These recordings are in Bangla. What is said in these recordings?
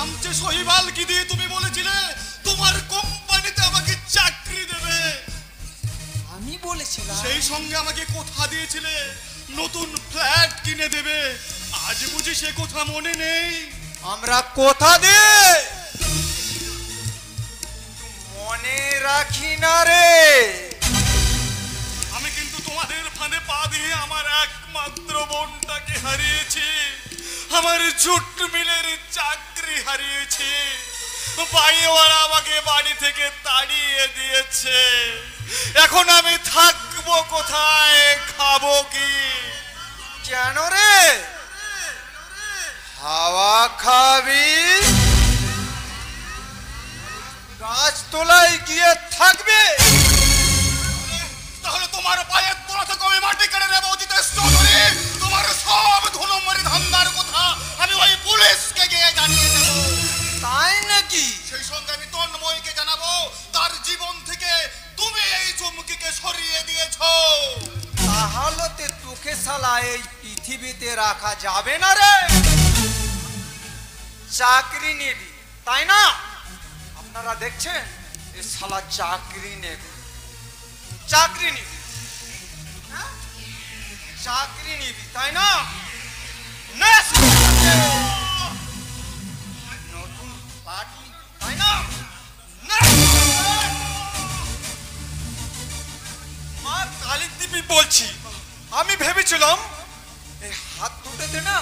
চামচে শৈবাল কি দিয়ে তুমি বলেছিলে তোমার কোম্পানিতে আমাকে চাকরি দেবে? আমি বলেছিলাম। সেই সঙ্গে আমাকে কথা দিয়েছিলে নতুন ফ্ল্যাট কিনে দেবে। আজ বুঝি সে কথা মনে নেই? আমরা কথা দিই, মনে রাখি না রে। আমি কিন্তু তোমাদের ফাঁদে পা দিয়ে আমার একমাত্র বোনটাকে হারিয়েছি, আমার জুট মিলের চাকরি হারিয়েছি। বাড়িওয়ালা আমাকে বাড়ি থেকে তাড়িয়ে দিয়েছে। এখন আমি থাকবো কোথায়, খাবো কি? কেন রে? হাওয়া খাবি, গাছ তলায় গিয়ে থাকবে? তাহলে তোমার পায়ের তলা থেকে আমি মাটি কেড়ে নেবো অতীতের স্তরে। তোমার সব ধুলোমারি ধান্দার কথা আমি ওই পুলিশকে গিয়ে জানিয়ে দেবো। তাই নাকি? সেই সঙ্গে আমি তন্ময়কে জানাবো তার জীবন থেকে তুমি এই চুমকিকে সরিয়ে দিয়েছো। তাহলে তোকে শালা এই পৃথিবীতে রাখা যাবে না রে। চাকরি নিবি তাই না? আপনারা দেখছেন এ শালা চাকরি নেবে, চাকরি নিবি, চাকরি নিবি তাই না? নতুন পার্টি তাই না? মা কালী দেবী বলছি, আমি ভেবেছিলাম এই হাত দুটোতে না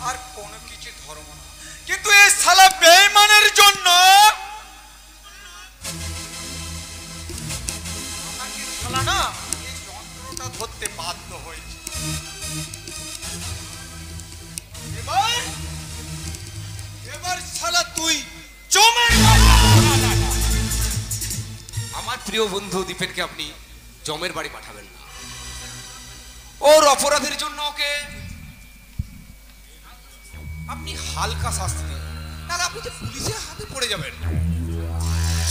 আর কোনো কিছু ধর্ম না, কিন্তু এই শালা বেঈমানের জন্য আমাকে শালা না এই যন্ত্রটা ধরতে বাধ্য হয়েছে। এবার শালা তুই জমের আমার প্রিয় বন্ধু দীপেনকে আপনি জমের বাড়ি পাঠাবেন না। ওর অপরাধের জন্য ওকে আপনি হালকা শাস্তি দিন, তাহলে আপনি যে পুলিশের হাতে পড়ে যাবেন।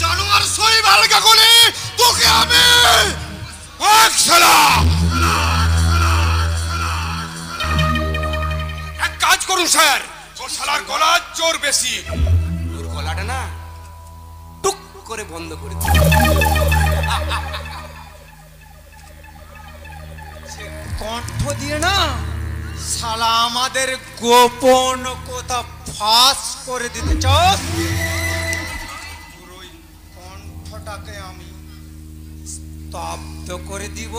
জানোয়ার শৈবাল গাগুলি, তোকে আমি এক কাজ করুন স্যার, ওর শালার গলা জোর বেশি, ওর গলাটা না টুক করে বন্ধ করে দিন। কণ্ঠ দিয়ে না শালা আমাদের গোপন কথা ফাঁস করে দিতে চাস? তোর ওই কণ্ঠটাকে আমি স্তব্ধ করে দিব।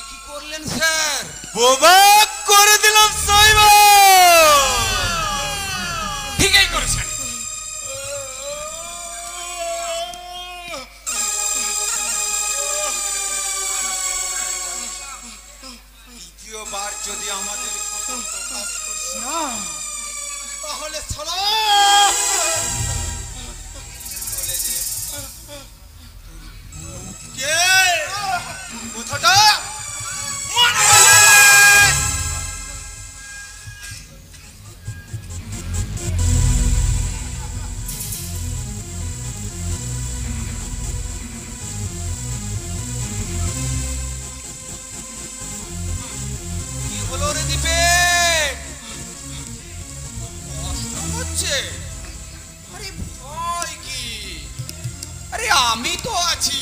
কি করলেন স্যার? বোবা করে দিলাম সাইবা। ঠিকই করেছেন। দ্বিতীয়বার যদি আমাদের কাজ করিস না তাহলে শালা চলে যে কে কথাটা মনে কি হলো রে দীপে? কষ্ট হচ্ছে? আরে ভয় কি? আরে আমি তো আছি,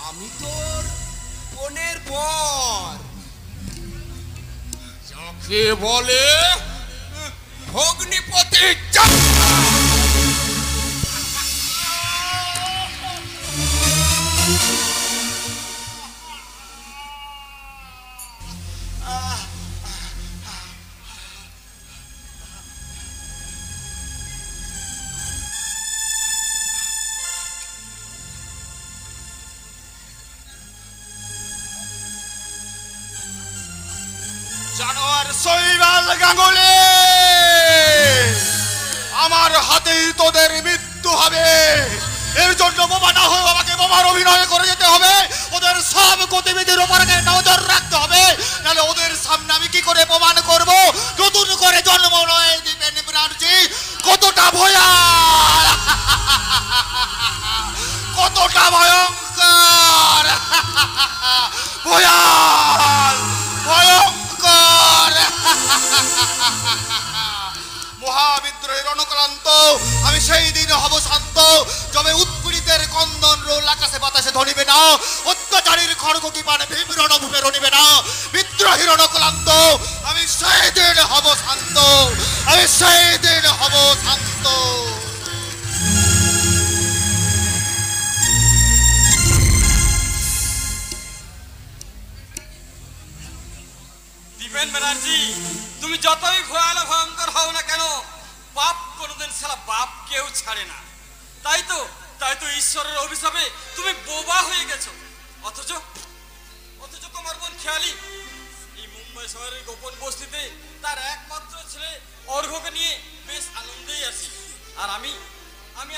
আমি তোর বোনের বর, যাকে বলে ভগ্নিপতি। জানোয়ার শৈবাল গাঙ্গুলি, আমার হাতেই তোদের মৃত্যু হবে। এর জন্য তোমার অভিনয় করে যেতে হবে, ওদের সব গতিবিধির উপর নজর রাখতে হবে, নাহলে ওদের সামনে আমি কি করে প্রমাণ করব নতুন করে জন্ম নয় দীপেন ব্যানার্জি কতটা ভয়াল, কতটা ভয়ঙ্কর, ভয়াল ভয়ঙ্কর। মহাবিদ্রোহের রণক্রান্ত আমি সেই দিন হব শান্ত, যবে উৎপীড়িতের কন্দন রোল আকাশে বাতাসে ধরিবে না, অত্যাচারীর খড়গ কি পানে বিবরণ ভূপে রণিবে না। বিদ্রোহী রণক্রান্ত আমি সেই দিন হব শান্ত, আমি সেই দিন হব শান্ত। দীপেন ব্যানার্জি, তুমি যতই ভয়াল ভয়ঙ্কর হও না কেন, বাপ কোনোদিন সালা বাপ কেউ ছাড়ে না। তাই তো ঈশ্বরের অভিশাপে তুমি বোবা হয়ে গেছো। অথচ তোমার বোন খেয়ালি এই মুম্বাই শহরের গোপন বস্তিতে তার একমাত্র ছেলে অর্ঘ্যকে নিয়ে বেশ আনন্দেই আছি। আর আমি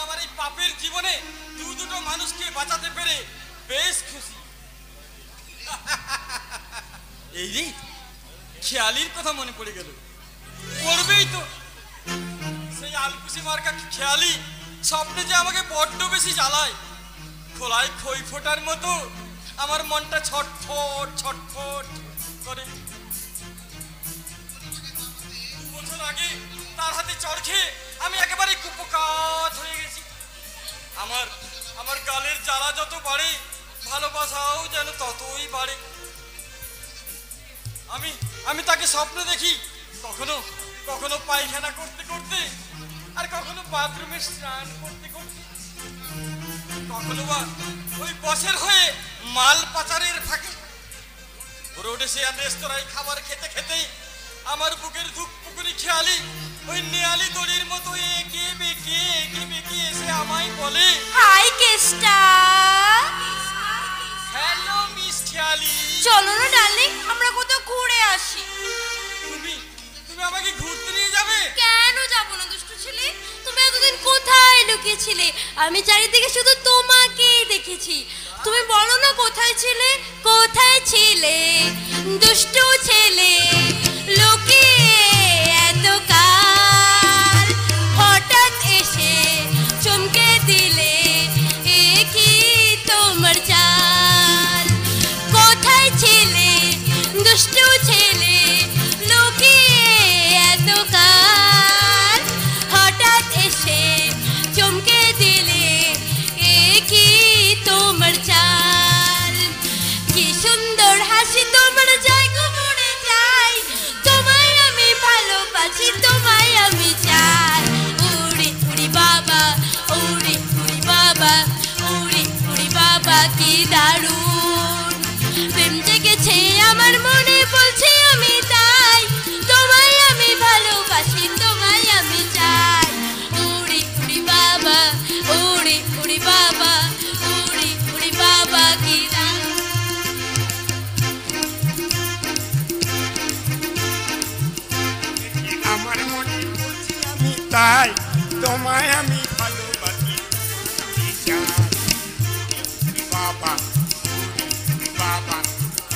আমার এই পাপের জীবনে দুটো মানুষকে বাঁচাতে পেরে বেশ খুশি। এই রে, খেয়ালির কথা মনে পড়ে গেল। পড়বেই তো, সেই আলকুশি মার্কা খেয়ালি স্বপ্নে যে আমাকে বড্ড বেশি জ্বালায়। খোলায় খই ফোটার মতো আমার মনটা ছটফট ছটফট করে। 2 বছর আগে তার হাতে চড় খেয়ে আমি একেবারে কুপকাত হয়ে গেছি। আমার গালের জ্বালা যত বাড়ে, ভালোবাসাও যেন ততই বাড়ে। আমি তাকে স্বপ্ন দেখি, কখনো পায়খানা করতে করতে, আর কখনো বাথরুমে স্নান করতে করতে, কখনো বা ওই বসের হয়ে মাল পাচারের ফাঁকে, রোডে সে রেস্তোরাঁয় খাবার খেতে খেতে আমার বুকের ধুকপুকুরি খেয়ালি ওই নেয়ালি দড়ির মতো এঁকে বেঁকে এসে আমায় বলে, হাই কেষ্টা। হ্যালো মিস খেয়ালি, চলো না ডার্লিং, আমরা কোথাও ঘুরে আসি। তুমি আমাকে ঘুরতে নিয়ে যাবে? কেন যাবো না দুষ্টু ছেলে? তুমি এতদিন কোথায় লুকিয়েছিলে? আমি চারিদিকে শুধু তোমাকেই দেখেছি। তুমি বলো না কোথায় ছিলে, কোথায় ছিলে দুষ্টু ছেলে? লুকিয়ে এত কাল, হঠাৎ এসে চমকে দিলে, এ কি তোমার চাল? কোথায় ছিলে দুষ্টু ছেলে? লুকিয়ে এত কাল, হঠাৎ এসে চমকে দিলে, এ কি তোমার চাল? কি সুন্দর হাসি তোমার, যাই গো মরে যাই, তোমায় আমি ভালোবাসি, তোমায় আমি চাই। উড়ি উড়ি বাবা, উড়ি উড়ি বাবা, উড়ি উড়ি বাবা, কি দারুণ প্রেম জেগেছে আমার মনে, বলছি আমি তাই, তোমায় আমি ভালোবাসি, তোমায় আমি চাই। উড়ি উড়ি বাবা, উড়ি উড়ি বাবা, উড়ি উড়ি বাবা, কি দারুণ। আমার মনে বলছি আমি তাই, তোমায় আমি ভালোবাসি, আমি চাই। উড়ি বাবা, উড়ি বাবা,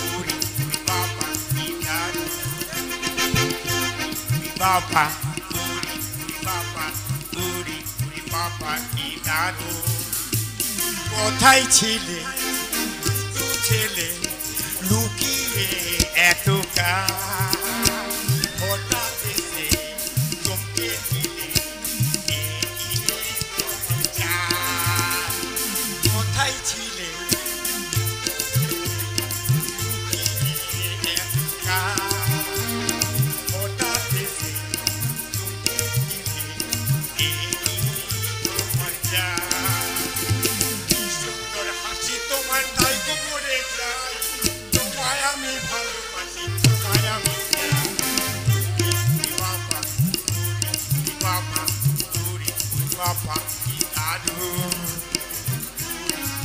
উড়ি উড়ি বাবা, কি দারুণ। উড়ি বাবা, উড়ি বাবা, উড়ি উড়ি বাবা, কি দারুণ। কোথায় ছিলে ছেলে, লুকিয়ে এত কাল, হঠাৎ এসে চমকে দিলে, এ কি তোমার চাল? কোথায় ছিলে লুকিয়ে এত কাল, হঠাৎ এসে চমকে দিলে, এ কি তোমার চাল? কি সুন্দর হাসি তোমার, তাই তো মরে যাই, তোমায় আমি ভালোবাসি, তোমায় আমি চাই। উড়ি বাবা, উড়ি বাবা, উড়ি উড়ি বাবা, কি দারুণ।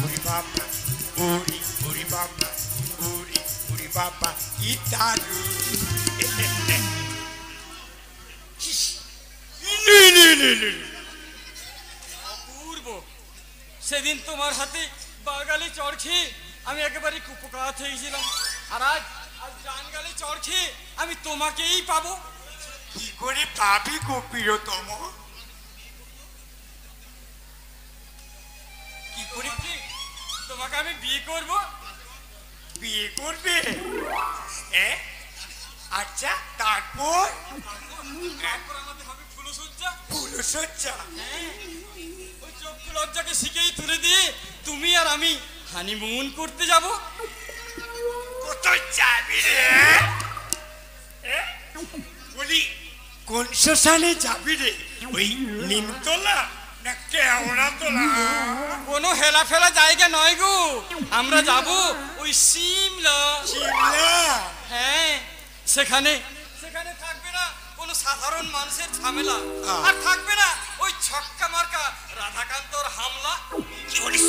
উড়ি বাবা, উড়ি উড়ি বাবা, উড়ি উড়ি বাবা, কি দারুণ। অপূর্ব, সেদিন তোমার হাতে বাগালে চড় খেয়ে আমি একেবারে কুপকাত হয়ে গেছিলাম, আর আজ আজ ডান গালে চড় খেয়ে আমি তোমাকেই পাবো। কি করে পাবি গো প্রিয়তম? কি করে কি তোমাকে আমি বিয়ে করব? বিয়ে করবে? আচ্ছা, তারপর? তারপর আমাদের হবে ফুলসজ্জা। ফুলসজ্জা? ওই চক্ষু লজ্জাকে শিখেই তুলে দিয়ে তুমি আর আমি হানিমুন করতে যাব। কোথায় যাবি রে? বলি, কোন শ্মশানে যাবি রে? ওই নিমতলা না কেওড়াতলা? কোনো হেলা ফেলা জায়গা নয় গো, আমরা যাব ওই সিমলা। সিমলা? হ্যাঁ, সেখানে সেখানে থাকবে না কোনো সাধারণ মানুষের ঝামেলা, আর থাকবে না ওই ছক্কা মার্কা রাধাকান্তর হামলা। কি বলিস?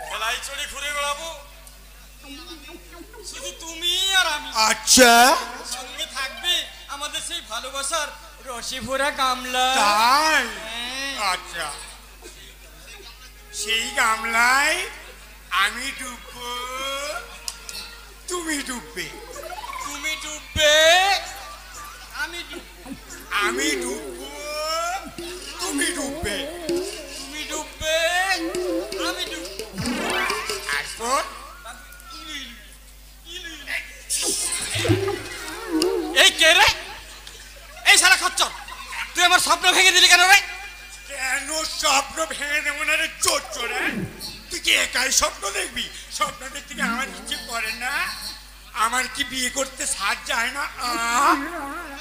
খেলায় চড়ে ঘুরে বেড়াবো শুধু তুমি আর আমি। আচ্ছা, সঙ্গে থাকবে আমাদের সেই ভালোবাসার রসে ভরা গামলা। তাই? হ্যাঁ। আচ্ছা, সেই গামলায় আমি ডুববো, তুমি ডুববে। তুমি ডুববে, আমি ডুববো। আমি ডুববো, তুমি ডুববে। তুমি ডুববে, আমি ডুববো। তারপর এই কে রে? এই শালা খচ্চর, তুই আমার স্বপ্ন ভেঙে দিলি কেন রে? কেন স্বপ্ন ভেঙে দেবো না রে চোর চোরে? তুই কি একাই স্বপ্ন দেখবি? স্বপ্ন দেখতে কি আমার ইচ্ছে করে না? আমার কি বিয়ে করতে সাজ যায় না?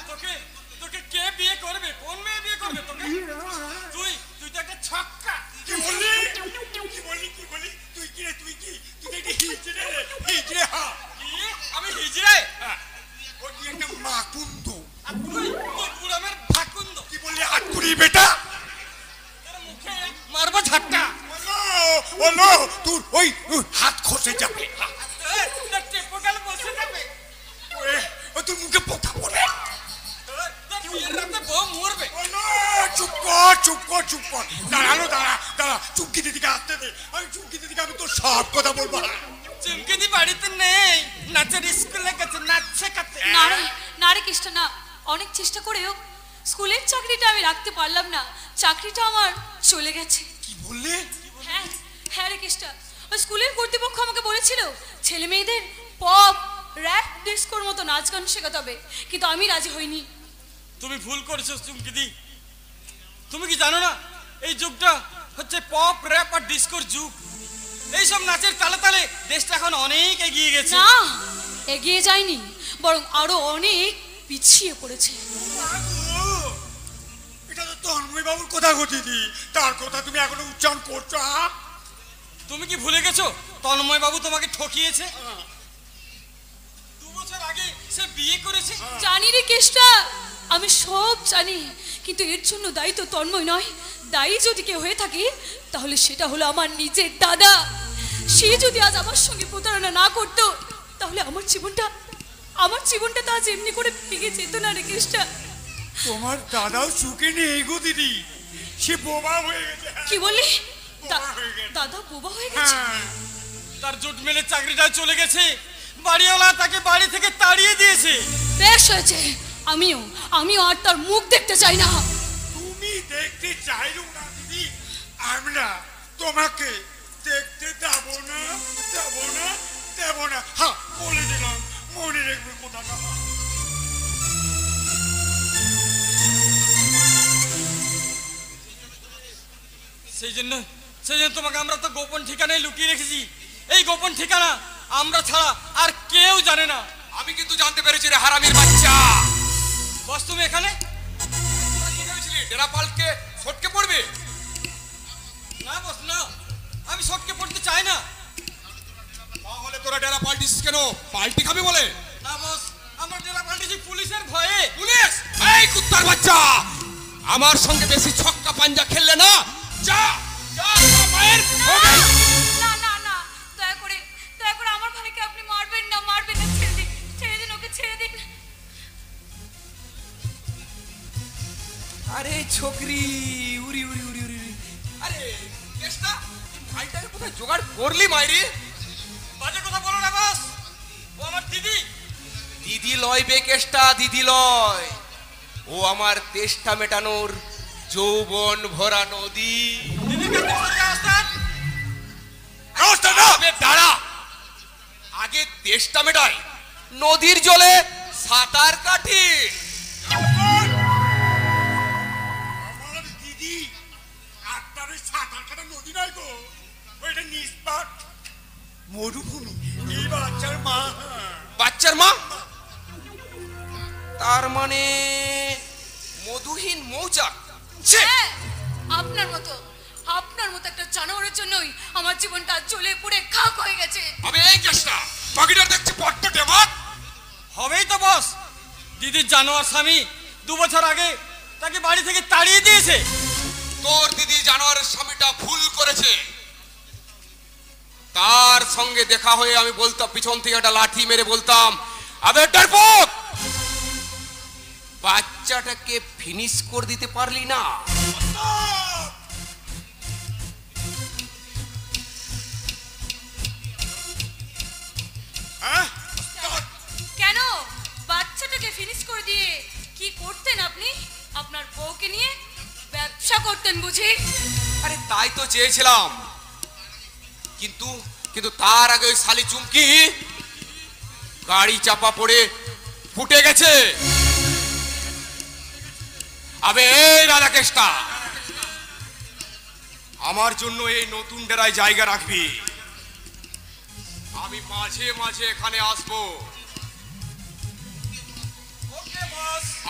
তোকে তোকে কে বিয়ে করবে? কোন মেয়ে বিয়ে করবে তোকে? তুই তুই তো একটা ছক্কা। কি বললি? কি বললি? কি বললি? তুই কি রে? তুই কি? তুই কি হিজড়ে রে? হিজড়ে? হ্যাঁ, কি? আমি হিজড়ে? ও কি একটা মাকুন্দ? আর তুই তুই পুরামের ভাকুন্দ। কি বললি? হাতুড়ি বেটা? তোর মুখে মারবো ঝাটকা। ওলো তোর ওই হাত খসে যাবে। তোর টেপো গেল বসে যাবে। ও তোর মুখে পোকা পড়ে। তোর বিয়ের রাতে বউ মরবে। ওলো, চুপ কর, চুপ কর, চুপ কর। দাঁড়ালো, দাঁড়া চুমকি দিদিকে আসতে দে। আমি চুমকি দিদিকে আমি তোর সব কথা বলবো। চুমকি দি বাড়িতে নেই, নাচের স্কুলে গেছে, নাচ শেখাতে। না রে কৃষ্ণ না, অনেক চেষ্টা করেও স্কুলের চাকরিটা আমি রাখতে পারলাম না, চাকরিটা আমার চলে গেছে। কি বললে? হ্যাঁ হ্যাঁ রে কৃষ্ণ, ওই স্কুলের কর্তৃপক্ষ আমাকে বলেছিল ছেলে মেয়েদের পপ র্যাপ ডিস্কোর মতো নাচ গান শেখাতে হবে, কিন্তু আমি রাজি হইনি। তুমি ভুল করেছো চুমকি দি। তুমি কি জানো না এই যুগটা হচ্ছে পপ র্যাপ আর ডিস্কোর যুগ। এইসব নাচের তালে তালে দেশটা এখন অনেক এগিয়ে গেছে। না, এগিয়ে যায়নি, বরং আরো অনেক পিছিয়ে পড়েছে। এটা তো তন্ময় বাবুর কথা গো দিদি, তার কথা তুমি এখনো উচ্চারণ করছো? তুমি কি ভুলে গেছো তন্ময় বাবু তোমাকে ঠকিয়েছে? 2 বছর আগে সে বিয়ে করেছে। জানি রে কৃষ্ণ, আমি সব জানি, কিন্তু এর জন্য দায়ী তো তন্ময় নয়। দায়ী যদি কেউ হয়ে থাকে তাহলে সেটা হলো আমার নিজের দাদা। সে যদি আজ আমার সঙ্গে প্রতারণা না করতো তাহলে আমার জীবনটা তো আজ এমনি করে ভেঙে যেত না রে কৃষ্ণ। তোমার দাদাও সুখে নেই গো দিদি, সে বোবা হয়ে গেছে। কি বললি? বোবা হয়ে গেছে। দাদা বোবা হয়ে গেছে? হ্যাঁ, তার জুট মিলে চাকরিটা চলে গেছে, বাড়িওয়ালা তাকে বাড়ি থেকে তাড়িয়ে দিয়েছে। বেশ হয়েছে, আমিও আর তার মুখ দেখতে চাই না। তুমি দেখতে চাইলো না দিদি, আমরা তোমাকে দেখতে দেবো না, দেবো না, দেবো না। হ্যাঁ, বলে দিলাম, মনে রাখবে কথাটা। সেই জন্য তোমাকে আমরা তো গোপন ঠিকানায় লুকিয়ে রেখেছি। এই গোপন ঠিকানা আমরা ছাড়া আর কেউ জানে না। আমি কিন্তু জানতে পেরেছি রে হারামির বাচ্চা। বস তুমি এখানে? তোরা কি ভেবেছিলি ডেরা পাল্টকে সটকে পড়বে? না বস না, আমি সটকে পড়তে চাই না। তাহলে তোরা ডেরা পাল্টিস কেন? পাল্টি খাবি বলে? না বস, আমার জেলা পাল্টেছি পুলিশের ভয়ে। পুলিশ? এই কুত্তার বাচ্চা, আমার সঙ্গে বেশি ছক্কা পাঞ্জা খেললে না, যা যা তোর মায়ের হবে। না না না, দয়া করে আমার ভাইকে আপনি মারবেন না, ছেড়ে দিন ওকে, ছেড়ে দিন। আরে ছোকরি, উড়ি উড়ি উড়ি উড়ি, আরে কেসটা ভাইটাকে কোথায় জোগাড় করলি মাইরি? বাজে কথা বলো না বস, ও আমার দিদি। দিদি লয় বেকেশটা, দিদি লয়, ও আমার তেষ্টা মেটানোর যৌবন ভরা নদী। দিদিকে তোমার ওস্তাদ। আবে দাঁড়া, আগে তেষ্টা মেটাই, নদীর জলে সাঁতার কাটি। আমার দিদি আপনার ওই সাঁতার কাটা নদী নয় গো, ওইটা নিষ্পাট মরুভূমি। এই বাচ্চার মা। বাচ্চার মা? তার মানে মধুহীন মৌচাক। ছে! হ্যাঁ, আপনার মতো একটা জানোয়ারের জন্যই আমার জীবনটা জ্বলে পুড়ে খাক হয়ে গেছে। আবে এই কেষ্টা, বাকিটার দেখছি বড্ড ডেমাক। হবেই তো বস, দিদির জানোয়ার স্বামী 2 বছর আগে তাকে বাড়ি থেকে তাড়িয়ে দিয়েছে। তোর দিদি জানোয়ারের স্বামীটা ভুল করেছে। তার সঙ্গে দেখা হয়ে আমি বলতাম, পিছন থেকে একটা লাঠি মেরে বলতাম, আবে ডারপোক, বাচ্চাটাকে ফিনিশ করে দিতে পারলি না? হ্যাঁ? কেন বাচ্চাটাকে ফিনিশ করে দিয়ে কি করতেন আপনি? আপনার বউকে নিয়ে ব্যবসা করতেন বুঝি? আরে তাই তো চেয়েছিলাম, কিন্তু কিন্তু তার আগে ওই শালি চুমকি গাড়ি চাপা পড়ে ফুটে গেছে। আবে এই রাধাকেষ্টা, আমার জন্য এই নতুন ডেরায় জায়গা রাখবি। আমি মাঝে মাঝে এখানে আসবো,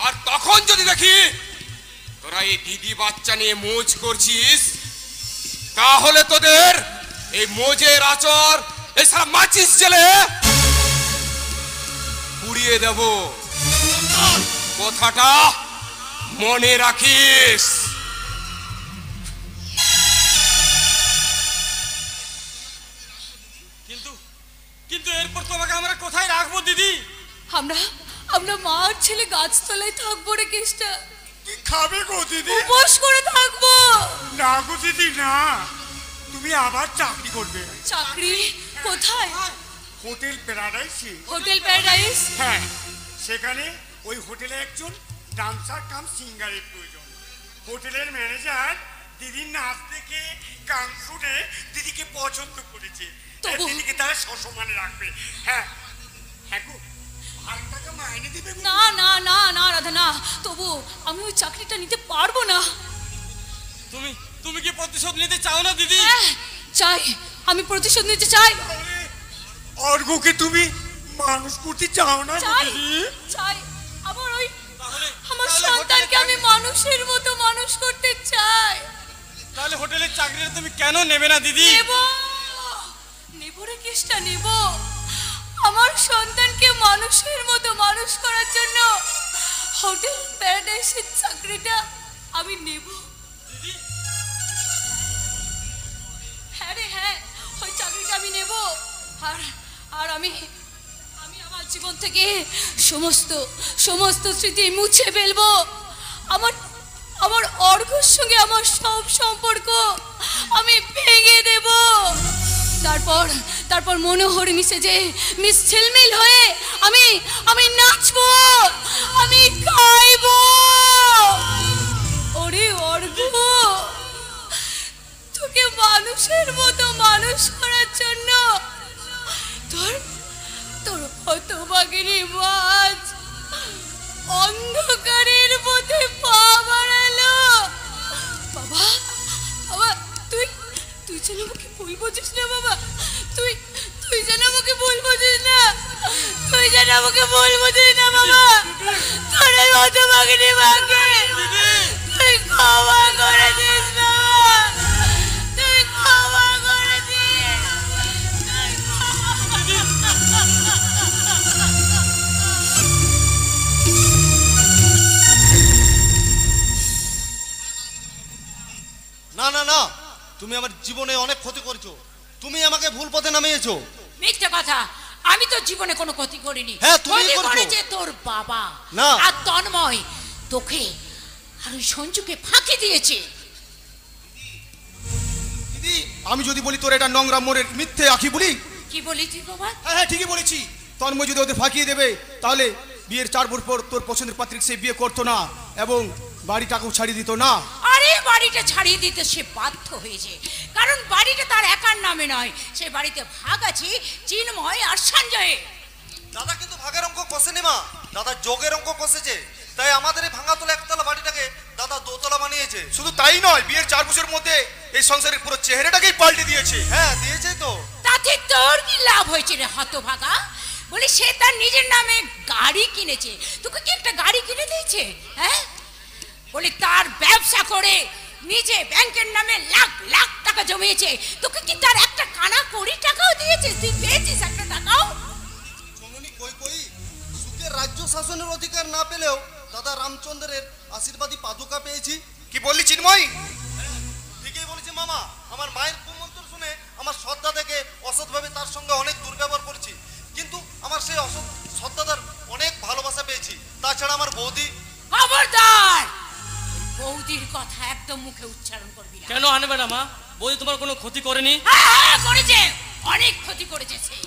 আর তখন যদি দেখি তোরা এই দিদি বাচ্চা নিয়ে মোজ করছিস, তাহলে তোদের এই মোজের আচর এই সারা মাচিস জেলে পুড়িয়ে দেব। কথাটা মনে রাখিস। কিন্তু কিন্তু এরপর তোমাকে আমরা কোথায় রাখবো দিদি? আমরা আমরা মার ছেলে গাছতলায় থাকবো রে কেষ্টা, কি খাবে গো দিদি? উপোস করে থাকবো। না গো দিদি না, তুমি আবার চাকরি করবে। চাকরি কোথায়? হোটেল প্যারাডাইসে। Hotel Paradise? হ্যাঁ, সেখানে ওই হোটেলে একজন ডান্সার কাম সিঙ্গারের প্রয়োজন। হোটেলের ম্যানেজার দিদির নাচ দেখে, গান শুনে দিদিকে পছন্দ করেছে। তাই তবু- দিদিকে তারা সসম্মানে রাখবে। হ্যাঁ হ্যাঁ গো, 1,000 টাকা মাইনে দিবে গো। না না না না রাধা না, তবু আমি ওই চাকরিটা নিতে পারবো না। তুমি তুমি কি প্রতিশোধ নিতে চাও না দিদি? হ্যাঁ, চাই, আমি প্রতিশোধ নিতে চাই। অর্ঘকে তুমি মানুষ করতে চাও না গো চাই দিদি? চাই, আমার ওই তাহলে- আমার তাহলে সন্তানকে হোটেলে আমি মানুষের মতো মানুষ করতে চাই। তাহলে হোটেলের চাকরিটা তুমি কেন নেবে না দিদি? নেব, নেব রে কেষ্টা, নেব। আমার সন্তানকে মানুষের মতো মানুষ করার জন্য হোটেল প্যারাডাইসের চাকরিটা আমি নেব। দিদি হ্যাঁ রে হ্যাঁ, ওই চাকরিটা আমি নেব। আর আর আমি আমি আমার জীবন থেকে সমস্ত সমস্ত স্মৃতি মুছে ফেলবো। আমার আমার অর্ঘর সঙ্গে আমার সব সম্পর্ক আমি ভেঙে দেব। তারপর তারপর মনোহরি সেজে মিস ঝিলমিল হয়ে আমি আমি নাচবো, আমি গাইবো। ওরে অর্ঘ, তোকে মানুষের মতো মানুষ করার জন্য তোর তোর হতভাগিনী মাছ অন্ধকারের মধ্যে পা বাড়ালো। বাবা বাবা, তুই তুই যেন আমাকে ভুল বুঝিস না বাবা, তুই তুই যেন আমাকে ভুল বুঝিস না, তুই যেন আমাকে ভুল বুঝিস না বাবা। তোর এই হতভাগিনী মাকে তুই ক্ষমা করে দিস বাবা, তুই ক্ষমা করে দিস, তুই ক্ষমা না না না, তুমি আমার জীবনে অনেক ক্ষতি করেছো, তুমি আমাকে ভুল পথে নামিয়েছো। মিথ্যে কথা, আমি তো জীবনে কোনো ক্ষতি করিনি। হ্যাঁ, তুমি ক্ষতি করেছো। করেছে তোর বাবা না। আর তন্ময় তোকে আর ওই সঞ্জুকে ফাঁকি দিয়েছে। দিদি, আমি যদি বলি তোর এটা নোংরা মোড়ের মিথ্যে আঁকি বলি? কি বলি তুই বাবা? হ্যাঁ হ্যাঁ ঠিকই বলেছি। তন্ময় যদি ওদের ফাঁকিয়ে দেবে তাহলে বিয়ের 4 বছর পর তোর পছন্দের পাত্রীকে সে বিয়ে করতো না এবং বাড়িটাকেও ছাড়িয়ে দিত না। আরে বাড়িটা ছাড়িয়ে দিতে সে বাধ্য হয়েছে, কারণ বাড়িটা তার একার নামে নয়, সে বাড়িতে ভাগ আছে চিন্ময় আর সঞ্জয়। দাদা কিন্তু ভাগের অঙ্ক কষেনি মা, দাদা যোগের অঙ্ক কষেছে। তাই আমাদের এই ভাঙাতলা একতলা বাড়িটাকে দাদা দোতলা বানিয়েছে। শুধু তাই নয়, বিয়ের 4 বছরের মধ্যে এই সংসারের পুরো চেহারাটাকেই পাল্টে দিয়েছে। হ্যাঁ দিয়েছে তো। তাতে তোর কি লাভ হয়েছে রে হতভাগা? বলি সে তার নিজের নামে গাড়ি কিনেছে, তোকে কি একটা গাড়ি কিনে দিয়েছে? হ্যাঁ বলি তার ব্যবসা করে নিজে ব্যাংকের নামে লাখ লাখ টাকা জমিয়েছে, তোকে কি তার একটা কানা কড়ি টাকাও দিয়েছে? তুই পেয়েছিস একটা টাকাও? জননী কই কই সুখের রাজ্য শাসনের অধিকার না পেলেও দাদা রামচন্দ্রের আশীর্বাদী পাদুকা পেয়েছি। কি বললি চিন্ময়? ঠিকই বলেছি মামা, আমার মায়ের কুমন্ত্র শুনে আমার শ্রদ্ধা থেকে অসৎভাবে তার সঙ্গে অনেক দুর্ব্যবহার করেছি, কিন্তু আমার সেই অসৎ শ্রদ্ধাদার অনেক ভালোবাসা পেয়েছি। তাছাড়া আমার বৌদি। খবরদার বৌদির কথা একদম মুখে উচ্চারণ করবি না। কেন আনবে না মা? বৌদি তোমার কোনো ক্ষতি করেনি? হ্যাঁ করেছে, অনেক ক্ষতি করেছে সে।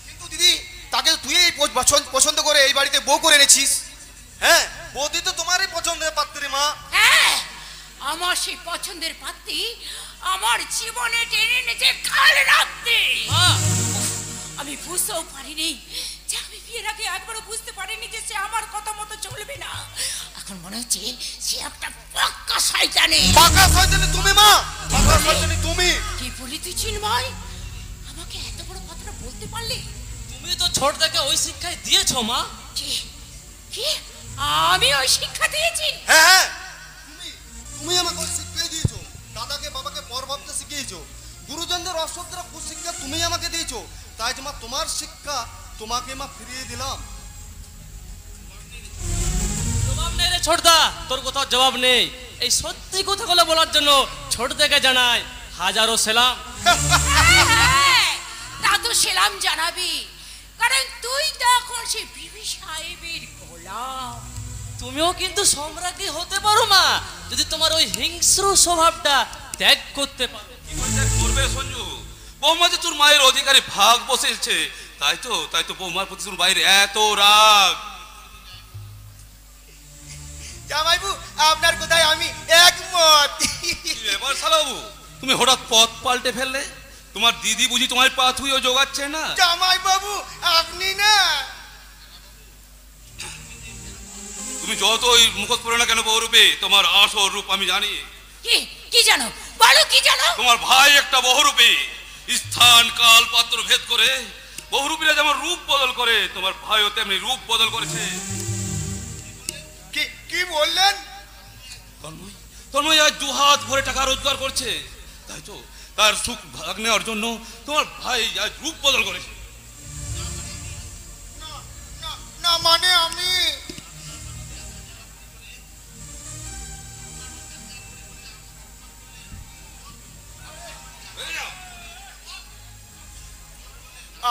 কিন্তু দিদি তাকে তুই এই পছন্দ করে এই বাড়িতে বউ করে এনেছিস। হ্যাঁ বৌদি তো তোমারই পছন্দের পাত্রী মা। হ্যাঁ আমার সেই পছন্দের পাত্রী আমার জীবনে টেনে এনেছে কাল রাত্রে। আমি বুঝতেও পারিনি যে, আমি বিয়ের আগে একবারও বুঝতে পারিনি যে সে আমার কথা মতো চলবে না। এখন মনে হচ্ছে সে একটা পাক্কা শয়তানি। পাকা শয়তানি তুমি মা, পাকা শয়তানি তুমি। কি বলি তুই চিন্ময়? আমাকে এত বড় কথাটা বলতে পারলি? তুমি তো ছোট থেকে ওই শিক্ষাই দিয়েছো মা। কি কি আমি ওই শিক্ষা দিয়েছি? হ্যাঁ হ্যাঁ তুমি আমাকে ওই শিক্ষাই দিয়েছো। দাদাকে বাবাকে পর ভাবতে শিখিয়েছো, গুরুজনদের অশ্রদ্ধা কুশিক্ষা তুমি আমাকে দিয়েছো। তাই মা তোমার শিক্ষা তোমাকে মা ফিরিয়ে দিলাম। জবাব নেই রে ছোটদা, তোর কোথাও জবাব নেই। এই সত্যি কথাগুলো বলার জন্য ছোট থেকে জানাই হাজারো সেলাম। হ্যাঁ, তা তো সেলাম জানাবি, কারণ তুই তো এখন সেই বিবি সাহেবের গোলাম। তুমিও কিন্তু সম্রাজ্ঞী হতে পারো মা, যদি তোমার ওই হিংস্র স্বভাবটা ত্যাগ করতে পারো। করবে সঞ্জু, বৌমা যে তোর মায়ের অধিকারী ভাগ বসেছে, তাই তো বৌমার প্রতি তোর মায়ের এত রাগ। জামাইবু আপনার কোথায় আমি একমত। এবার শালাবু তুমি হঠাৎ পথ পাল্টে ফেললে? তোমার দিদি বুঝি তোমার পা থুইও জোগাচ্ছে না? জামাই বাবু আপনি না, তুমি যতই মুখোশ পড়ো না কেন বহুরূপে, তোমার আসল রূপ আমি জানি। কি কি জানো? বলো কি জানো? তোমার ভাই একটা বহুরূপী, স্থান কাল পাত্র ভেদ করে বহুরূপীরা যেমন রূপ বদল করে, তোমার ভাইও তেমনি রূপ বদল করেছে। কি কি বললেন? তন্ময় আজ 2 হাত ভরে টাকা রোজগার করছে, তাই তো তার সুখ ভাগ নেওয়ার জন্য তোমার ভাই আজ রূপ বদল করেছে। না মানে আমি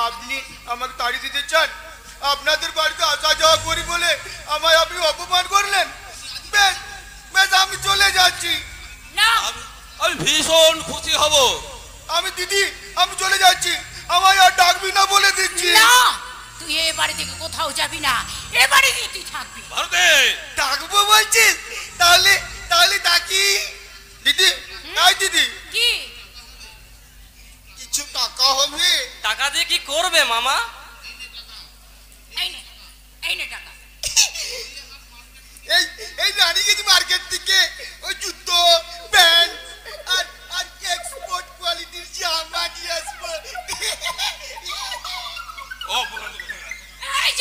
আপনি আমাকে তাড়িয়ে দিতে চান? আপনাদের বাড়িতে আসা যাওয়া করি বলে আমায় আপনি অপমান করলেন? বেশ বেশ আমি চলে যাচ্ছি। না আমি ভীষণ খুশি হব। আমি দিদি আমি চলে যাচ্ছি, আমায় আর ডাকবি না বলে দিচ্ছি। না, তুই এ বাড়ি থেকে কোথাও যাবি না, এ বাড়িতে তুই থাকবি। ভারতে ডাকবো বলছিস? তাহলে তাহলে ডাকি। দিদি এই দিদি কি কিছু টাকা হবে? টাকা দিয়ে কি করবে মামা? এই নে টাকা। এই এই রানীগঞ্জ মার্কেট থেকে ওই জুতো প্যান্ট আর আর এক্সপোর্ট কোয়ালিটির জামা নিয়ে আসবো।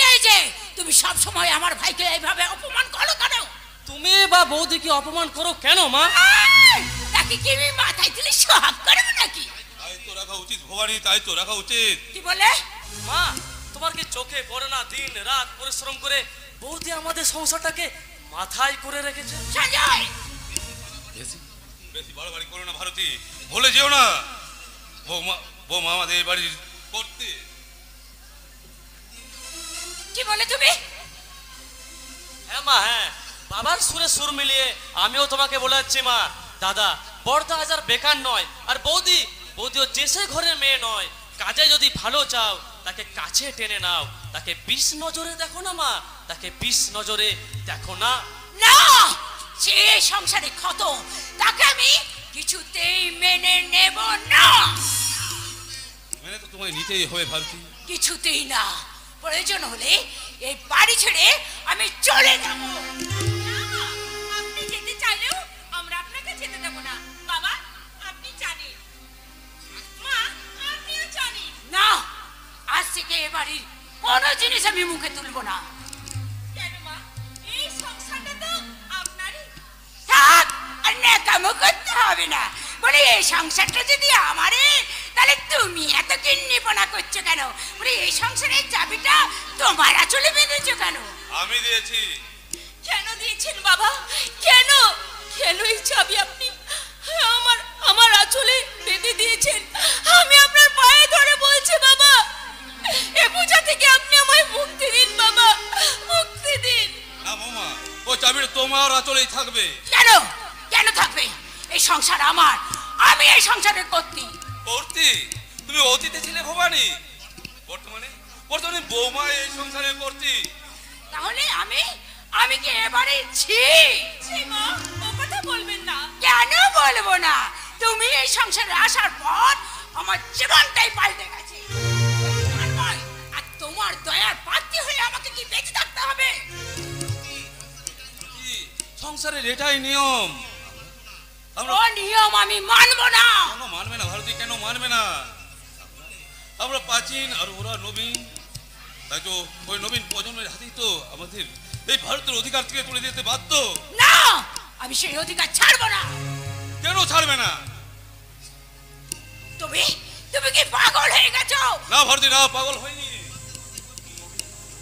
এই যে তুমি সব সময় আমার ভাইকে এইভাবে অপমান করো কেন? তুমি বা বৌদিকে অপমান করো কেন মা? তাকে কি আমি মাথায় তুলে সোহাগ করবো নাকি? তাই তো রাখা উচিত ভবানী, তাই তো রাখা উচিত। কি বলে? মা তোমার কি চোখে পড়ে না দিন রাত পরিশ্রম করে বৌদি আমাদের সংসারটাকে মাথায় করে রেখেছে? সঞ্জয় বেশি বাড়াবাড়ি করো না ভারতী, ভুলে যেও না বৌমা আমাদের বাড়ির করতে। কি বলে তুমি? হ্যাঁ মা হ্যাঁ, বাবার সুরে সুর মিলিয়ে আমিও তোমাকে বলে যাচ্ছি মা। দাদা বড়দা আজ আর বেকার নয়। আর বৌদিও যে সে ঘরের মেয়ে নয়। কাজে যদি ভালো চাও তাকে কাছে টেনে নাও, তাকে 20 নজরে দেখো না মা, তাকে 20 নজরে দেখো না। না, সে সংসারে ক্ষত, তাকে আমি কিছুতেই মেনে নেব না। মেনে তো তোমায় নিতেই হবে ভারতী। কিছুতেই না, প্রয়োজন হলে এই বাড়ি ছেড়ে আমি চলে যাব। আপনি যেতে চাইলেও আমরা আপনাকে যেতে দেব না। বাবা, আপনি জানেন, মা আপনিও জানেন। না, আজ থেকে এ বাড়ির কোনো জিনিস আমি মুখে তুলবো না। কেন মা? এই সংসারটা তো আপনারই। থাক, আর ন্যাকামো করতে হবে না। বলি এই সংসারটা যদি আমারে, তাহলে তুমি এত কিন্নিপনা করছো কেন? বলি এই সংসারের চাবিটা তোমার আঁচলে বেঁধেছো কেন? আমি দিয়েছি। কেন দিয়েছেন বাবা? কেন কেন এই চাবি আপনি আমার আঁচলে বেঁধে দিয়েছেন? আমি আপনার পায়ে ধরে বলছি বাবা, এ পূজা থেকে আপনি আমায় মুক্তি দিন বাবা, মুক্তি দিন। না মামা, ও চাবিটা তোমার আঁচলেই থাকবে। কেন কেন থাকবে? এই সংসার আমার, আমি এই সংসারের কর্ত্রী। কর্ত্রী? তুমি অতীতে ছিলে ভবানী, বর্তমানে বৌমা এই সংসারের কর্ত্রী। তাহলে আমি কি এবারে ছি? মা, ও কথা বলবেন না। কেন বলবো না? তুমি এই সংসারে আসার পর আমার জীবনটাই পাল্টে গেছে। আর তোমার দয়ার পাত্রী হয়ে আমাকে কি বেঁচে থাকতে হবে? সংসারের এটাই নিয়ম। ও নিয়ম আমি মানবো না। কেন মানবে না ভারতী? কেন মানবে না? আমরা প্রাচীন আর ওরা নবীন, তাই তো ওই নবীন প্রজন্মের হাতেই তো আমাদের এই ভারতের অধিকার থেকে তুলে দিতে বাধ্য। না, আমি সেই অধিকার ছাড়বো না। কেন ছাড়বে না? তুমি কি পাগল হয়ে গেছো? না ভারতী, না, পাগল হয়নি।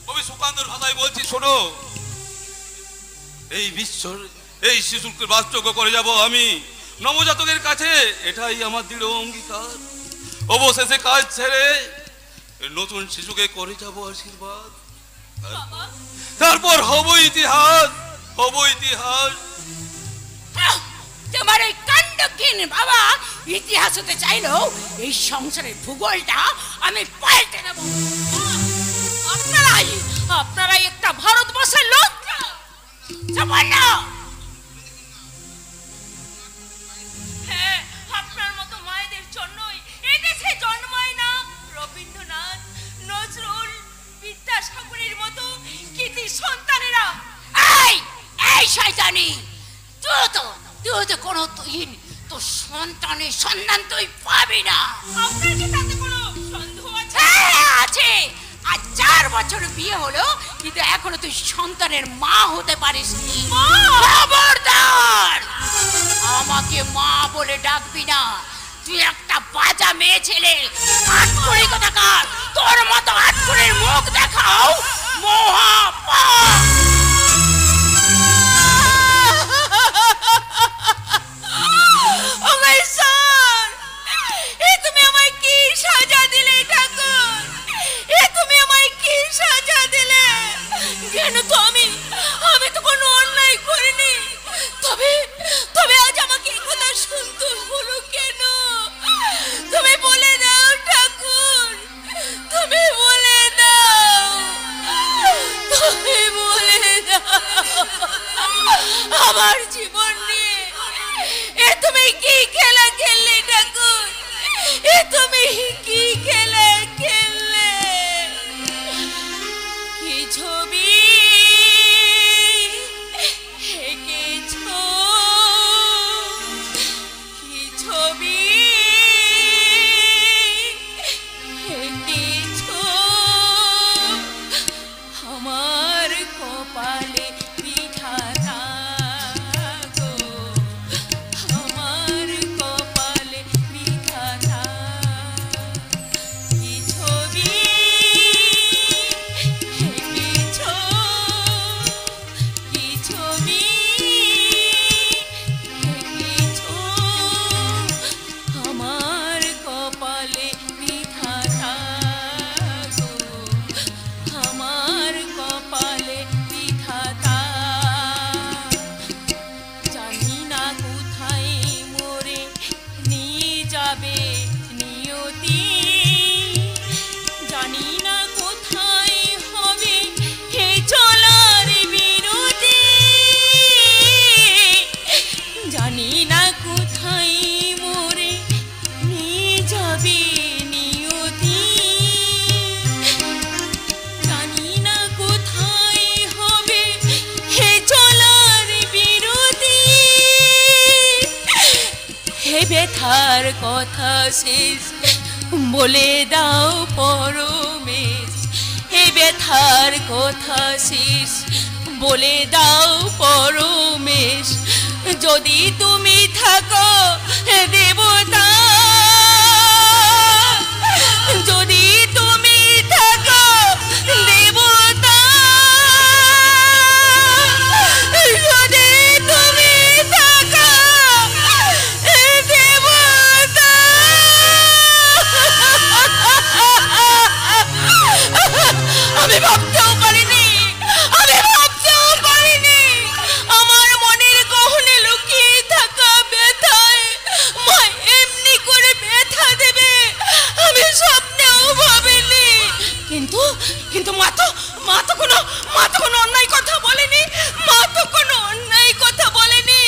কবি সুকান্তর ভাষায় বলছি, শোনো, এই শিশুকে বাস্তব করে যাব আমি নবজাতকের কাছে, এটাই আমার দৃঢ় অঙ্গীকার। অবশেষে কাজ ছেড়ে নতুন শিশুকে করে যাব আশীর্বাদ। তারপর হব ইতিহাস, হব ইতিহাস। তোমার এই কাণ্ডজ্ঞান বাবা ইতিহাস হতে চাইলেও এই সংসারের ভূগোলটা আমি পাল্টে নেব। আপনারাই একটা ভারতবর্ষের লোক। হ্যাঁ, আপনার মতো মায়েদের জন্যই এই দেশে জন্মায় না রবীন্দ্রনাথ, নজরুল, বিদ্যাসাগরের মতো কৃতি সন্তানেরা। এই শয়তানি, তুই তো কোনো তোর সন্তানের সন্ধান তুই পাবি না। আপনার কি তাতে কোনো সন্দেহ আছে? হ্যাঁ আছে। আর 4 বছর বিয়ে হলো, কিন্তু এখনো তুই সন্তানের মা হতে পারিস নি। খবরদার, আমাকে মা বলে ডাকবি না। তুই একটা বাজা মেয়ে ছেলে, আটকুড়ি কোথাকার। তোর মতো আটকুড়ির মুখ দেখাও মহাপাপ। তুমি আমায় কি সাজা দিলে ঠাকুর? তুমি আমায় কি সাজা দিলে? কেন তো আমি তো কোনো অন্যায় করিনি। তবে আজ আমাকে এই কথা শুনতে হলো কেন? তুমি বলে দাও ঠাকুর, তুমি বলে দাও, তুমি বলে হে ব্যথার কথা শেষ বলে দাও পরমেশ, হে ব্যথার কথা শেষ বলে দাও পরমেশ, যদি তুমি থাকো দেবতা, যদি তুমি থাকো দেবতা, যদি তুমি থাকো দেবতা। আমি ভাবতেও পারিনি, আমি ভাবতেও পারিনি আমার মনের গহনে লুকিয়ে থাকা ব্যথায় মা এমনি করে ব্যথা দেবে আমি স্বপ্নেও ভাবিনি। কিন্তু কিন্তু মা তো কোনো অন্যায় কথা বলেনি, মা তো কোনো অন্যায় কথা বলেনি।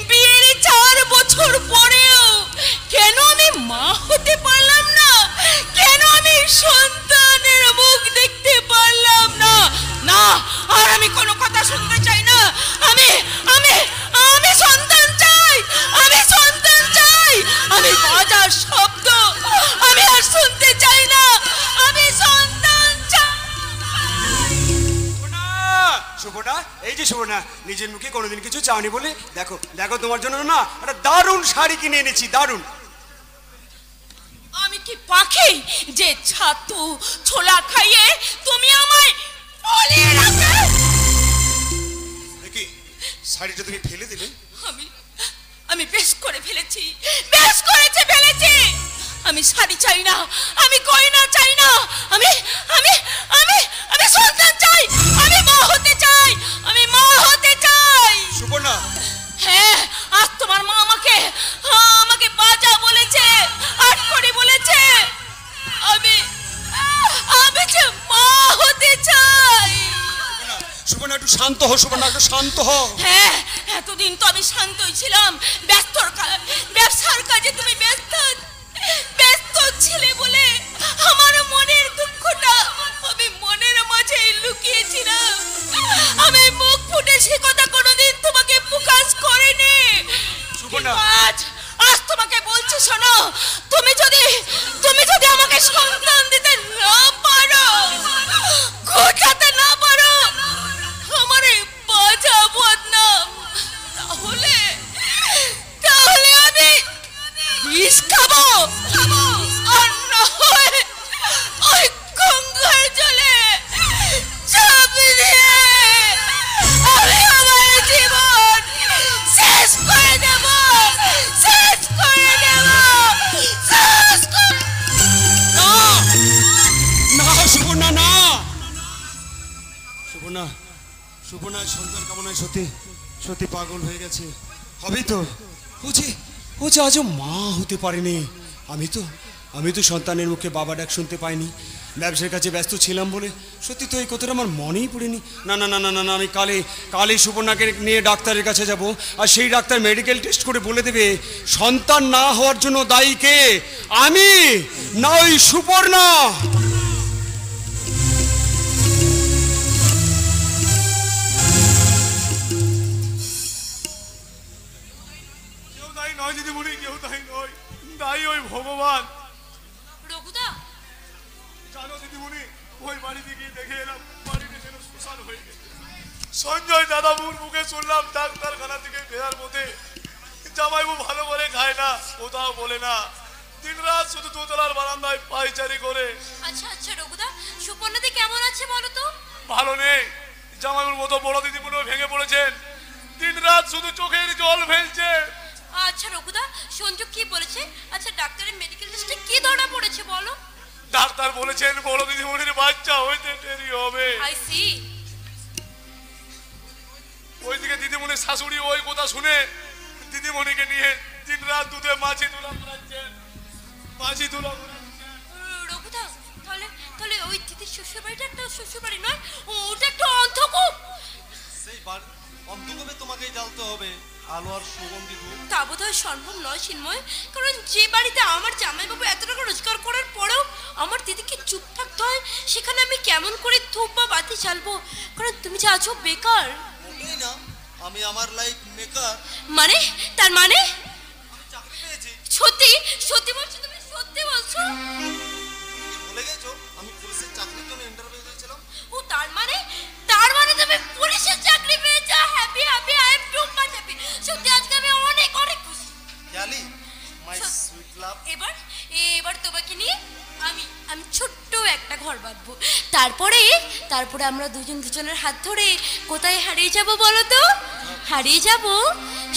বিয়ের 4 বছর পরেও কেন আমি মা হতে পারলাম না, কেন আমি সন্তানের মুখ দেখতে পারলাম না? না, আর আমি কোনো কথা শুনতে চাই না। আমি আমি আমি সন্তান চাই, আমি সন্তান চাই। আমি বাজার শব্দ আমি আর শুনতে চাই না, আমি সন্তান চাই। সুবর্ণা, এই যে সুবর্ণা, নিজের মুখে কোনোদিন কিছু চাওনি বলে দেখো দেখো তোমার জন্য না একটা দারুণ শাড়ি কিনে এনেছি, দারুণ। আমি কি পাখি যে ছাতু ছোলা খাইয়ে তুমি আমায় বলিয়ে রাখবে? দেখি শাড়িটা তুমি ফেলে দিলে? আমি বেশ করে ফেলেছি, বেশ করেছে ফেলেছি। আমি শাড়ি চাই না, আমি গয়না চাই না, আমি আমি আমি আমি সন্তান চাই, আমি মা হতে চাই, আমি মা হতে চাই। সুবর্ণা, হ্যাঁ, আজ তোমার মা আমাকে আমাকে বাজা বলেছে, আটকড়ি বলেছে। আমি আমি যে মা হতে চাই। সুবর্ণা একটু শান্ত হও, সুবর্ণা একটু শান্ত হও। হ্যাঁ, এতদিন তো আমি শান্তই ছিলাম, ব্যবসার কাজে তুমি ব্যস্ত ছিলে বলে আমার মনের দুঃখটা আমি মনের মাঝে লুকিয়েছিলাম। আমি মুখ ফুটে সে কথা কোনোদিন তোমাকে প্রকাশ করিনি। আজ তোমাকে বলছি, শোনো, তুমি যদি আমাকে সন্তান দিতে না পারো, ঘটাতে না পারো আমার এই বাজা বদনাম, তাহলে আমি বিষ খাবো, আর না হয় ওই গঙ্গার জলে চাপ দিয়ে আমি আমার জীবন শেষ করে দেব, শেষ করে দেব, শেষ করে। না না সুবর্ণা, না সুবর্ণা, সুবর্ণা সন্তান কামনায় সত্যি সত্যি পাগল হয়ে গেছে। হবে তো, ও যে আজও মা হতে পারেনি। আমি তো সন্তানের মুখে বাবা ডাক শুনতে পাইনি, ব্যবসার কাছে ব্যস্ত ছিলাম বলে। সত্যি তো এই কথাটা আমার মনেই পড়েনি। না না না না না না, আমি কালে সুবর্ণাকে নিয়ে ডাক্তারের কাছে যাব, আর সেই ডাক্তার মেডিকেল টেস্ট করে বলে দেবে সন্তান না হওয়ার জন্য দায়ী কে, আমি না ওই সুবর্ণা। নয় দিদিমণি, কেউ তাই নয়, তাই ওই ভগবান। রঘুদা, জানো দিদিমণি, ওই বাড়িতে গিয়ে দেখে এলাম বাড়িতে যেন শ্মশান হয়ে গেছে। সঞ্জয় দাদাবুর মুখে শুনলাম ডাক্তারখানা থেকে ফেরার পথে জামাইবু ভালো করে খায় না, কোথাও বলে না, দিনরাত শুধু দোতলার বারান্দায় পায়চারি করে। আচ্ছা আচ্ছা রঘুদা, সুপর্ণাদি কেমন আছে বলো তো? ভালো নেই, জামাইবুর মতো বড় দিদিমণিও ভেঙে পড়েছেন, দিনরাত শুধু চোখের জল ফেলছে। আচ্ছা রঘুদা, সঞ্জু কি বলেছে? আচ্ছা ডাক্তারের মেডিকেল টেস্টে কি ধরা পড়েছে বলো? ডাক্তার বলেছেন বড় দিদিমণির বাচ্চা হইতে দেরি হবে। I see. ওইদিকে দিদিমণির শাশুড়ি ওই কথা শুনে দিদিমণিকে নিয়ে দিনরাত দুধে মাছি তুলা করাচ্ছেন, মাছি তুলা করাচ্ছেন। রঘুদা, তাহলে ওই দিদির শ্বশুর বাড়িটা একটা শ্বশুর বাড়ি নয়, ওটা একটা অন্ধকূপ। সেই অন্ধকূপে তোমাকেই জ্বালতে হবে আলো আর সুগন্ধি ধূপ। তা বোধহয় সম্ভব নয় চিন্ময়, কারণ যে বাড়িতে আমার জামাইবাবু এত টাকা রোজগার করার পরেও আমার দিদিকে চুপ থাকতে হয়, সেখানে আমি কেমন করে ধূপ বা বাতি জ্বালবো? কারণ তুমি যে আছো বেকার। মোটেই না, আমি আমার লাইফ মেকার। মানে? তার মানে? আমি চাকরি পেয়েছি। সত্যি সত্যি বলছো? তুমি সত্যি বলছো? ভুলে গেছো আমি পুলিশের চাকরির জন্য ইন্টারভিউ দিয়েছিলাম? ও তার মানে তুমি পুলিশের চাকরি পেয়েছো। Happy happy, I am too much happy. সত্যি আজকে আমি অনেক অনেক খুশি। খেয়ালি মাই সুইট লাভ। এবার তোমাকে নিয়ে আমি ছোট্ট একটা ঘর বাঁধবো। তারপরে আমরা দুজনের হাত ধরে কোথায় হারিয়ে যাব বলো তো? হারিয়ে যাব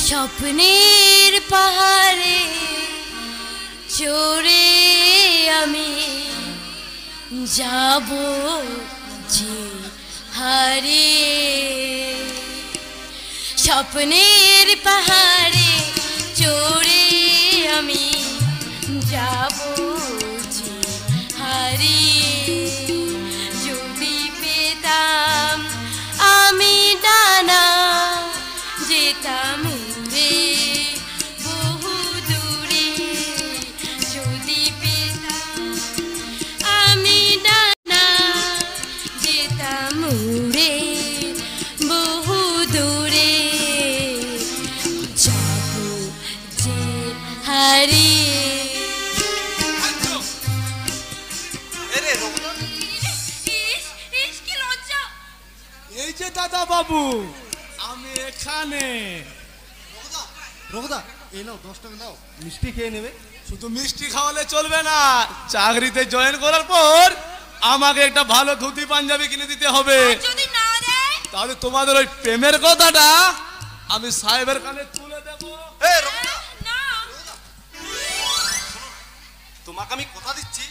স্বপ্নের পাহাড়ে চড়ে আমি যাব যে হারিয়ে। স্বপ্নের পাহাড়ে চড়ে আমি যাব যে হারিয়ে। যদি পেতাম আমি ডানা যেতাম উড়ে বহু দূরে। যদি পেতাম আমি ডানা যেতাম উড়ে বহু দূরে। যাব যে হারিয়ে। এই যে দাদা বাবু, আমি এখানে। রঘুদা এই নাও 10 টাকা দাও, মিষ্টি খেয়ে নেবে। শুধু মিষ্টি খাওয়ালে চলবে না, চাকরিতে জয়েন করার পর আমাকে একটা ভালো ধুতি পাঞ্জাবি কিনে দিতে হবে। যদি না দেয় তাহলে তোমাদের ওই প্রেমের কথাটা আমি সাহেবের কানে তুলে দেবো। এই রঘুদা, তোমাকে আমি কথা দিচ্ছি,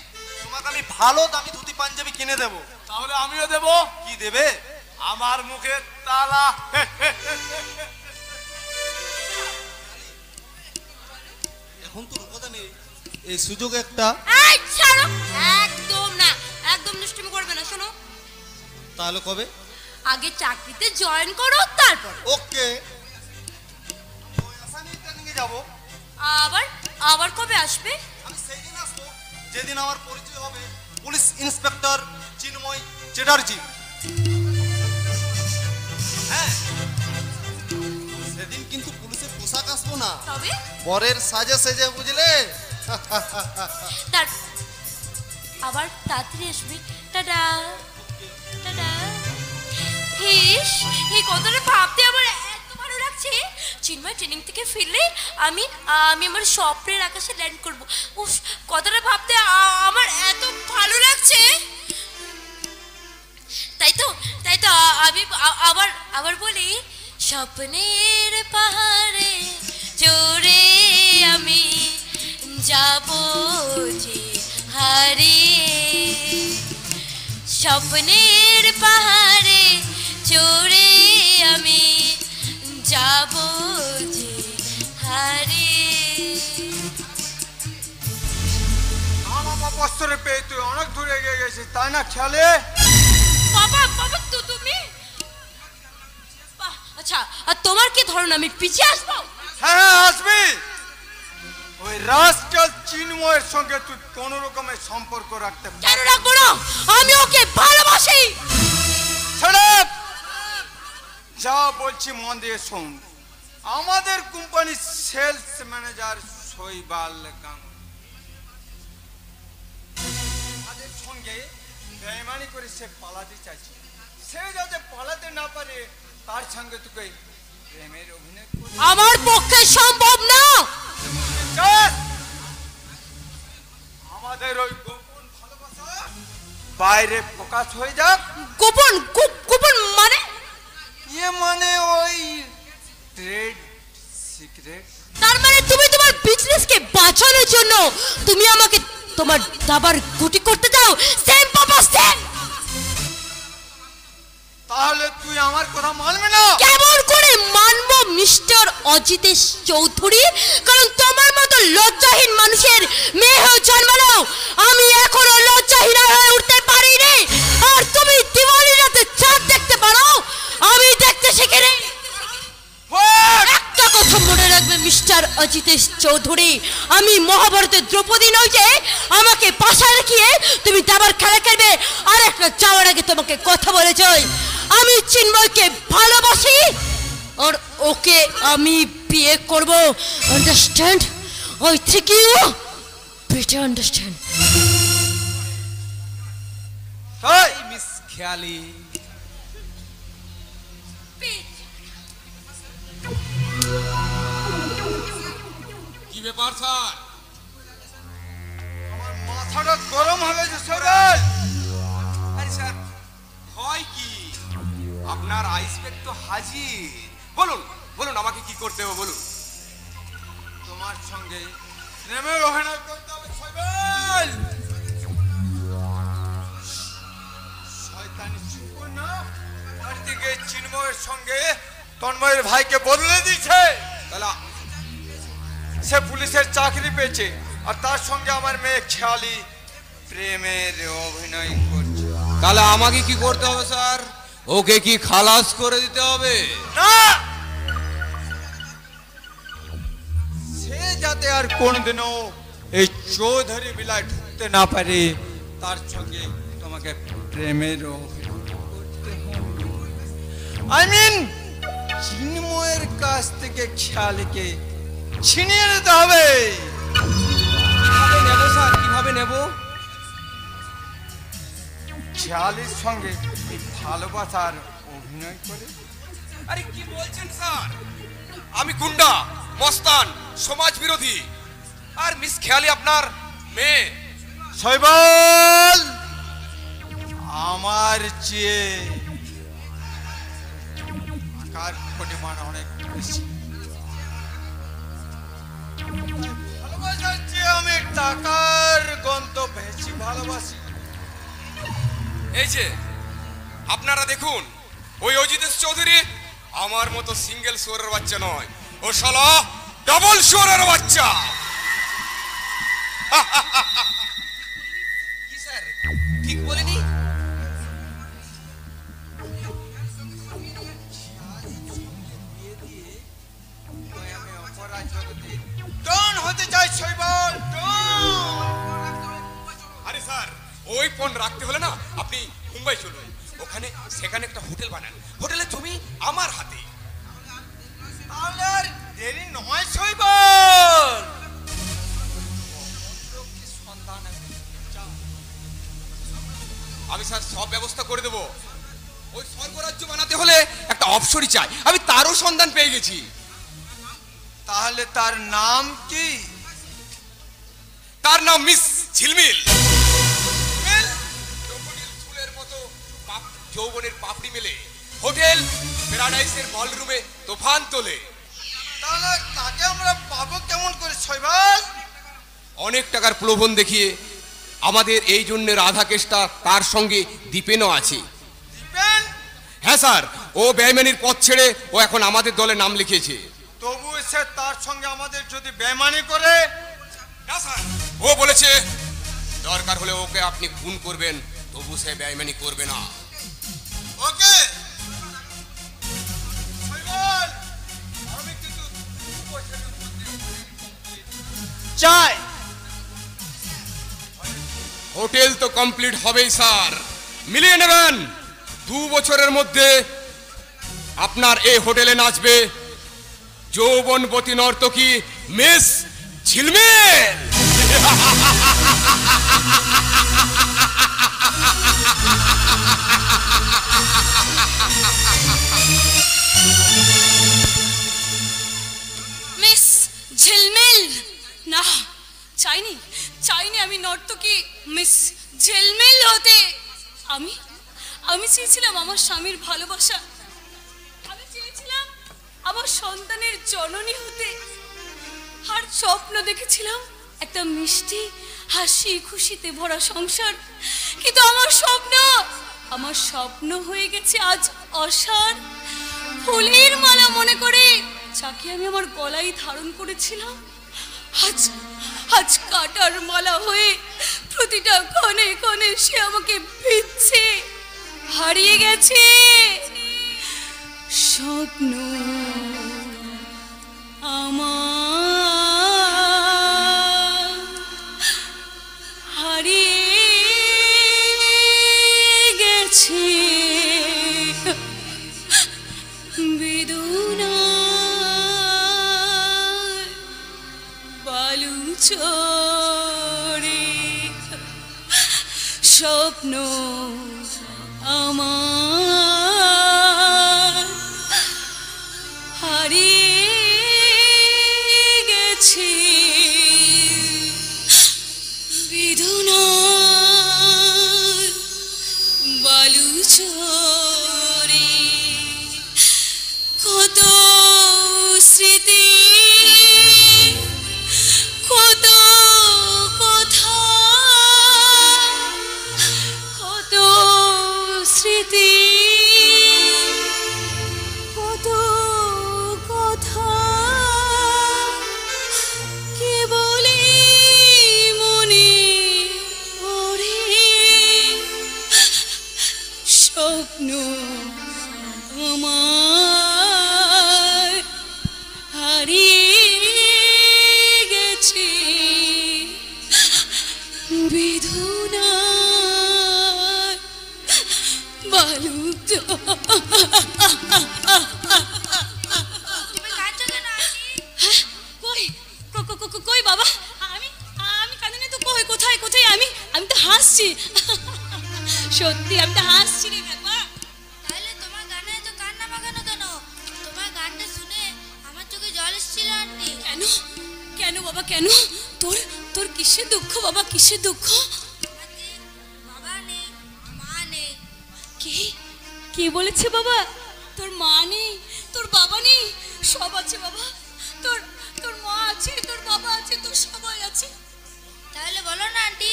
তোমাকে আমি ভালো দামি ধুতি পাঞ্জাবি কিনে দেবো। তাহলে আমিও দেবো। কি দেবে? আমার মুখে তালা। এখন তো রঘুদা নেই, এই সুযোগ একটা। এই ছাড়ো, একদম না, একদম দুষ্টুমি করবে না। শোনো, তাহলে কবে? আগে চাকরিতে জয়েন করো, তারপর। ওকে, আসামি ট্রেনিং এ যাব। আবার কবে আসবে? আমি সেই দিন আসবো যেদিন আমার পরিচয় হবে পুলিশ ইন্সপেক্টর চিন্ময় চ্যাটার্জি। হ্যাঁ, সেদিন কিন্তু পুলিশের পোশাক আসবো না, তবে বরের সাজে সেজে, বুঝলে? আবার তাড়াতাড়ি আসবে। Tata tata. হিস, এই কথাটা ভাবতে আমার এত ভালো লাগছে। চিন্ময় ট্রেনিং থেকে ফিরলে আমি আমার স্বপ্নের আকাশে ল্যান্ড করবো। উফ, কথাটা ভাবতে আমার এত ভালো লাগছে। তাই তো আমি আবার বলি, স্বপ্নের পাহাড়ে চড়ে আমি যাব যে হারিয়ে। স্বপ্নের পাহাড়ে চড়ে আমি যাব যে হারিয়ে। আমার বস্ত্রে পেয়ে তুই অনেক দূরে এগিয়ে গেছিস, তাই না খেলে? বাবা তো তুমি। আচ্ছা, আর তোমার কি ধারণা আমি পিছিয়ে আসবো? হ্যাঁ আসবি। ওই রাস্কেল চিন্ময়ের সঙ্গে তুই কোন রকমের সম্পর্ক রাখতে পারবি? কেন রাখবো না? আমি ওকে ভালোবাসি। যা বলছি মন দিয়ে শোন। আমাদের কোম্পানির সেলস ম্যানেজার শৈবাল গাঙ্গুলি সঙ্গে বেইমানি করে সে পালাতে চাইছে। সে যাতে পালাতে না পারে তার সঙ্গে তোকে প্রেমের অভিনয় করতে। আমার পক্ষে সম্ভব না। আমাদের ওই গোপন ভালোবাসা বাইরে প্রকাশ হয়ে যাক। গোপন মানে? মানে ওই ট্রেড সিক্রেট। তার মানে তুমি তোমার বিজনেসকে বাঁচানোর জন্য তুমি আমাকে তোমার দাবার গুটি করতে দাও। Same purpose same. তাহলে তুই আমার কথা মানবি না? কেমন করে মানবো মিস্টার অজিতেশ চৌধুরী? কারণ তোমার মতো লজ্জাহীন মানুষের মেয়ে হয়ে জন্মালো আমি এখনো লজ্জাহীন হয়ে উঠতে পারিনি। আর তুমি দিওয়ালি রাতে চাঁদ দেখতে পারো, আমি দেখতে শিখিনি। একটা কথা মনে রাখবে মিস্টার অজিতেশ চৌধুরী, আমি মহাভারতের দ্রৌপদী নই যে আমাকে পাশায় রেখে তুমি দাবার খেলা খেলবে। আর একটা যাওয়ার আগে তোমাকে কথা বলে যাই, আমি চিন্ময়কে ভালোবাসি আর ওকে আমি বিয়ে করব। Understand? I think you better understand. Hi miss Kheyali. কি ব্যাপার স্যার? মাথাটা গরম হয়ে গেছে সবাই। আরে স্যার হয় কি? আপনার আইসপেক্ট তো হাজির। বলুন বলুন আমাকে কি করতে হবে বলুন। তোমার সঙ্গে নেমে অভিনয় করতে হবে সবাই। শয়তানি চুপ না, একদিকে চিন্ময়ের সঙ্গে তন্ময়ের ভাইকে বদলে দিয়েছে। তাহলে সে পুলিশের চাকরি পেয়েছে আর তার সঙ্গে আমার মেয়ে খেয়ালি প্রেমের অভিনয় করছে। তাহলে আমাকে কি করতে হবে স্যার? ওকে কি খালাস করে দিতে হবে? না, সে যাতে আর কোনদিনও এই চৌধুরী বিলায় ঢুকতে না পারে তার সঙ্গে তোমাকে প্রেমের অভিনয় করতে হবে। আই মিন চিন্ময়ের কাছ থেকে খেয়ালিকে ছিনিয়ে নিতে হবে। কিভাবে নেব স্যার, কিভাবে নেব? খেয়ালির সঙ্গে এই ভালোবাসার অভিনয় করে। আরে কি বলছেন স্যার? আমি গুন্ডা, মস্তান, সমাজ বিরোধী, আর মিস খেয়ালি আপনার মেয়ে। শৈবাল আমার চেয়ে আকার পরিমাণ অনেক বেশি। ভালোবাসার চেয়ে আমি টাকার গন্তব্য বেশি ভালোবাসি। এই যে আপনারা দেখুন, ওই অজিতেশ চৌধুরী আমার মতো সিঙ্গেল শুয়োরের বাচ্চা নয়, ও শালা ডাবল শুয়োরের বাচ্চা। কি স্যার ঠিক বলিনি? ডন হতে চাই শৈবাল, ডন। আরে স্যার ওই ফোন রাখতে হলে না আপনি মুম্বাই চলুন, ওখানে সেখানে একটা হোটেল বানান, হোটেলের জমি আমার হাতে। তাহলে আর দেরি নয় শৈবাল। আমি স্যার সব ব্যবস্থা করে দেবো। ওই স্বর্গরাজ্য বানাতে হলে একটা অপসরই চাই, আমি তারও সন্ধান পেয়ে গেছি। তাহলে তার নাম কি? তার নাম মিস ঝিলমিল। ফুলের মতো যৌবনের পাপড়ি মেলে হোটেল প্যারাডাইসের বলরুমে তুফান তোলে। তাহলে তাকে আমরা পাবো কেমন করে শৈবাল? অনেক টাকার প্রলোভন দেখিয়ে আমাদের এই জন্য রাধা কেসটা তার সঙ্গে দীপেনও আছে। দীপেন? হ্যাঁ স্যার, ও বেইমানির পথ ছেড়ে ও এখন আমাদের দলে নাম লিখিয়েছে। তবু সে তার সঙ্গে আমাদের যদি বেইমানি করে? না স্যার, ও বলেছে দরকার হলে ওকে আপনি খুন করবেন, তবু সে বেইমানি করবে না। ওকে শৈবাল, আমি কিন্তু চাই। হোটেল তো কমপ্লিট হবেই স্যার, মিলিয়ে নেবেন। 2 বছরের মধ্যে আপনার এই হোটেলে নাচবে যৌবনবতী নর্তকী মিস ঝিলমিল। মিস ঝিলমিল না, চাইনি চাইনি আমি নর্তকী মিস ঝিলমিল হতে। আমি চেয়েছিলাম আমার স্বামীর ভালোবাসা, আমি চেয়েছিলাম আমার সন্তানের জননী হতে, আর স্বপ্ন দেখেছিলাম একটা মিষ্টি হাসি খুশিতে ভরা সংসার। কিন্তু আমার স্বপ্ন হয়ে গেছে আজ অসার। ফুলের মালা মনে করে যাকে আমি আমার গলায় ধারণ করেছিলাম, আজ কাটার মালা হয়ে প্রতিটা ক্ষণে ক্ষণে সে আমাকে ভিজছে। হারিয়ে গেছে স্বপ্ন আমার, হারিয়ে গেছে বেদনার বালু। ছোড়ে স্বপ্ন আমার হারিয়ে গেছে বেদনার বালুচরে কত স্মৃতি কত কথা কত স্মৃতি কত কথা কেবলই মনে পড়ে স্বপ্ন আমার হারিয়ে গেছে বেদনার বালু কই বাবা আমি আমি কাঁদিনি তো কই কোথায় কোথায় আমি আমি তো হাসছি সত্যি আমি তো হাসছি রে বাবা তাহলে তোমার গানে এত কান্না মাখানো কেন? তোমার গানটা শুনে আমার চোখে জল এসেছিল আন্টি। কেন কেন বাবা কেন তোর তোর কিসের দুঃখ বাবা কিসের দুঃখ বাবা নেই, মা নেই। কি কি বলেছে বাবা তোর মা নেই তোর বাবা নেই সব আছে বাবা তোর তোর মা আছে তোর বাবা আছে তোর সবাই আছে তাহলে বলো না আন্টি,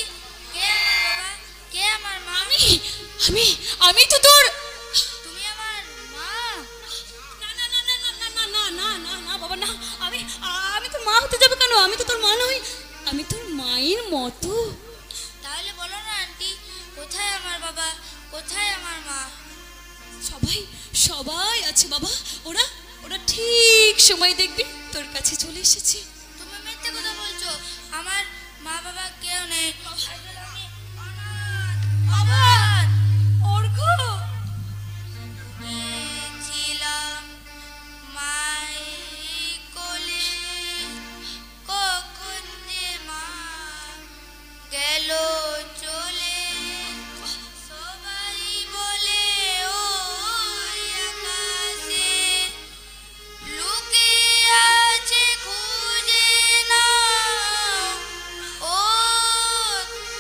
কে আমার বাবা, কে আমার মা? আমি আমি আমি তো তোর তুমি আমার মা? না না না না না না না না না না না বাবা না আমি আমি তোর মা হতে যাবে কেন আমি তো তোর মা নই আমি তোর মায়ের মতো তাহলে বলো না আন্টি, কোথায় আমার বাবা, কোথায় আমার মা? সবাই সবাই আছে বাবা ওরা ওরা ঠিক সময় দেখবি তোর কাছে চলে এসেছে তুমি মিথ্যে কথা বলছো, আমার মা বাবা কেউ নেই। আসলে আমি অনাথ, অনাথ। অর্ঘ ছিলাম মায়ের কোলে, কখন যে মা গেল চলে। সবাই বলে ওই আকাশে লুকিয়ে আছে, খুঁজে না ও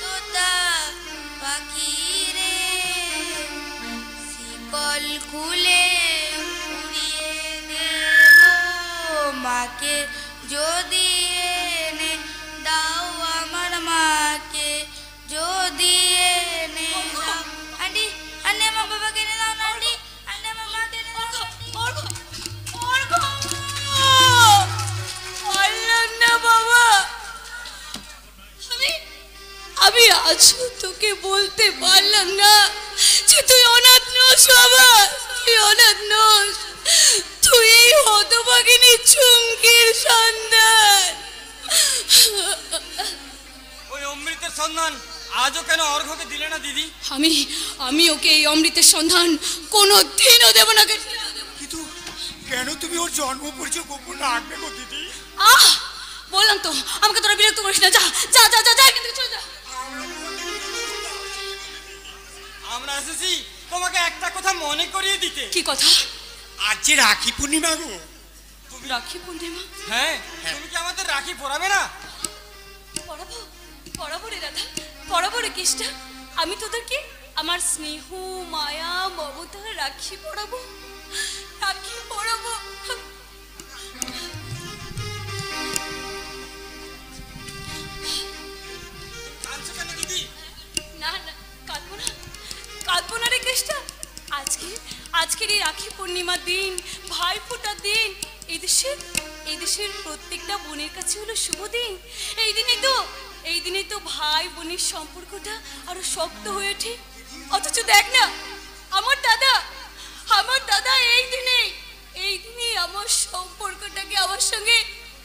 তোতা পাখি রে। শিকল খুলে উড়িয়ে দেব মাকে, যদি এনে দাও আমার মাকে, যদি এনে দাও। আন্টি আন্টি আমার বাবাকে এনে দাও না আন্টি, আন্টি আমার মাকে এনে দাও। অর্ঘ অর্ঘ পারলাম না বাবা আমি আমি আজ তোকে বলতে পারলাম না যে তুই অনাথ নোস বাবা তুই অনাথ নোস তুই এই হতভাগিনী চুমকির সন্তান ওই অমৃতের সন্ধান আজও কেন অর্ঘ্যকে দিলে না দিদি? আমি আমি ওকে এই অমৃতের সন্ধান কোনো দিনও দেব না কিন্তু কেন তুমি ওর জন্ম পরিচয় গোপন রাখবে গো দিদি? আহ বললাম তো আমাকে তোরা বিরক্ত করিস না যা যা যা যা যা কিন্তু চলে যা আমরা এসেছি তোমাকে একটা কথা মনে করিয়ে দিতে। কি কথা? আজ যে রাখি পূর্ণিমা গো। তুমি রাখি পূর্ণিমা? হ্যাঁ তুমি কি আমাদের রাখি পরাবে না? পড়াবো পড়াবো রে দাদা পড়াবো রে কেষ্টা আমি তোদেরকে আমার স্নেহ মায়া মমতা রাখি পড়াবো রাখি পড়াবো কাঁদছো কেন দিদি? না না কাঁদবো না রে কেষ্টা আজকের এই রাখি পূর্ণিমার দিন ভাইফোঁটার দিন এই দেশের প্রত্যেকটা বোনের কাছে হলো শুভ দিন এই দিনে তো ভাই বোনের সম্পর্কটা আরো শক্ত হয়ে ওঠে অথচ দেখ না আমার দাদা এই দিনে আমার সম্পর্কটাকে আমার সঙ্গে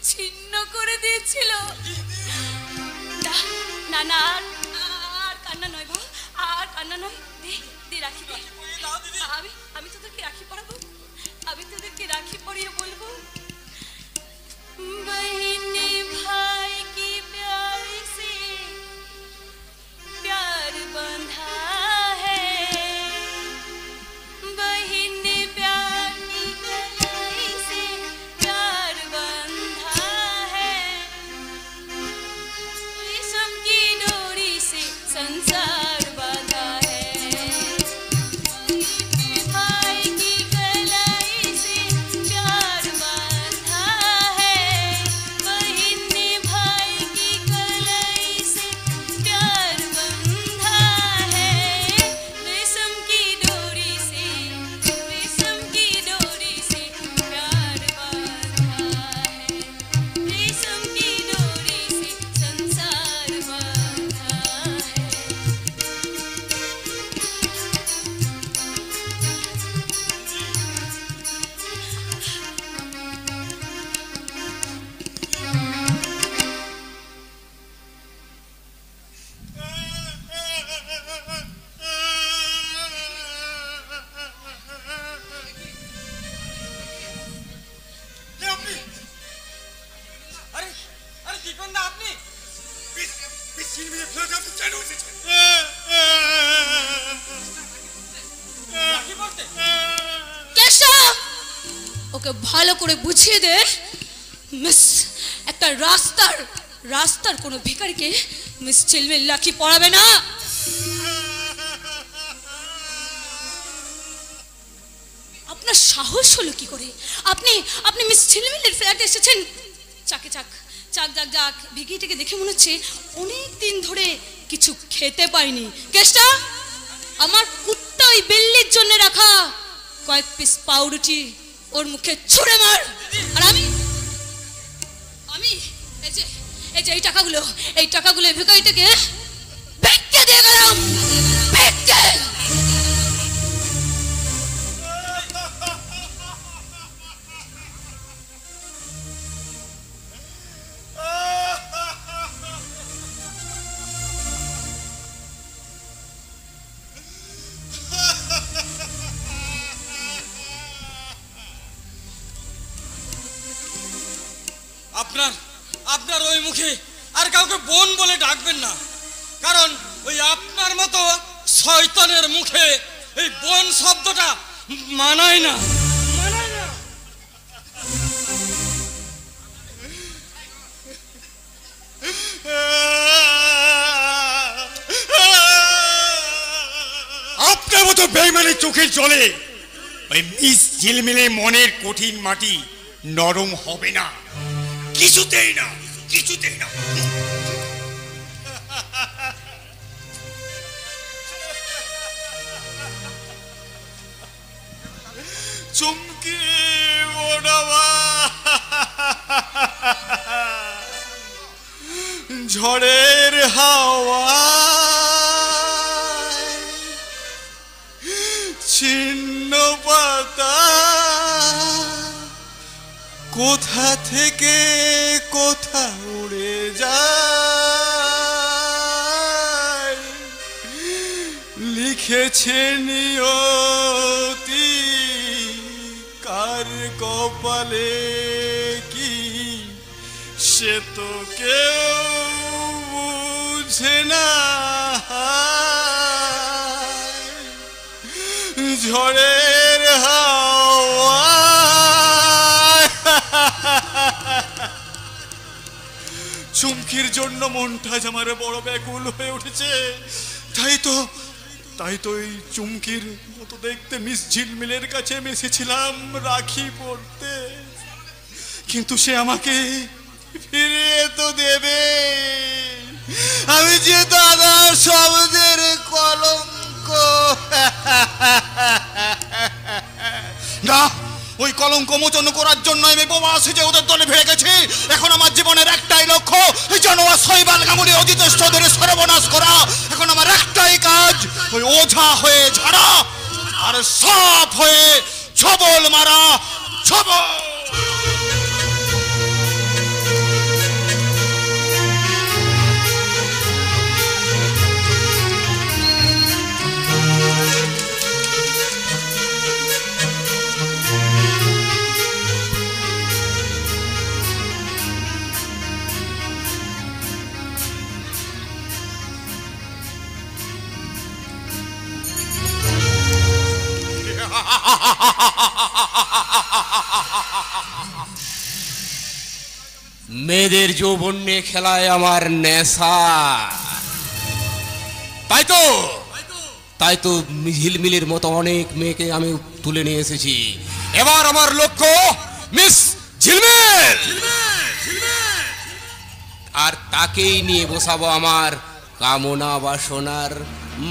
ছিন্ন করে দিয়েছিল না না আর কান্না নয় গো আর কান্না নয় দে রাখি আমি তোদেরকে রাখি পরাবো আমি তোদেরকে রাখি পরিয়ে বলবো बहने भाई की प्यार ঝিলমিলে ফেলে যাতে কেন এসেছে? রাখি পড়তে কেশা, ওকে ভালো করে বুঝিয়ে দে মিস, একটা রাস্তার কোনো ভিখারিকে মিস ঝিলমিল রাখি পড়াবে না। আপনার সাহস হলো কি করে? আপনি মিস ঝিলমিলের ফ্ল্যাটে এসেছেন? চাকে চাক ভিখিটিকে দেখে মনে হচ্ছে অনেক দিন ধরে কিছু খেতে পাইনি। কেষ্টা, আমার কুত্তা ওই বিল্লির জন্য রাখা কয়েক পিস পাউরুটি ওর মুখে ছুঁড়ে মার। আর আমি এই যে এই টাকাগুলো ভিখারিটাকে ভেটকে দিয়ে গেলাম। ভেটকে। আপনার ওই মুখে আর কাউকে বোন বলে ডাকবেন না, কারণ ওই আপনার মতো শয়তানের মুখে এই বোন শব্দটা মানায় না। আপনার মতো বেইমানের চোখের জলে ওই মিস ঝিলমিলে মনের কঠিন মাটি নরম হবে না, কিছুতেই না। চুমকি ওডাবা ঝড়ের হাওয়া ছিন্ন পাতা কোথা থেকে কোথা উড়ে যায়, লিখেছে নিয়তি কার কপালে কি সে তো কেউ বুঝে না। ঝড়ের হাওয়া চুমকির জন্য মনটা আমার বড় ব্যাকুল হয়ে উঠেছে। তাই তো এই চুমকির মতো দেখতে মিস ঝিলমিলের কাছে এসেছিলাম রাখি পড়তে, কিন্তু সে আমাকে ফিরিয়ে তো দেবে। আমি যে দাদা শব্দের কলঙ্ক, না ওই কলঙ্ক মোচন করার জন্য আমি বোমা সেজে ওদের দলে ভিড়ে গেছি। এখন আমার জীবনের একটাই লক্ষ্য, জানোয়ার শৈবাল গাঙ্গুলি অজিতেশ চৌধুরীর সর্বনাশ করা। এখন আমার একটাই কাজ, ওই ওঝা হয়ে ঝাড়া আর সাপ হয়ে ছবল মারা। ছবল মেয়েদের যৌবন নিয়ে খেলায় আমার নেশা, তাই তো ঝিলমিলের মতো অনেক মেয়েকে আমি তুলে নিয়ে এসেছি। এবার আমার লক্ষ্য মিস ঝিলমিল, আর তাকেই নিয়ে বসাবো আমার কামনা বাসনার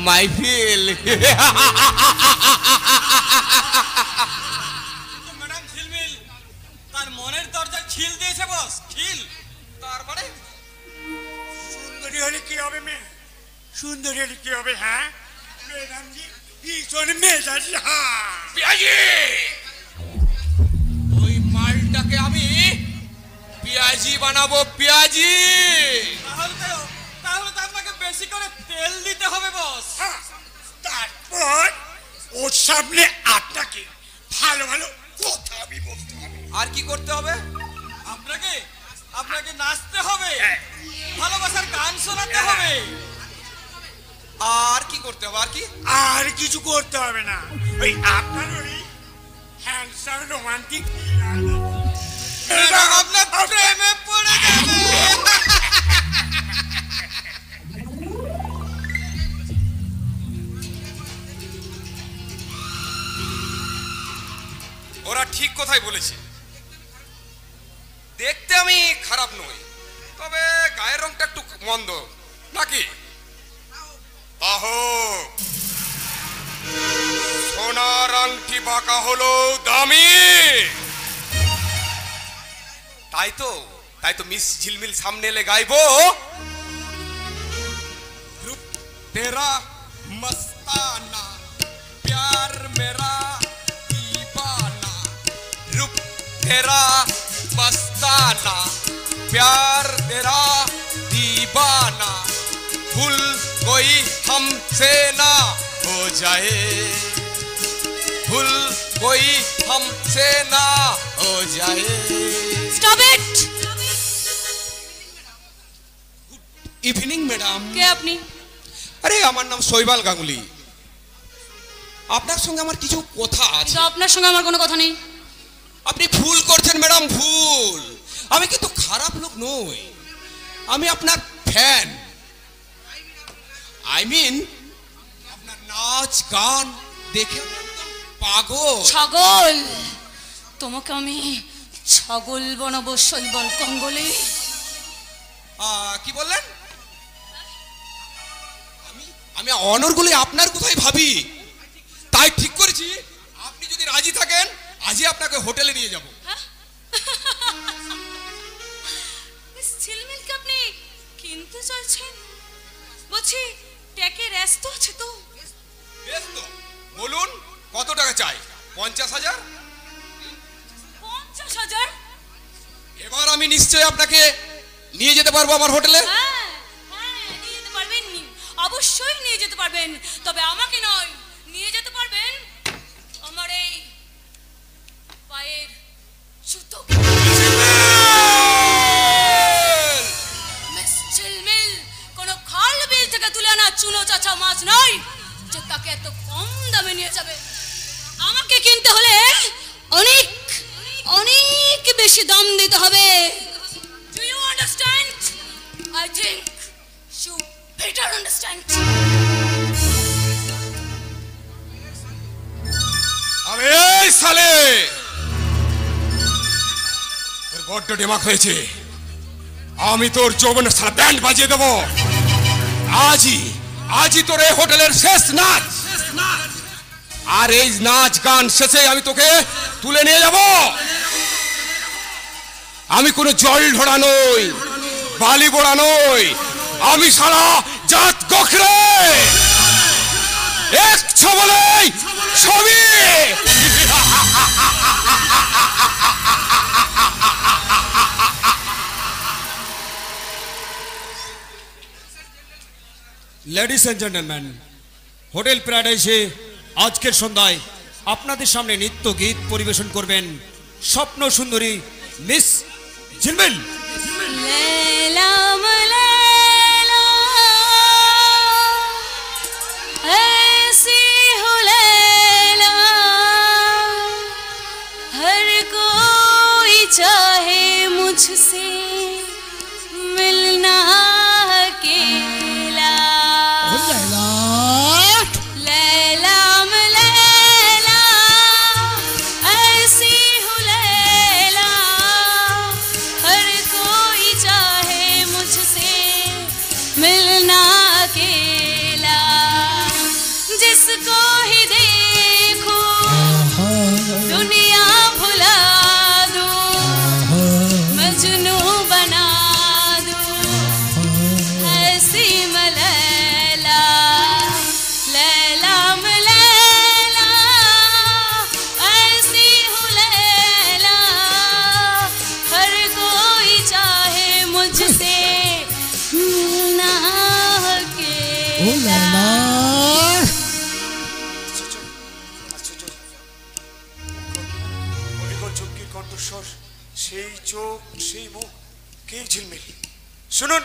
মাইফিল। ম্যাডাম ঝিলমিল তার মনের দরজা খিল দিয়েছে বস, খিল। তারপরে সুন্দরী হলে কি হবে মেয়ে? সুন্দরী হলে কি হবে? হ্যাঁ ম্যাডামজি ভীষণ মেজাজি। পিয়াজি, ওই মালটাকে আমি পিয়াজি বানাবো, পিয়াজি। তাহলে তো আপনাকে বেশি করে তেল দিতে হবে বস। তারপর ওর সামনে আপনাকে ভালো ভালো কথা আমি বলতে হবে। আর কি করতে হবে? আপনাকে নাচতে হবে, ভালোবাসার গান শোনাতে হবে। আর কি করতে হবে? আর কি? আর কিছু করতে হবে না, ওই আপনার ওই হ্যান্ডসাম রোমান্টিক আপনার প্রেমে পড়ে গেছে। ওরা ঠিক কথাই বলেছে। দেখতে আমি খারাপ নই, তবে গায়ের রংটা একটু মন্দ নাকি? আহো, সোনার আংটি বাঁকা হলো দামি। তাই তো মিস ঝিলমিল সামনে এলে গাইবো, রূপ তেরা মস্তানা, প্যার মেরা दीवाना, रूप तेरा मस्ताना, प्यार तेरा दीवाना, भूल कोई हमसे ना हो जाए, भूल कोई हमसे ना हो जाए। Stop it. Evening madam. কে আপনি? আরে আমার নাম শৈবাল গাঙ্গুলি। আপনার সঙ্গে আমার কিছু কথা আছে। কিন্তু আপনার সঙ্গে আমার কোনো কথা নেই। আপনি ভুল করছেন ম্যাডাম, ভুল। আমি কিন্তু খারাপ লোক নই, আমি আপনার ফ্যান। আই মিন আপনার নাচ গান দেখে আমি একদম পাগল। ছাগল? তোমাকে আমি ছাগল বানাবো শৈবাল গাঙ্গুলি। কি বললেন? আমি অনর্গলি আপনার কোথায় ভাবি, তাই ঠিক করেছি আপনি যদি রাজি থাকেন আজই আপনাকে হোটেলে নিয়ে যাব। মিস ঝিলমিলকে আপনি কিনতে চাইছেন? বলছি ট্যাকে ব্যস্ত আছে তো? ব্যস্ত? বলুন কত টাকা চাই? 50,000? 50,000? এবার আমি নিশ্চয়ই আপনাকে নিয়ে যেতে পারবো আমার হোটেলে। হ্যাঁ নিয়ে যেতে পারবেন, অবশ্যই নিয়ে যেতে পারবেন, তবে আমাকে নয়, নিয়ে যেতে পারবেন আমার এই পায়ের জুতো। মিস ঝিলমিল কোনো খাল বিল থেকে তুলে আনা চুনো চাচা মাছ নয় যে তাকে এত কম দামে নিয়ে যাবে। আমাকে কিনতে হলে অনেক অনেক বেশি দাম দিতে হবে। Do you understand? I think you better understand. আরে এই সালে, তোর বড্ড দিমাগ হয়েছে। আমি তোর যৌবনের সারা ব্যান্ড বাজিয়ে দেবো। আজই তোর এই হোটেলের শেষ নাচ। আর এই নাচ গান শেষে আমি তোকে তুলে নিয়ে যাব। আমি কোনো জল ঢোড়া নই, বালি বোড়া নই, আমি সারা জাত গোখরে এক ছবলেই ছবি। লেডিস এন্ড জেন্টলম্যান, হোটেল প্যারাডাইসে আজকের সন্ধ্যায় আপনাদের সামনে নৃত্য গীত পরিবেশন করবেন স্বপ্ন সুন্দরী মিস ঝিলমিল। लैलाम लैला ऐसी हो लैला, हर कोई चाहे मुझसे मिलना अकेला। लैलाम लैला ऐसी हो लैला, हर कोई चाहे मुझसे मिलना अकेला। जिसको ही देखो दुनिया भुला दूं, मजनू बना दूं, ऐसी मलैला। लैलाम लैला ऐसी हूँ लैला, हर कोई चाहे मुझसे मिलना अकेला। চোখের কণ্ঠস্বর, সেই চোখ, সেই মুখ, কে ঝিলমিল? শুনুন,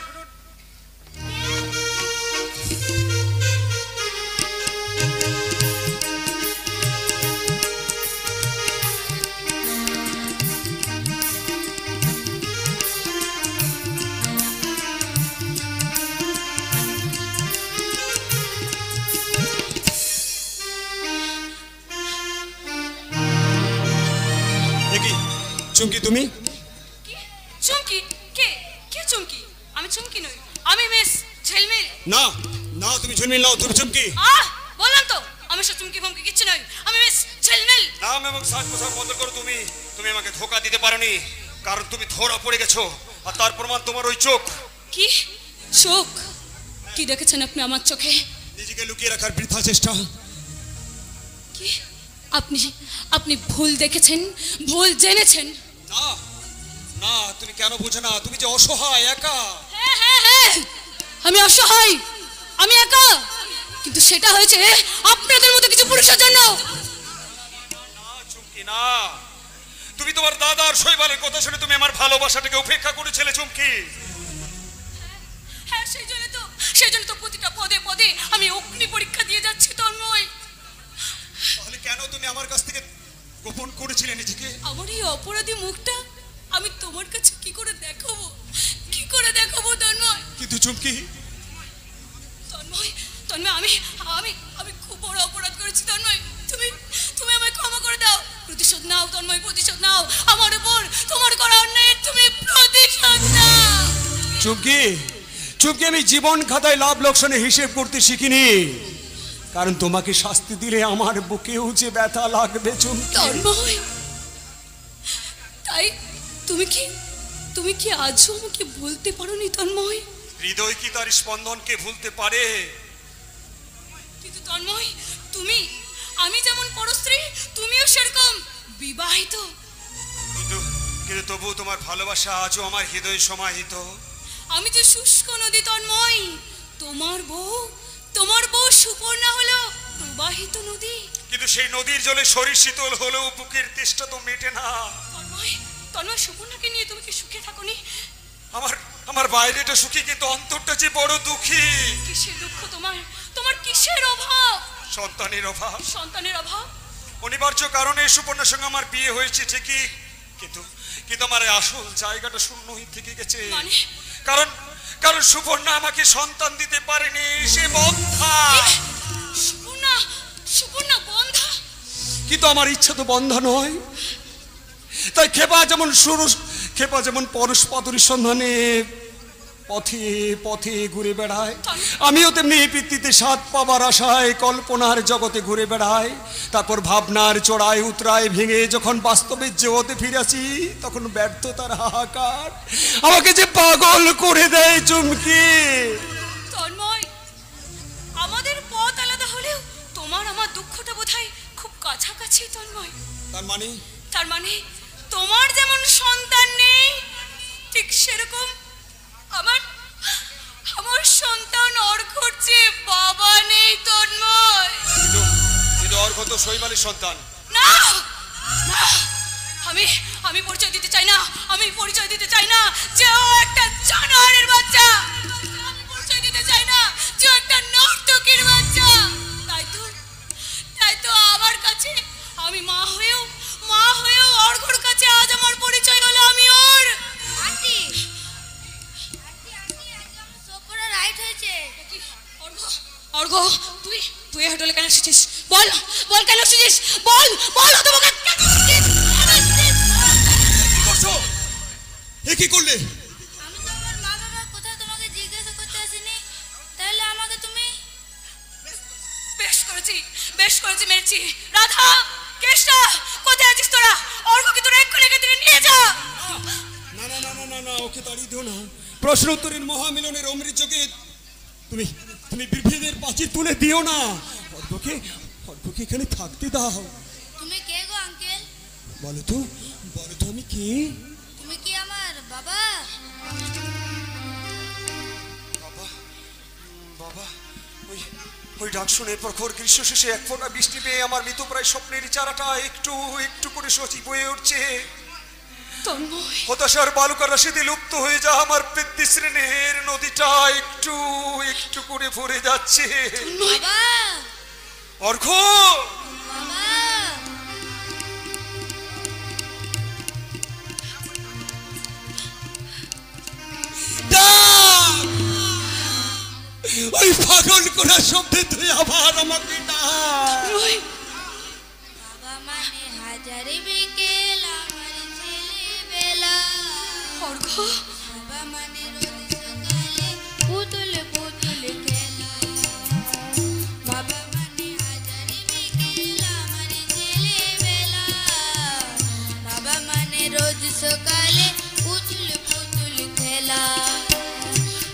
চুমকি তুমি? কি চুমকি? কে কে চুমকি? আমি চুমকি নই, আমি মিস ঝিলমিল। না না, তুমি ঝিলমিল নাও, তুমি চুমকি। বললাম তো আমি সব চুমকি ফমকি কিচ্ছু নই, আমি মিস ঝিলমিল। নাম এবং সাজ পোশাক বদল করো। তুমি তুমি আমাকে ধোকা দিতে পারোনি, কারণ তুমি ধরা পড়ে গেছো, আর তার প্রমাণ তোমার ওই চোখ। কি চোখ? কি দেখেছেন আপনি আমার চোখে? নিজেকে লুকিয়ে রাখার বৃথা চেষ্টা। কি আপনি আপনি ভুল দেখেছেন, ভুল জেনেছেন। না না, তুমি কেন বুঝো না? তুমি যে অসহায়, একা। হ্যাঁ হ্যাঁ হ্যাঁ, আমি অসহায়, আমি একা, কিন্তু সেটা হয়েছে আপনাদের মতো কিছু পুরুষের জন্য। না চুমকি না, তুমি তোমার দাদার শৈবালের কথা শুনে তুমি আমার ভালোবাসাটাকে উপেক্ষা করেছিলে চুমকি। হ্যাঁ, সেই জন্য তো প্রতিটা পদে পদে আমি অগ্নি পরীক্ষা দিয়ে যাচ্ছি তন্ময়। তাহলে কেন তুমি আমার কাছ থেকে গোপন করেছিলে নিজেকে? আমার এই অপরাধী মুখটা আমি তোমার কাছে কি করে দেখাবো, কি করে দেখাবো তন্ময়? কিন্তু চুমকি, তন্ময় তন্ময় আমি আমি আমি খুব বড় অপরাধ করেছি তন্ময়, তুমি তুমি আমায় ক্ষমা করে দাও। প্রতিশোধ নাও তন্ময়, প্রতিশোধ নাও আমার উপর, তোমার করা অন্যায়ের তুমি প্রতিশোধ নাও। চুমকি চুমকি, আমি জীবন খাতায় লাভ লোকসানের হিসেব করতে শিখিনি, কারণ তোমাকে শাস্তি দিলে আমার বুকেও যে ব্যথা লাগবে চুমকি। তন্ময়, তাই তুমি কি আজও আমাকে বলতে পারোনি তন্ময়? হৃদয় কি তার স্পন্দনকে ভুলতে পারে? কিন্তু তন্ময়, তুমি, আমি যেমন পরস্ত্রী তুমিও সেরকম বিবাহিত। কিন্তু তবু তোমার ভালোবাসা আজও আমার হৃদয়ে সমাহিত। আমি যে শুষ্ক নদী তন্ময়, তোমার বউ সুপর্ণা হলো প্রবাহিত নদী। কিন্তু সেই নদীর জলে শরীর শীতল হলেও বুকের তেষ্টা তো মেটে না। তন্ময় সুপর্ণাকে নিয়ে তুমি কি সুখে থাকোনি? আমার বাইরেটা সুখী, কিন্তু অন্তরটা যে বড় দুঃখী। কিসের দুঃখ তোমার কিসের অভাব? সন্তানের অভাব। সন্তানের অভাব? অনিবার্য কারণে সুপর্ণার সঙ্গে আমার বিয়ে হয়েছে ঠিকই, কিন্তু আমার আসল জায়গাটা শূন্য হয়ে থেকে গেছে। কারণ সুপর্ণা আমাকে সন্তান দিতে পারেনি, সে বন্ধা। সুপর্ণা বন্ধা? কিন্তু আমার ইচ্ছা তো বন্ধা নয়। তাই খেপা যেমন পরশ পাতুরির সন্ধানে পথে পথে ঘুরে বেড়ায়, আমিও তেমনি এই পৃথিবীতে স্বাদ পাবার আশায় কল্পনার জগতে ঘুরে বেড়াই। তারপর ভাবনার চড়াই উতরায় ভেঙে যখন বাস্তবের জগতে ফিরেছি, তখন ব্যর্থতার হাহাকার আমাকে যে পাগল করে দেয় চুমকি। তন্ময়, আমাদের পথ আলাদা হলেও তোমার আমার দুঃখটা বোধহয় খুব কাছাকাছি তন্ময়। তার মানে তোমার যেমন সন্তান নেই, ঠিক সেরকম আমার সন্তান অর্ঘ্যর চেয়ে বাবা নেই তন্ময়। কিন্তু অর্ঘ্য তো শৈবালের সন্তান। না, আমি পরিচয় দিতে চাই না, যে ও একটা জানোয়ারের বাচ্চা। আমি পরিচয় দিতে চাই না যে ও একটা নর্তকীর বাচ্চা। তাই তো আমার কাছে, আমি মা হয়েও অর্ঘ্যর কাছে আজ আমার পরিচয় হলো আমি ওর আন্টি। রাইট হয়েছে। অর্ঘ্য, তুই হোটেলে কেন এসেছিস? বল কেন এসেছিস? বল তোমাকে কেন এসেছিস? কি করছো? এ কি করলে? আমি তো আমার মা বাবার কথা তোমাকে জিজ্ঞাসা করতে আসিনি, তাহলে আমাকে তুমি? বেশ করেছি মেরেছি। রাধা, কেষ্টা, কোথায় আছিস তোরা? অর্ঘ্যকে তোরা এক্ষুনি এখান থেকে নিয়ে যা। না, ওকে তাড়িয়ে দিও না। প্রশ্ন উত্তরের মহামিলনের অমৃতযোগে তুমি বিভেদের প্রাচীর তুলে দিও না। অর্ঘ্যকে এখানে থাকতে দাও। তুমি কে গো আঙ্কেল? বলো তো আমি কে? তুমি কি আমার বাবা? বাবা, ওই ডাক শুনে প্রখর গ্রীষ্ম শেষে এক ফোঁটা বৃষ্টি পেয়ে আমার মৃতপ্রায় স্বপ্নের চারাটা একটু করে সজীব হয়ে উঠছে। হতাশার বালুকার রাশিতে লুপ্ত হয়ে যা আমার স্নেহের নদীটা একটু করে ভরে যাচ্ছে। অর্ঘ্য, ওই পাগল করা শব্দে তুই আবার আমাকে বাবা মানে হাজারে বিকেল আমার ছেলে বাবা মানে রোজ সকালে পুতুল পুতুল খেলা, বাবা মানে হাজারি বিকেল আমার ছেলেবেলা, বাবা মানে রোজ সকালে পুতুল পুতুল খেলা,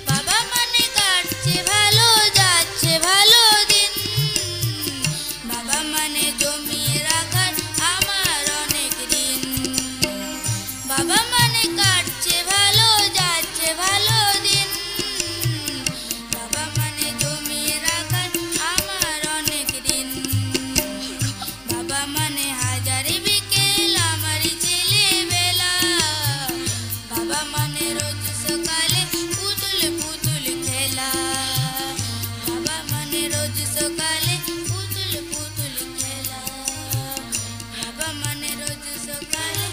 বাবা মানে কাটছে ভালো যাচ্ছে ভালো দিন, বাবা মানে জমিয়ে রাখার আমার অনেক ঋণ, বাবা মানে কাটছে ভালো যাচ্ছে ভালো দিন, বাবা মানে জমিয়ে রাখার আমার অনেক ঋণ, বাবা মানে হাজারি বিকেল আমার ছেলেবেলা, বাবা মানে রোজ সকালে পুতুল পুতুল খেলা, বাবা মানে রোজ সকালে পুতুল পুতুল খেলা, বাবা মানে রোজ সকালে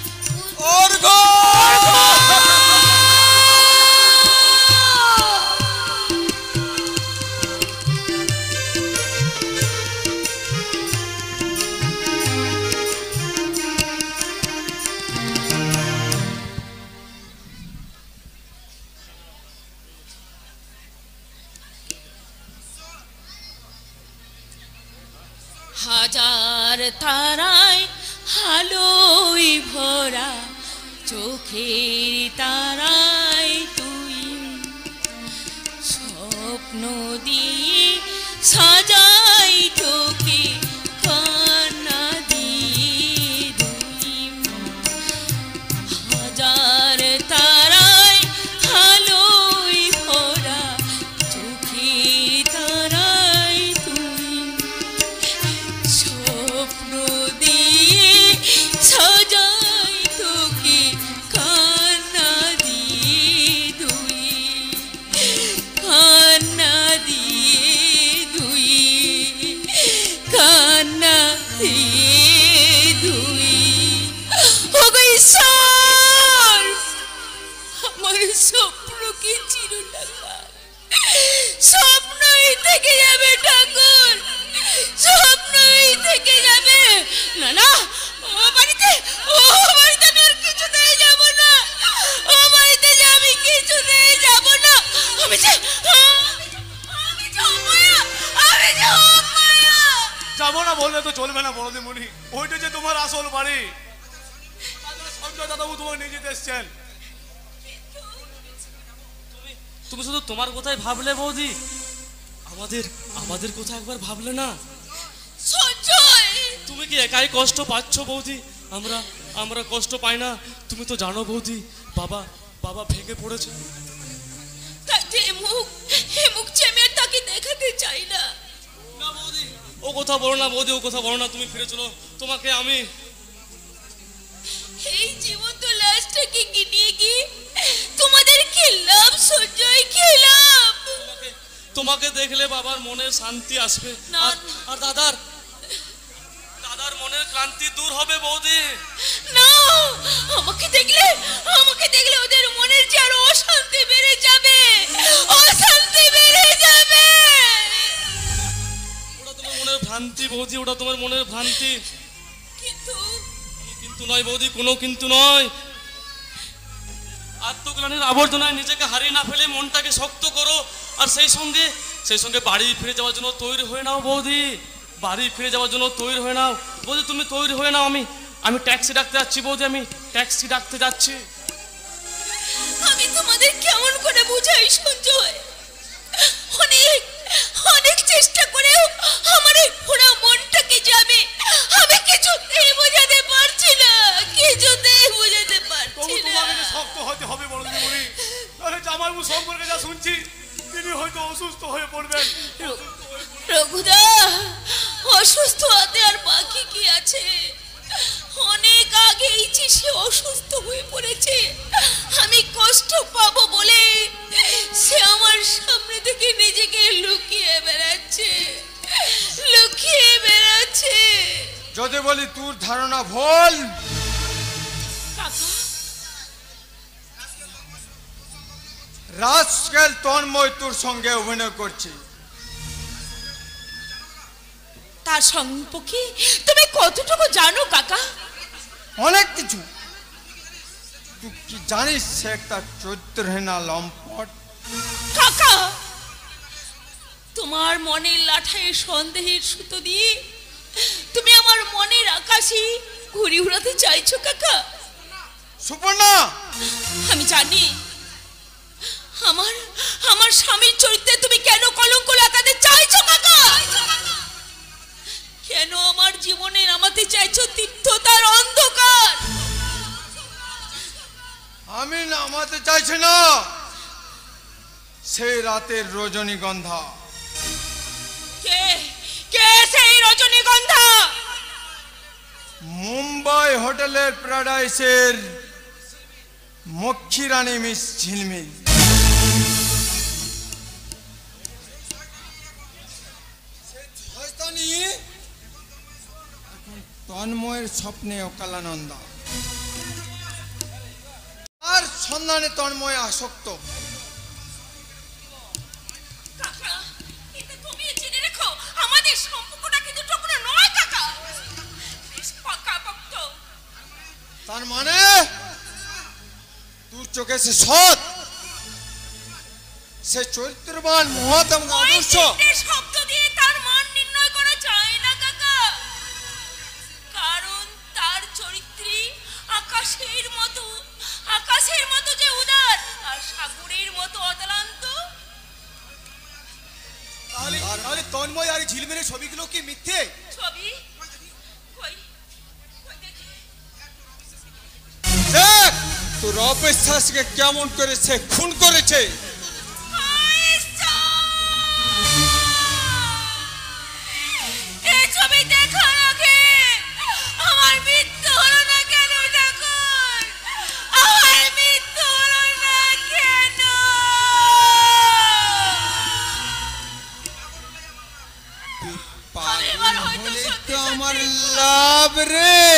হাজার তারায় আলোয় ভরা চোখের তারায় তুই, স্বপ্ন দিয়ে সাজাই তোকে কান্না দিয়ে দুই, হাজার তারায় আলোয় ভরা চোখের তারায় তুই, স্বপ্ন দিয়ে সাজাই তোকে কান্না দিয়ে দুই, কান্না দিয়ে দুই, কান্না দিয়ে দুই। ওগো ঈশ্বর, আমার স্বপ্ন কি চিরটাকা, স্বপ্নই থেকে যাবে ঠাকুর, স্বপ্নই থেকে যাবে। না না, ও বাড়িতে আমি আর কিছুতেই যাব না, ও বাড়িতে যে আমি কিছুতেই যাব না, আমি যে যাবো না বললে তো চলবে না বড়দিমণি, ওইটা যে তোমার আসল বাড়ি, সঞ্জয় দাদাবু তোমার নিজে এসছেন। তুমি শুধু তোমার কথাই ভাবলে বৌদি, আমাদের আমাদের কথা একবার ভাবলে না? সঞ্জয়, তুমি কি একাই কষ্ট পাচ্ছ বৌদি? আমরা আমরা কষ্ট পাই না? তুমি তো জানো বৌদি, বাবা বাবা ভেঙে পড়েছে। তাই এ মুখ চেমে তাকে দেখাতে চাই না। না বৌদি, ও কথা বলো না বৌদি, ও কথা বলো না, তুমি ফিরে চলো, তোমাকে আমি এই জীবন তো লাস্টটাকে গিনিয়ে গিয়ে তোমাদের কি লাভ সঞ্জয়, কি লাভ? তোমাকে দেখলে বাবার মনে শান্তি আসবে, আর দাদার মনের ক্লান্তি দূর হবে বৌদি। না, আমাকে দেখলে ওদের মনের যে আরো অশান্তি বেড়ে যাবে, অশান্তি বেড়ে যাবে। ওটা তোমার মনের ভ্রান্তি বৌদি, ওটা তোমার মনের ভ্রান্তি। কিন্তু নয় বৌদি, কোনো কিন্তু নয়। আত্মগ্লানির আবর্জনায় নিজেকে হারিয়ে না ফেলে মনটাকে শক্ত করো, আর সেই সঙ্গে বাড়ি ফিরে যাওয়ার জন্য তৈরি হয়ে নাও বৌদি, বাড়ি ফিরে যাওয়ার জন্য তৈরি হয়ে নাও বৌদি, তুমি তৈরি হয়ে নাও। আমি ট্যাক্সি ডাকতে যাচ্ছি বৌদি, আমি ট্যাক্সি ডাকতে যাচ্ছি। আমি তোমাদের কেমন করে বুঝাই সঞ্জয়, অনেক চেষ্টা করেও আমার এই পুরো মনটাকে যাবে আমি কিছুতেই বোঝাতে পারছি না, কিছুতেই বোঝাতে পারছি না। তোমাকে শক্ত হতে হবে বড়দিমণি, তাহলে জামাইবাবু সম্পর্কে যা শুনছি তিনি হয়তো অসুস্থ হয়ে পড়বেন। রঘুদা, অসুস্থ হতে আর বাকি কি আছে? অনেক আগেই যে সে অসুস্থ হয়ে পড়েছে, আমি কষ্ট পাবো বলে সে আমার সামনে থেকে নিজেকে লুকিয়ে বেড়াচ্ছে। যদি বলি তোর ধারণা ভুল, রাজকেল তন্ময় তোর সঙ্গে অভিনয় করছে। তার সম্পর্কে তুমি কতটুকু জানো কাকা? অনেক কিছু। তুই কি জানিস সে একটা চরিত্রহীনা লম্পট? কাকা, তোমার মনের লাঠায় সন্দেহের সুতো দিয়ে তুমি আমার মনের আকাশে ঘুরি উড়াতে চাইছো কাকা? সুপর্ণা, আমি জানি আমার আমার স্বামীর চরিত্রে তুমি কেন কলঙ্ক লাগাতে চাইছো কাকা। কেন আমার জীবনে নামাতে চাইছো তিক্ততার অন্ধকার? আমি নামাতে চাইছি না সেই রাতের রজনীগন্ধা। কে কে সেই রজনীগন্ধা? মুম্বাই হোটেলের প্যারাডাইসের মক্ষী রানী মিস ঝিলমিল। তন্ময়ের স্বপ্নে অকালানন্দা, আর সন্ধানে তন্ময় আসক্ত। কাকা, এটা তুমি জেনে রেখো, আমাদের সম্পর্কটা কিন্তু টুকরো নয় কাকা, বেশ পাকাপোক্ত। তার মানে তোর চোখে সে সৎ, সে চরিত্রবান, মহৎ আদর্শ। শব্দ দিয়ে তার মান নির্ণয় করা যায় না কাকা, কারণ তার চরিত্রে আকাশের মতো যে উদার আর সাগরের মতো অতলান্ত। তাহলে তন্ময় আর ঝিলমিলের ছবিগুলো কি মিথ্যে? ছবি কই দেখি। দেখ তোর অবিশ্বাসকে কেমন করেছে, খুন করেছে। এই ছবি দেখার আগে আমার মৃত্যু হলো না কেন ঠাকুর? আমার মৃত্যু হলো না কেন? পাগল হলে তো আমার লাভ রে,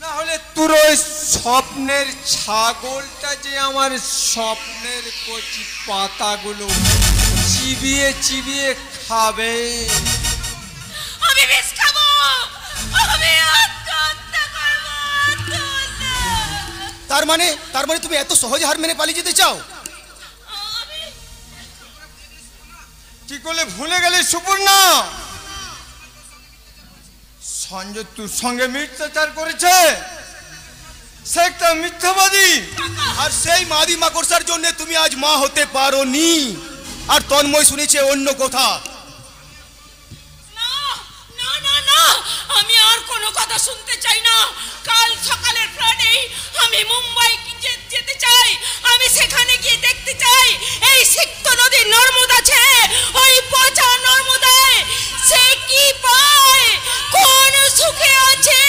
না হলে তোর ওই স্বপ্নের ছাগলটা যে আমার স্বপ্নের কচি পাতাগুলো চিবিয়ে চিবিয়ে খাবে। আমি বিষ খাবো, আমি আত্মহত্যা করবো, আত্মহত্যা। তার মানে তুমি এত সহজে হার মেনে পালিয়ে যেতে চাও? কি করলে ভুলে গেলে সুপর্ণা? সঞ্জয় তোর সঙ্গে মিথ্যাচার করেছে, সে একটা মিথ্যাবাদী। আর সেই মাদি মাকড়সার জন্য তুমি আজ মা হতে পারোনি। আর তন্ময় শুনেছে অন্য কথা। না না না, আমি আর কোনো কথা শুনতে চাই না। কাল সকালের প্রাণে আমি মুম্বাই যেতে চাই। আমি সেখানে গিয়ে দেখতে চাই এই সিক্ত নদীর নর্মদা ছেড়ে ওই পচা নর্মদায় সে কি পায়, কোন সুখে আছে।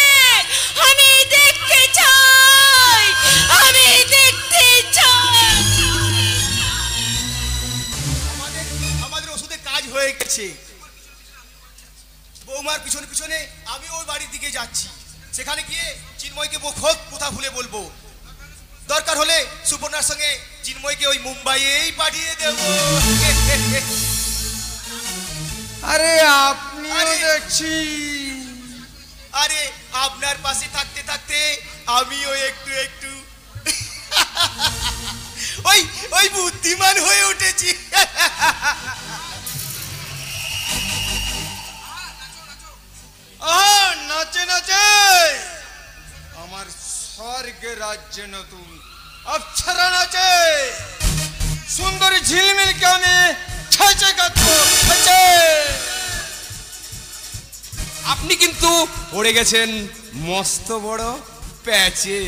আমি দেখতে চাই, আমি দেখতে চাই। আমাদের ওষুধে কাজ হয়ে গেছে। বৌমার পিছনে পিছনে আমি ওই বাড়ির দিকে যাচ্ছি। সেখানে গিয়ে চিন্ময়কে খুব কথা ভুলে বলবো। দরকার হলে সুপর্ণার সঙ্গে চিন্ময়কে ওই মুম্বাইয়েই পাঠিয়ে দেব। আরে আপনিও দেখছি। আরে আপনার পাশে থাকতে থাকতে আমিও একটু একটু ওই বুদ্ধিমান হয়ে উঠেছি। নাচে নাচে আমার স্বর্গের রাজ্যে নতুন অপ্সরা নাচে। সুন্দরী ঝিলমিলকে আমি খেচে কাটবো, খেচে। আপনি কিন্তু পড়ে গেছেন মস্ত বড় প্যাচে।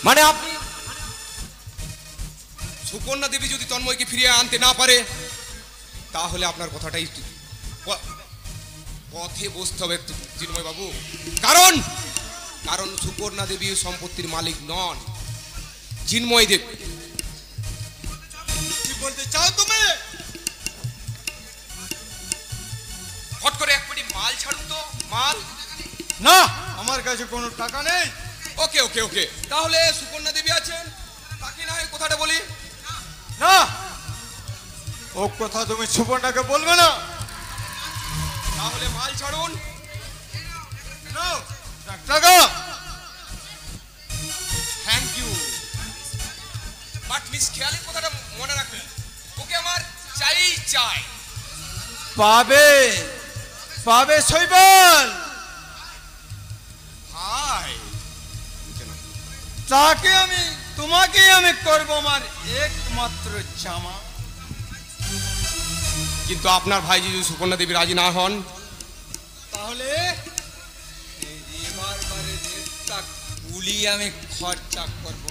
মানে আপনি সুকন্যা দেবী যদি তন্ময়কে ফিরিয়ে আনতে না পারে, তাহলে আপনার কথাটাই পথে বসতে হবে চিন্ময় বাবু। কারণ সুকন্যা দেবী সম্পত্তির মালিক নন, চিন্ময় দেব। কি বলতে চাও তুমি? হট করে এক পেটি মাল ছাড়ুন তো, মাল। না, আমার কাছে কোনো টাকা নেই। ওকে ওকে ওকে, তাহলে সুকন্যা দেবী আছেন, তাকে না হয় কথাটা বলি। না, ও কথা তুমি সুপর্ণাকে বলবে না। তাহলে মাল ছাড়ুন। টাকা বাট মিস খেয়ালের কথাটা মনে রাখবেন, ওকে আমার চাই চাই। পাবে পাবে শৈবাল, হাই তাকে আমি তোমাকেই আমি করব আমার একমাত্র জামা। কিন্তু আপনার ভাই যদি সুকন্যা দেবী রাজি না হন, তাহলে এবার গুলি আমি খরচা করব,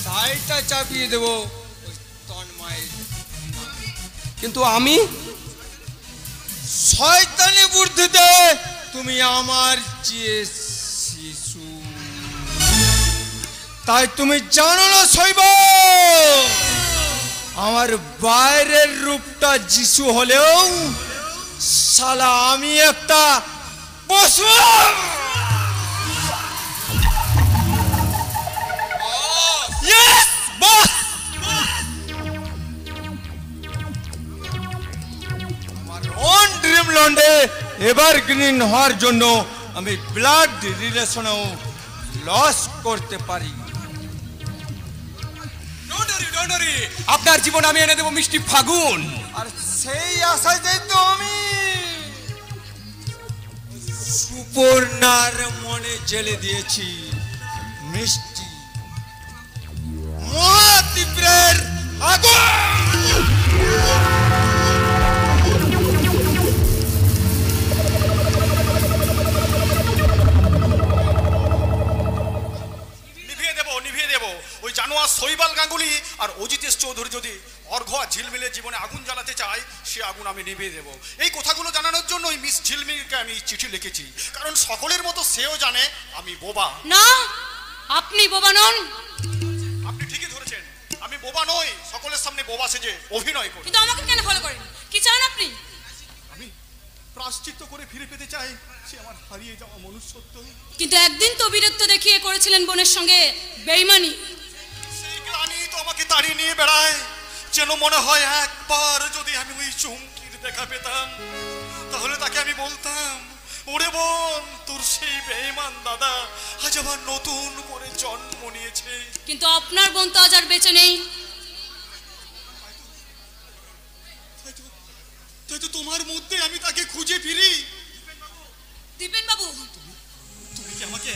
সাইটা চাপিয়ে দেবো ওই তন্ময়ের। কিন্তু আমি শয়তানি বুদ্ধিতে তুমি আমার চেয়ে শিশু, তাই তুমি জানো না শৈবাল, আমার বাইরের রূপটা যিশু হলেও শালা আমি একটা পশু। Yes, boss! আমার own dreamland-এ এভারগ্রিন হওয়ার জন্য আমি ব্লাড রিলেশনেও লস করতে পারি। আপনার জীবন আমি এনে দেবো মিষ্টি ফাগুন। আর সেই আশাতেই তো আমি সুপর্ণার মনে জেলে দিয়েছি মিষ্টি মহাতীব্রের আগুন। নিভিয়ে দেব ওই জানোয়ার শৈবাল গাঙ্গুলি আর অজিতেশ চৌধুরী যদি অর্ঘ আর ঝিলমিলের জীবনে আগুন জ্বালাতে চায়, সে আগুন আমি নিভিয়ে দেব। এই কথাগুলো জানানোর জন্য ওই মিস ঝিলমিলকে আমি চিঠি লিখেছি, কারণ সকলের মতো সেও জানে আমি বোবা। না, আপনি বোবা নন। আপনি ঠিকই ধরেছেন, আমি বোবা নই, সকলের সামনে বোবা সেজে অভিনয় করি। কিন্তু আমাকে কেন ফলো করেন? কি চান আপনি? আমি প্রায়শ্চিত্ত করে ফিরে পেতে চাই সে আমার হারিয়ে যাওয়া মনুষ্যত্ব। কিন্তু একদিন তো বীরত্ব দেখিয়ে করেছিলেন বোনের সঙ্গে বেইমানি। সেই গ্লানি তো আমাকে তাড়িয়ে নিয়ে বেড়ায়, যেন মনে হয় একবার যদি আমি ওই চুমকির দেখা পেতাম, তাহলে তাকে আমি বলতাম, ওরে বোন, তোর সেই বেঈমান দাদা আজ আবার নতুন করে জন্ম নিয়েছে। কিন্তু আপনার বোন তো আজ আর বেঁচে নেই। তাই তো তোমার মধ্যে আমি তাকে খুঁজে ফিরি। দীপেন বাবু, তুমি কি আমাকে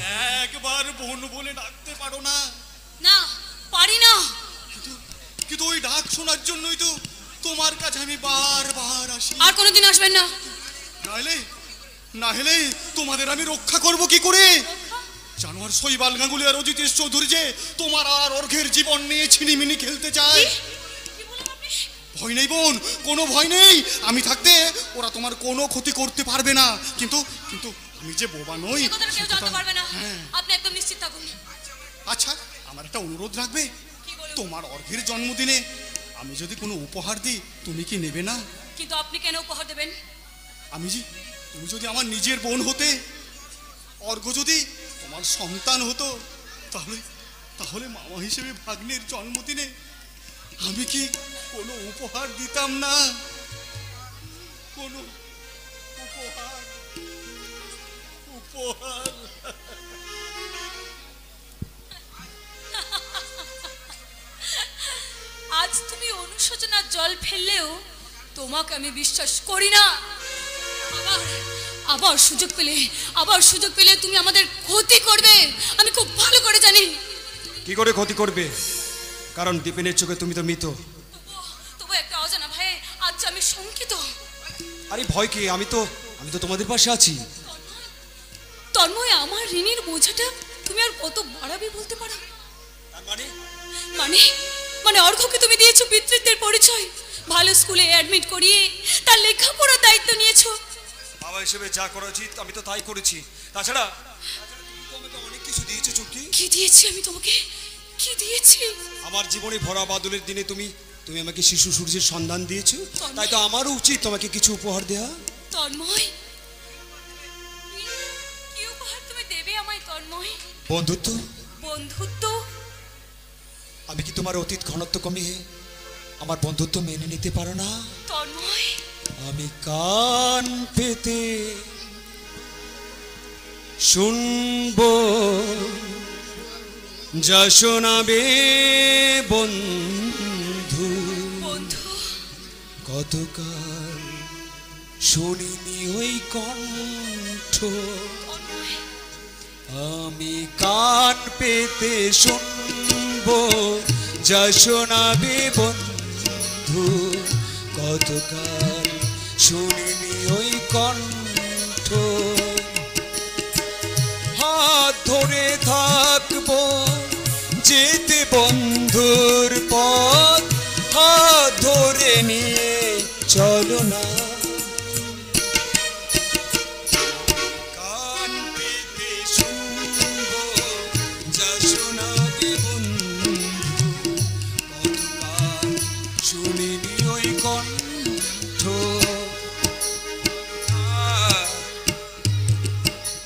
একবার বোন বলে ডাকতে পারো না? না, পারি না। কিন্তু ওই ডাক শোনার জন্যই তো তোমার কাছে আমি বারবার আসি। আর কোনোদিন আসবেন না। না হলে তোমাদের আমি রক্ষা করব কি করে? জানোয়ার শৈবাল গাঙ্গুলি আর অজিতেশ চৌধুরী যে তোমার আর অর্ঘের জীবন নিয়ে ছিনিমিনি খেলতে চায়। ভয় নেই বোন, কোনো ভয় নেই। আমি থাকতে ওরা তোমার কোনো ক্ষতি করতে পারবে না। কিন্তু কিন্তু আমি যে বোবা নই, কেউ জানতে পারবে না। আপনি একদম নিশ্চিত থাকুন। আচ্ছা, আমার একটা অনুরোধ রাখবে? তোমার অর্ঘের জন্মদিনে আমি যদি কোনো উপহার দিই, তুমি কি নেবে না? কিন্তু আপনি কেন উপহার দেবেন? তুমি যদি আমার নিজের বোন হতে, অর্ঘ যদি তোমার সন্তান হতো, তাহলে মামা হিসেবে ভাগ্নের জন্মদিনে আমি কি কোনো উপহার দিতাম না? কোনো উপহার? আজ তুমি অনুশোচনার জল ফেললেও তোমাকে আমি বিশ্বাস করি না। আবার সুযোগ পেলে তুমি আমাদের ক্ষতি করবে, আমি খুব ভালো করে জানি। কি করে ক্ষতি করবে? কারণ দীপেনের চোখে তুমি তো মৃত। তবু একটা অজানা ভয়ে আজ আমি শঙ্কিত। আরে ভয় কি? আমি তো তোমাদের পাশে আছি। তন্ময়, আমার ঋণের বোঝাটা তুমি আর কত বাড়াবে বলতে পারো? মানে অর্ঘকে তুমি দিয়েছো পিতৃত্বের পরিচয়, ভালো স্কুলে অ্যাডমিট করিয়ে তার লেখাপড়ার দায়িত্ব নিয়েছো। বাবা হিসেবে যা করা উচিত আমি তো তাই করেছি। তাছাড়া তোমাকে অনেক কিছু দিয়েছো চুমকি। কি দিয়েছি আমি তোমাকে? কি দিয়েছি? আমার জীবনে ভরা বাদলের দিনে তুমি আমাকে শিশু সূর্যের সন্ধান দিয়েছো, তাই তো আমারও উচিত তোমাকে কিছু উপহার দেওয়া। তন্ময়, কি উপহার তুমি দেবে আমায় তন্ময়? বন্ধুত্ব। আমি কি তোমার অতীত ঘনত্ব কমিয়ে আমার বন্ধুত্ব মেনে নিতে পারো না? তন্ময়, আমি কান পেতে শুনবো যা শোনাবে বন্ধু কতকাল শুনিনি ওই কণ্ঠ, আমি কান পেতে শুনবো যা শোনাবে বন্ধু কতকাল শুনিনি ওই কণ্ঠ। হাত ধরে থাকবো যেতে বন্ধুর পথ, হাত ধরে নিয়ে চলো না, কান পেতে শুনবো যা শোনাবে বন্ধু কতকাল শুনিনি ওই কণ্ঠ।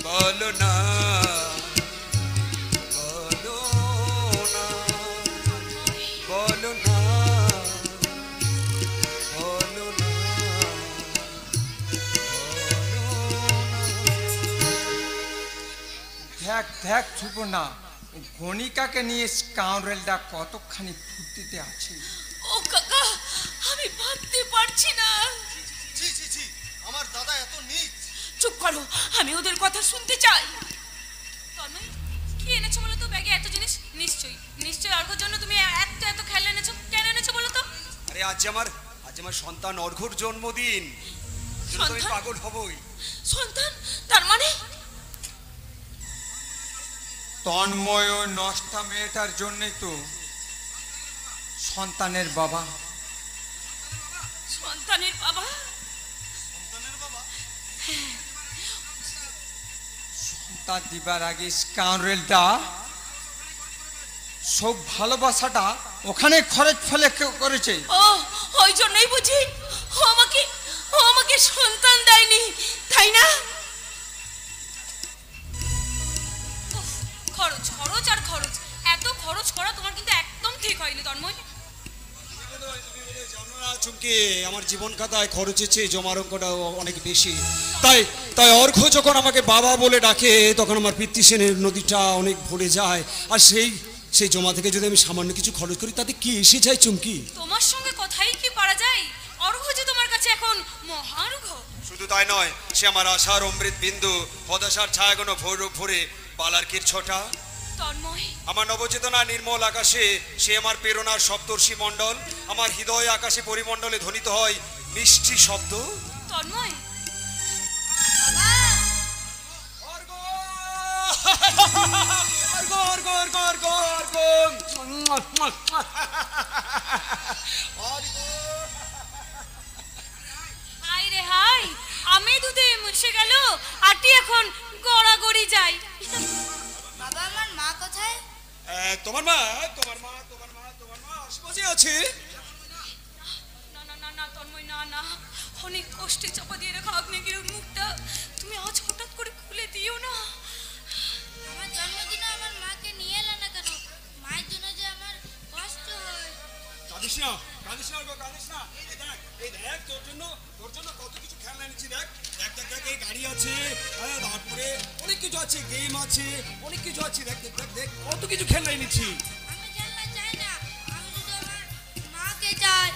বলো না বলো না বলো না বলো না দেখ দেখ সুপর্ণা, গণিকাকে নিয়ে স্কাউন্ডারেলটা কতখানি ফুর্তিতে আছে। ও কাকা, আমি ভাবতে পারছি না। জি জি জি, আমার দাদা এত নীচ। চুপ করো, আমি ওদের কথা শুনতে চাই। তন্ময়, কি এনেছো বলো তো ব্যাগে? এত জিনিস? নিশ্চয়ই নিশ্চয়ই অর্ঘ্যর জন্য তুমি এত এত খেলনা এনেছো। কেন এনেছো বলো তো? আরে আজ আমার সন্তান অর্ঘ্যর জন্মদিন, আমি পাগল হবই। সন্তান? তার মানে তন্ময় ওই নষ্টা মেয়েটার জন্যই তো সন্তানের বাবা। সন্তানের বাবা? সন্তান দিবার আগে স্কাউন্ডারেলটা সব ভালোবাসাটা ওখানে খরচ ফেলে করেছে। ও, ওই জন্যই বুঝি ও আমাকে সন্তান দেয়নি, তাই না? খরচ খরচ আর খরচ, এত খরচ করা তোমার কিন্তু একদম ঠিক হয়নি তন্ময়। চুমকি, আমার জীবন খাতায় খরচের চেয়ে জমার অঙ্কটা অনেক বেশি। তাই অর্ঘ্য যখন আমাকে বাবা বলে ডাকে তখন আমার পিতৃসেনের নদীটা অনেক ভরে যায়। আর সেই জমা থেকে যদি আমি সামান্য কিছু খরচ করি তাতে কি এসে যায় চুমকি? তোমার সঙ্গে কথাই কি পারা যায়? অর্ঘ্য যে তোমার কাছে এখন মহার্ঘ্য। শুধু তাই নয়, সে আমার আশার অমৃত বিন্দু, হতাশার ছায়াগণ ভরে বালার্কির ছটা। তন্ময়, আমার নবচেতনা নির্মল আকাশে সে আমার প্রেরণার সপ্তর্ষি মণ্ডল, আমার হৃদয় আকাশে পরিমণ্ডলে ধ্বনিত হয় মিষ্টি শব্দ। তন্ময়, হাই রে হাই, আমি দুধে মুছে গেল, আটি এখন গড়াগড়ি যায়। বাবা, আমার মা কোথায়? তোমার মা আশেপাশে আছে। না না না না তন্ময়, না না, অনেক কষ্টে চাপা দিয়ে রাখা আগ্নেয়গিরির মুখটা তুমি আজ হঠাৎ করে খুলে দিও না। আমার জন্মদিনে আমার মাকে নিয়ে এলে না কেন? মায়ের জন্য যে আমার কষ্ট হয়। কাঁদিস না গো, কাঁদিস না। এই দেখ তোর জন্য কত কিছু খেলনা এনেছি। দেখ এই গাড়ি আছে, তারপরে অনেক কিছু আছে, গেম আছে, অনেক কিছু আছে। দেখ কত কিছু খেলনা এনেছি। আমি খেলনা চাই না, আমি শুধু আমার মাকে চাই।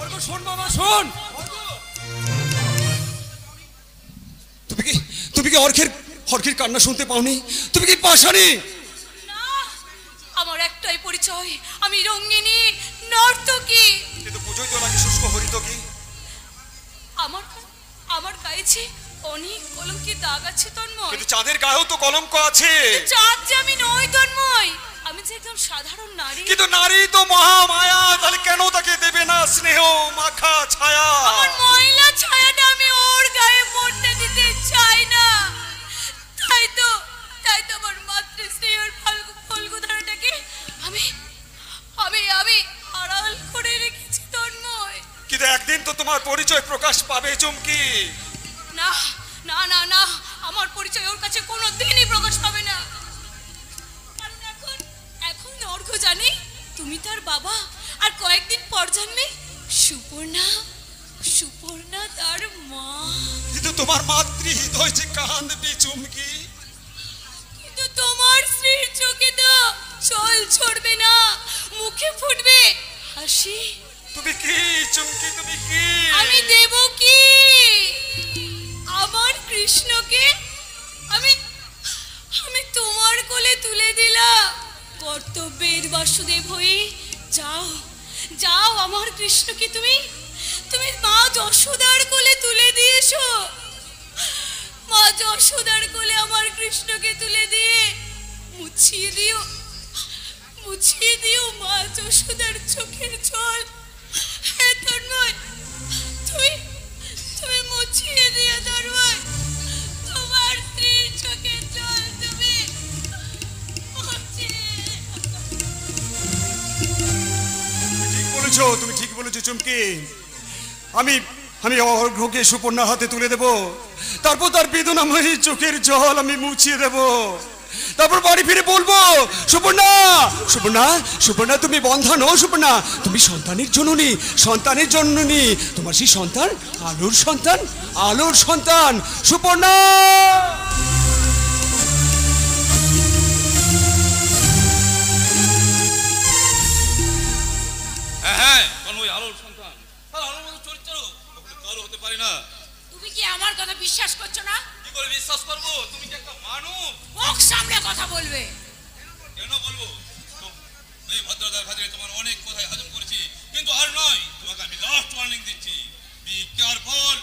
অর্ঘ্য, শোন বাবা, শোন। তুমি কি অর্ঘ্যের কান্না শুনতে পাওনি? তুমি কি পাশানি? না, আমার একটাই পরিচয়, আমি রঙ্গিনী নর্তকী। কিন্তু পুজোয় তো নাকি শুষ্ক হরিতকী। আমার গায়ে যে অনেক কলঙ্কের দাগ আছে তন্ময়। কিন্তু চাঁদের গায়েও তো কলঙ্ক আছে। চাঁদ যে আমি নই তন্ময়, আমি যে একজন সাধারণ নারী। কিন্তু নারী তো মহামায়া, তাহলে কেন তাকে দেবে না স্নেহ মাখা ছায়া? আমার ময়লা ছায়াটা আমি ওর গায়ে পড়তে দিতে চাই না। তাই তো আমার মাতৃস্নেহের ফলগু ধারাটাকে আমি আড়াল করে রেখেছি তন্ময়। কিন্তু একদিন তো তোমার পরিচয় প্রকাশ পাবে চুমকি। না না না না, আমার পরিচয় ওর কাছে কোনো দিনই প্রকাশ পাবে না। কারণ এখন অর্ঘ্য জানে তুমি তার বাবা, আর কয়েকদিন পর জানবে সুপর্ণা তার মা। কিন্তু তোমার মাতৃ হৃদয় যে কাঁদবে চুমকি। কিন্তু তোমার আমার স্ত্রীর চোখে তো জল ছড়বে না, মুখে ফুটবে হাসি। তুমি কি চুমকি, তুমি কি? আমি দেব কি আমার কৃষ্ণকে? আমি আমি তোমার কোলে তুলে দিলাম কর্তব্যের বাসুদেব হয়ে। যাও যাও আমার কৃষ্ণকে তুমি তুমি মা যশোদার কোলে তুলে দিয়েছো। মা যশোদার কোলে আমার কৃষ্ণকে তুলে দিয়ে মুছিয়ে দিও মা যশোদার চোখের জল। হে তন্ময়, তুমি তুমি মুছিয়ে দিও তন্ময় তোমার স্ত্রীর চোখের জল। তুমি ঠিক বলেছো, তুমি ঠিক বলেছো চুমকি। আমি আমি অর্ঘ্যকে সুপর্ণার হাতে তুলে দেব, তারপর তার বেদনাময়ী চোখের জল আমি মুছিয়ে দেব। তারপর বাড়ি ফিরে বলবো, সুপর্ণা সুপর্ণা সুপর্ণা তুমি বন্ধা নও, সুপর্ণা তুমি সন্তানের জননী, সন্তানের জননী। তোমার সেই সন্তান আলোর সন্তান, আলোর সন্তান সুপর্ণা। হ্যাঁ, ওই আলোর সন্তান, আলোর মতো চরিত্র কারো হতে পারে না। তুমি কি আমার কথা বিশ্বাস করছো না? কি করে বিশ্বাস করবো? তুমি কি একটা মানুষ? মুখ সামনে কথা বলবে। কেন বলবো? এই ভদ্রতার খাতিরে তোমার অনেক কথাই হজম করেছি, কিন্তু আর নয়। তোমাকে আমি লাস্ট ওয়ার্নিং দিচ্ছি, বি কেয়ারফুল।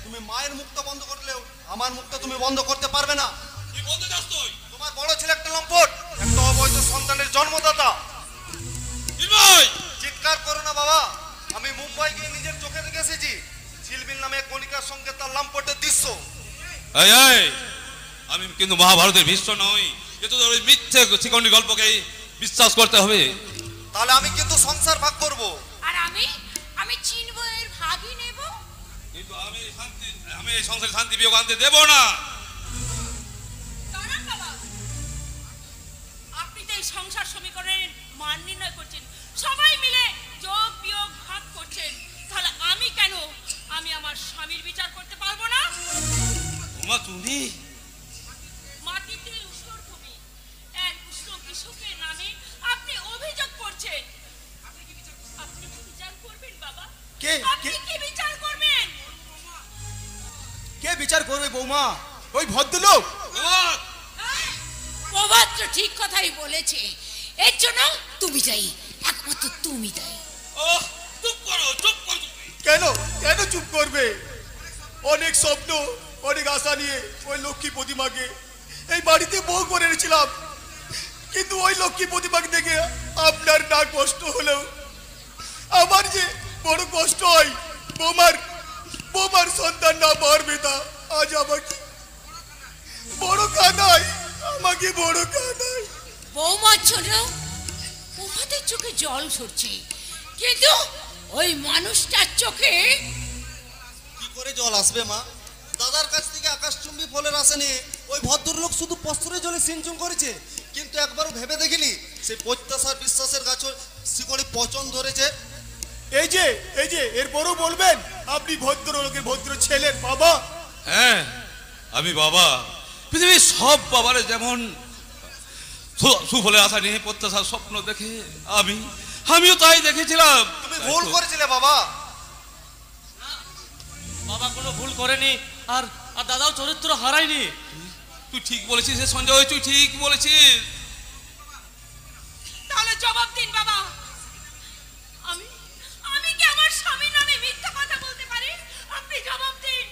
তুমি মায়ের মুখটা বন্ধ করলেও আমার মুখটা তুমি বন্ধ করতে পারবে না। কি বলতে চাস তুই? তোমার বড় ছেলে একটা লম্পট, একটা অবৈধ সন্তানের জন্মদাতা। চিৎকার করো না বাবা, আমি মুম্বাই গিয়ে নিজের চোখে দেখে এসেছি ঝিলমিল নামে এক গণিকার সঙ্গে তার লম্পটের দৃশ্য। আমি কিন্তু মহাভারতের ভীষ্ম নই, কিন্তু ওই মিথ্যে চিকনি গল্পকে বিশ্বাস করতে হবে। তাহলে আমি কিন্তু সংসার ভাগ করব। আর আমি চিনব, এর ভাগই নেব। কিন্তু আমি এই সংসারে শান্তি বিয়োগ আনতে দেব না। আপনি তো এই সংসার সমীকরণের মান নির্ণয় করছেন, সবাই মিলে যোগ বিয়োগ ভাগ করছেন, তাহলে আমি কেন আমি আমার স্বামীর বিচার করতে পারবো না? তুমি মাটিতে উষ্ণ ভূমি এক উষ্ণ কৃষকের নামে আপনি অভিযোগ করছেন। আপনি কি বিচার করবেন বাবা? আপনি কি বিচার করবেন? কে বিচার করবে বৌমা? ওই ভদ্রলোক। প্রবাত্র ঠিক কথাই বলেছে, এর জন্য তুমি যাই, একমাত্র তুমি যাই। চুপ করো, চুপ করো। কেন কেন চুপ করবে? অনেক স্বপ্ন, অনেক আশা নিয়ে ওই লক্ষ্মী প্রতিমাকে এই বাড়িতে বউ করে এনেছিলাম, কিন্তু ওই লক্ষ্মী প্রতিমাকে দেখে আপনার না কষ্ট হলেও আমার যে বড় কষ্ট হয়। বোমার সন্তান না পাওয়ার বেতা আজ আমাকে বড় কাঁদায়, আমাকে বড় কাঁদায়। বৌমার জন্য বৌমাদের চোখে জল ঝরছে, কিন্তু ওই মানুষটার চোখে কি করে জল আসবে মা? দাদার কাছ থেকে আকাশচুম্বী ফলের আশা নিয়ে ওই ভদ্রলোক শুধু প্রস্তুরে জলে সিঞ্চন করেছে, কিন্তু একবারও ভেবে দেখিনি সেই প্রত্যাশার বিশ্বাসের গাছও শিকড়ে পচন ধরেছে। এই যে এরপরও বলবেন আপনি ভদ্রলোকের ভদ্র ছেলের বাবা? হ্যাঁ, আমি বাবা। পৃথিবীর সব বাবারে যেমন সুফলের আশা নিয়ে প্রত্যাশার স্বপ্ন দেখে আমিও তাই দেখেছিলাম। তুমি ভুল করেছিলে বাবা। বাবা কোনো ভুল করেনি, আর দাদাও চরিত্র হারায়নি। তুই ঠিক বলেছিস সঞ্জয়, তুই ঠিক বলেছিস। তাহলে জবাব দিন বাবা, আমি কি আমার স্বামীর নামে মিথ্যা কথা বলতে পারি? আপনি জবাব দিন।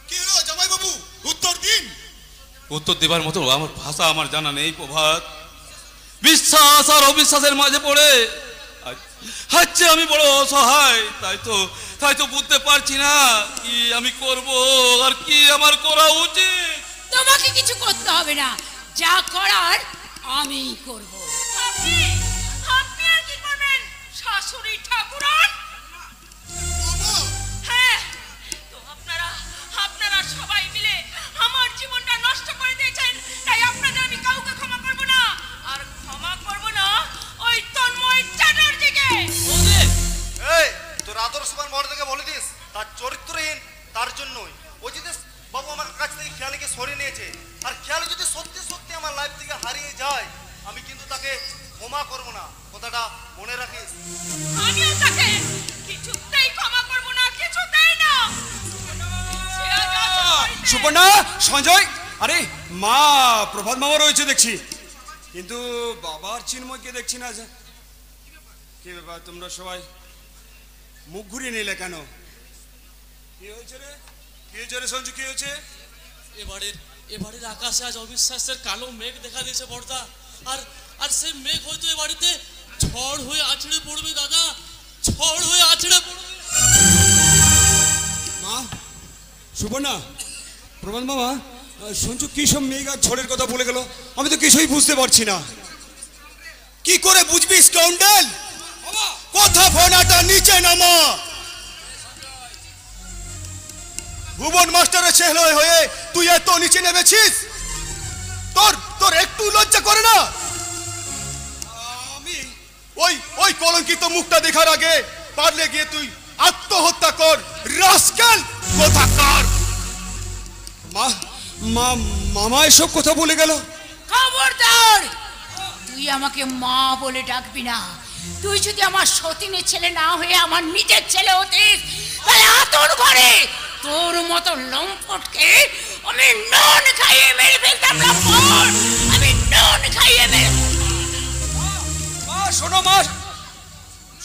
কি হলো জামাই বাবু, উত্তর দিন। উত্তর দেবার মতো আমার ভাষা আমার জানা নেই প্রভাত। বিশ্বাস আর অবিশ্বাসের মাঝে পড়ে হচ্ছে আমি বড় অসহায়। তাই তো বুঝতে পারছি না কি আমি করব আর কি আমার করা উচিত। তোমাকে কিছু করতে হবে না, যা করার আমিই করব। আপনি আর কি করবেন শাশুড়ি ঠাকুরন? হ্যাঁ, তো আপনারা সবাই মিলে আমার জীবনটা নষ্ট করে দিয়েছেন, তাই আপনাদের আমি কাউকে ক্ষমা করব না, আর ক্ষমা করব না ওই তন্ময় চ্যাটার্জিকে। এই তোর আদর্শবান মর্দকে বলে দিস তার চরিত্রহীন, তার জন্যই অজিতেশ বাবু আমার কাছ থেকে খেয়ালিকে সরিয়ে নিয়েছে। আর খেয়ালি যদি সত্যি করবো না, কথাটা মনে রাখিস। আমিও তাকে কিছুতেই ক্ষমা করব না, কিছুতেই না। সে আজ আছে বাড়িতে। সুপর্ণা, সঞ্জয়, আরে মা প্রভাত মামা রয়েছে দেখছি, কিন্তু বাবার চিন্ময়কে দেখছি না। যে কি ব্যাপার, তোমরা সবাই মুখ ঘুরিয়ে নিলে কেন? কি হয়েছে রে? কি হয়েছে রে সঞ্জু, কি হয়েছে? এবারের আকাশে আজ অবিশ্বাসের কালো মেঘ দেখা দিয়েছে বড়দা। আর সেই মেঘ হয়তো এ বাড়িতে ঝড় হয়ে আছড়ে পড়বে দাদা, ঝড় হয়ে আছড়ে পড়বে। মা, সুপর্ণা, প্রভাত মামা, সঞ্জু কি সব মেঘ আর ঝড়ের কথা বলে গেল? আমি তো কিছুই বুঝতে পারছি না। কি করে বুঝবি স্কাউন্ডেল? কথা ফোনাটা নিচে নামা। ভুবন মাস্টারের ছেলে হয়ে তুই এত নিচে নেমেছিস? তোর একটু লজ্জা করে না? আমি ওই কলঙ্কিত মুখটা দেখার আগে পারলে গিয়ে তুই আত্মহত্যা কর, রাস্কেল কোথাকার। মামা এসব কথা বলে গেল? খবরদার, তুই আমাকে মা বলে ডাকবি না। তুই যদি আমার সতীনের ছেলে না হয়ে আমার নিজের ছেলে হতিস, তাহলে আতর ঘরে তোর মতো লম্পটকে আমি নুন খাইয়ে মেরে ফেলতাম। আমি নুন খাইয়ে মেরে। মা শোনো, মা।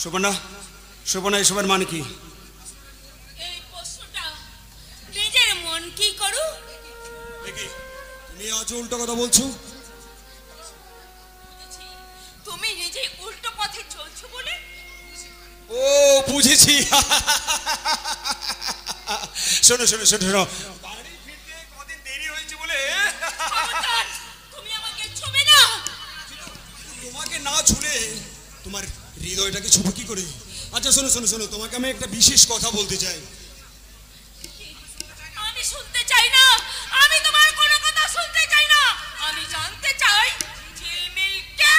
সুপর্ণা, এসবের মানে কি? এই প্রশ্নটা নিজের মন কি করু। তুমি আজ উল্টো কথা বলছো। তুমি নিজে উল্টো পথে চলছো বলে। ও বুঝেছি। শোনো, বাড়ি ফিরতে কদিন দেরি হয়েছে বলে খবরদার, তুমি আমাকে ছুবে না। তোমাকে না ছুলে তোমার হৃদয়টাকে ছুবে কি করে? আচ্ছা শোনো, তোমাকে আমি একটা বিশেষ কথা বলতে চাই। আমি শুনতে চাই না, আমি তোমার কোনো কথা শুনতে চাই না। আমি জানতে চাই ঝিলমিল কে।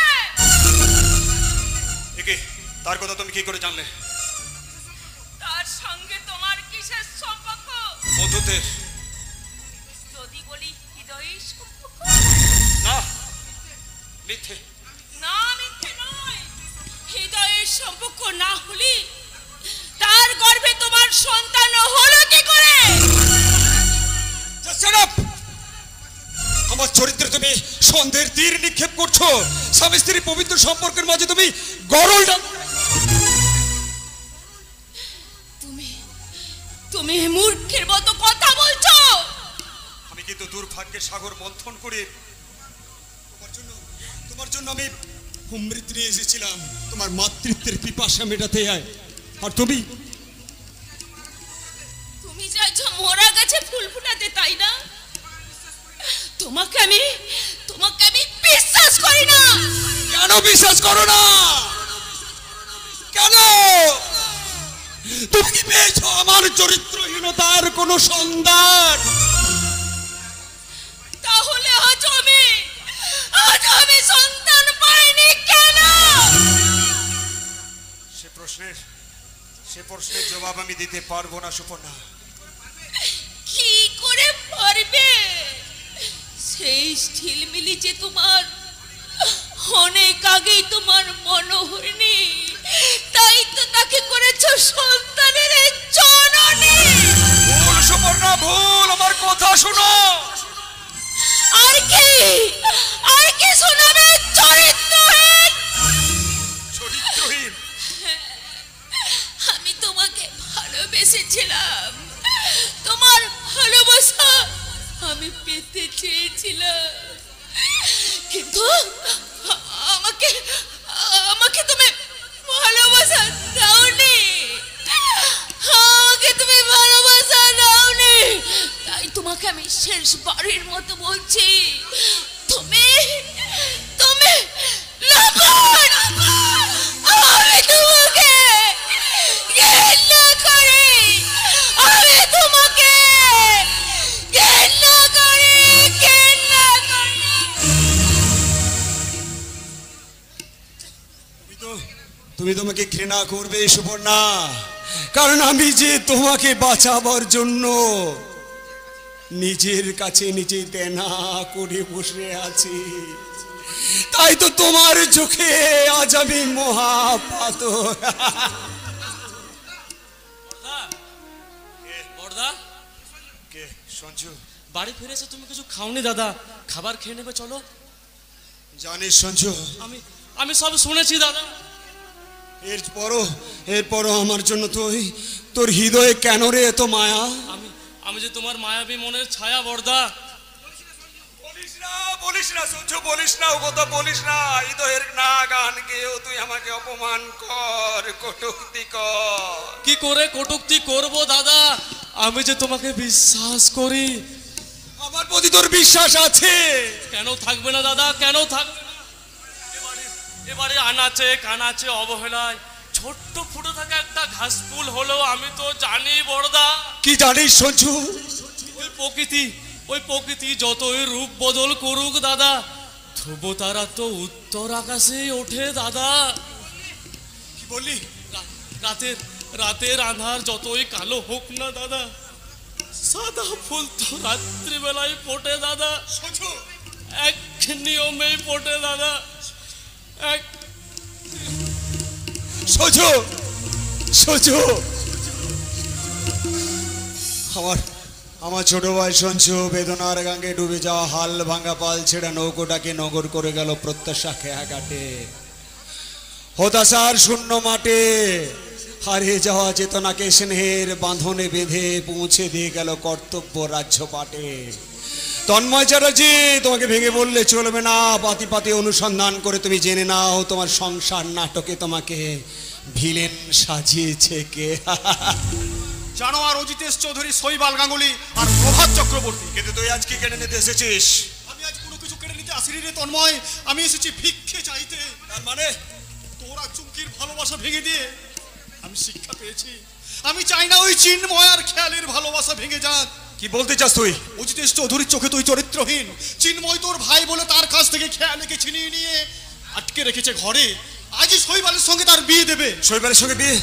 একে তার কথা তুমি কি করে জানলে? তার সঙ্গে তোমার কিসের সম্পর্ক? বন্ধুত্বের। যদি বলি হৃদয়ের সম্পর্ক? না, মিথ্যে। না, মিথ্যে নয়। হৃদয়ের সম্পর্ক না হলে তার গর্ভে তোমার সন্তান হলো কি করে? আমার চরিত্রে তুমি সন্দেহের তীর নিক্ষেপ করছো। স্বামী স্ত্রী পবিত্র সম্পর্কের মাঝে তুমি গরল। তুমি মূর্খের মতো কথা বলছো। আমি কিন্তু দুর্ভাগ্যের সাগর মন্থন করে তোমার জন্য আমি অমৃত নিয়ে এসেছিলাম, তোমার মাতৃত্বের পিপাসা মেটাতে। আর তুমি চাইছো মোরা গাছে ফুল ফুটাতে, তাই না? তোমাকে আমি বিশ্বাস করি না। কেন বিশ্বাস করো না? কেন? তুমি কি পেয়েছো আমার চরিত্রহীনতার কোন সন্ধান? তাহলে আজ আমি সন্তান পাইনি কেন? সে প্রশ্নের জবাব আমি দিতে পারবো না সুপর্ণা। কি করে পারবে? সেই ঝিলমিলি যে তোমার অনেক আগেই তোমার মনে হয়নি, তাই তো তাকে করেছো সন্তানের জননী। ভুল সুপর্ণা, ভুল। আমার কথা শোনো। আর কি শোনাবে? চরিত্রহীন। আমি তোমাকে ভালোবেসেছিলাম, তোমার ভালোবাসা আমি পেতে চেয়েছিলাম, কিন্তু আমাকে তুমি ভালোবাসা দাওনি। তাই তোমাকে আমি শেষবারের মতো বলছি, তুমি লবণ। আমি তোমাকে ঘৃণা করি। তুমি তোমাকে ঘৃণা করবে সুপর্ণা, কারণ আমি যে তোমাকে বাঁচাবার জন্য নিজের কাছে নিজে দেনা করে বসে আছি। তাই তো তোমার চোখে আজ আমি মহাপাত। বড়দা কে সঞ্জু? বাড়ি ফিরেছে, তুমি কিছু খাওনি দাদা, খাবার খেয়ে নেবে চলো। জানিস সঞ্জু, আমি সব শুনেছি দাদা। এরপরও আমার জন্য তোর হৃদয়ে কেন রে এত মায়া? আমি যে তোমার মায়াবী মনের ছায়া বড়দা। বলিস না সঞ্জু, বলিস না, ও কথা বলিস না। হৃদয়ের না গান গেয়েও তুই আমাকে অপমান কর, কটূক্তি কর। কি করে কটূক্তি করব দাদা? আমি যে তোমাকে বিশ্বাস করি। আমার প্রতি তোর বিশ্বাস আছে? কেন থাকবে না দাদা, কেন থাকবে না? এবারে আনাচে কানাচে অবহেলায় ছোট্ট ফুটে থাকা একটা ঘাস ফুল হলো, আমি তো জানি বড়দা। কি জানিস সঞ্জু? ওই প্রকৃতি যতই রূপ বদল করুক দাদা, ধ্রুব তারা তো উত্তর আকাশে ওঠে দাদা। কি বললি? রাতের আঁধার যতই কালো হোক না দাদা, সাদা ফুল তো রাত্রিবেলায় ফোটে দাদা। এক নিয়মেই ফোটে দাদা, এক। সজু, আমার ছোট ভাই সঞ্জু বেদনার গাঙ্গে ডুবে যাওয়া হাল ভাঙা পাল ছেড়া নৌকোটাকে নগর করে গেল প্রত্যাশা খেয়া ঘাটে, হতাশার শূন্য মাঠে। হারিয়ে যাওয়া চেতনাকে স্নেহের বাঁধনে বেঁধে পৌঁছে দিয়ে গেল কর্তব্য রাজ্য পাটে। তন্ময় চ্যাটার্জি, তোমাকে ভেঙে বললে চলবে না। পাতি পাতি অনুসন্ধান করে তুমি জেনে নাও, তোমার সংসার নাটকে তোমাকে ভিলেন সাজিয়েছে কে। জানো আর অজিতেশ চৌধুরী, শৈবাল গাঙ্গুলি আর প্রভাত চক্রবর্তী। কিন্তু তুই আজ কি কেড়ে নিতে এসেছিস? আমি আজ কোনো কিছু কেড়ে নিতে আসিনি রে তন্ময়, আমি এসেছি ভিক্ষে চাইতে। তার মানে তোরা চুমকির ভালোবাসা ভেঙে দিয়ে আমি শিক্ষা পেয়েছি। আমি চাই না ওই চিন্ময় আর খেয়ালের ভালোবাসা ভেঙে যাক। কি বলতে চাস তুই? অজিতেশ চৌধুরীর চোখে তুই চরিত্রহীন। চিন্ময় তোর ভাই বলে তার কাছ থেকে খেয়ালকে ছিনিয়ে নিয়ে আটকে রেখেছে ঘরে। আজই শৈবালের সঙ্গে তার বিয়ে দেবে। শৈবালের সঙ্গে বিয়ে?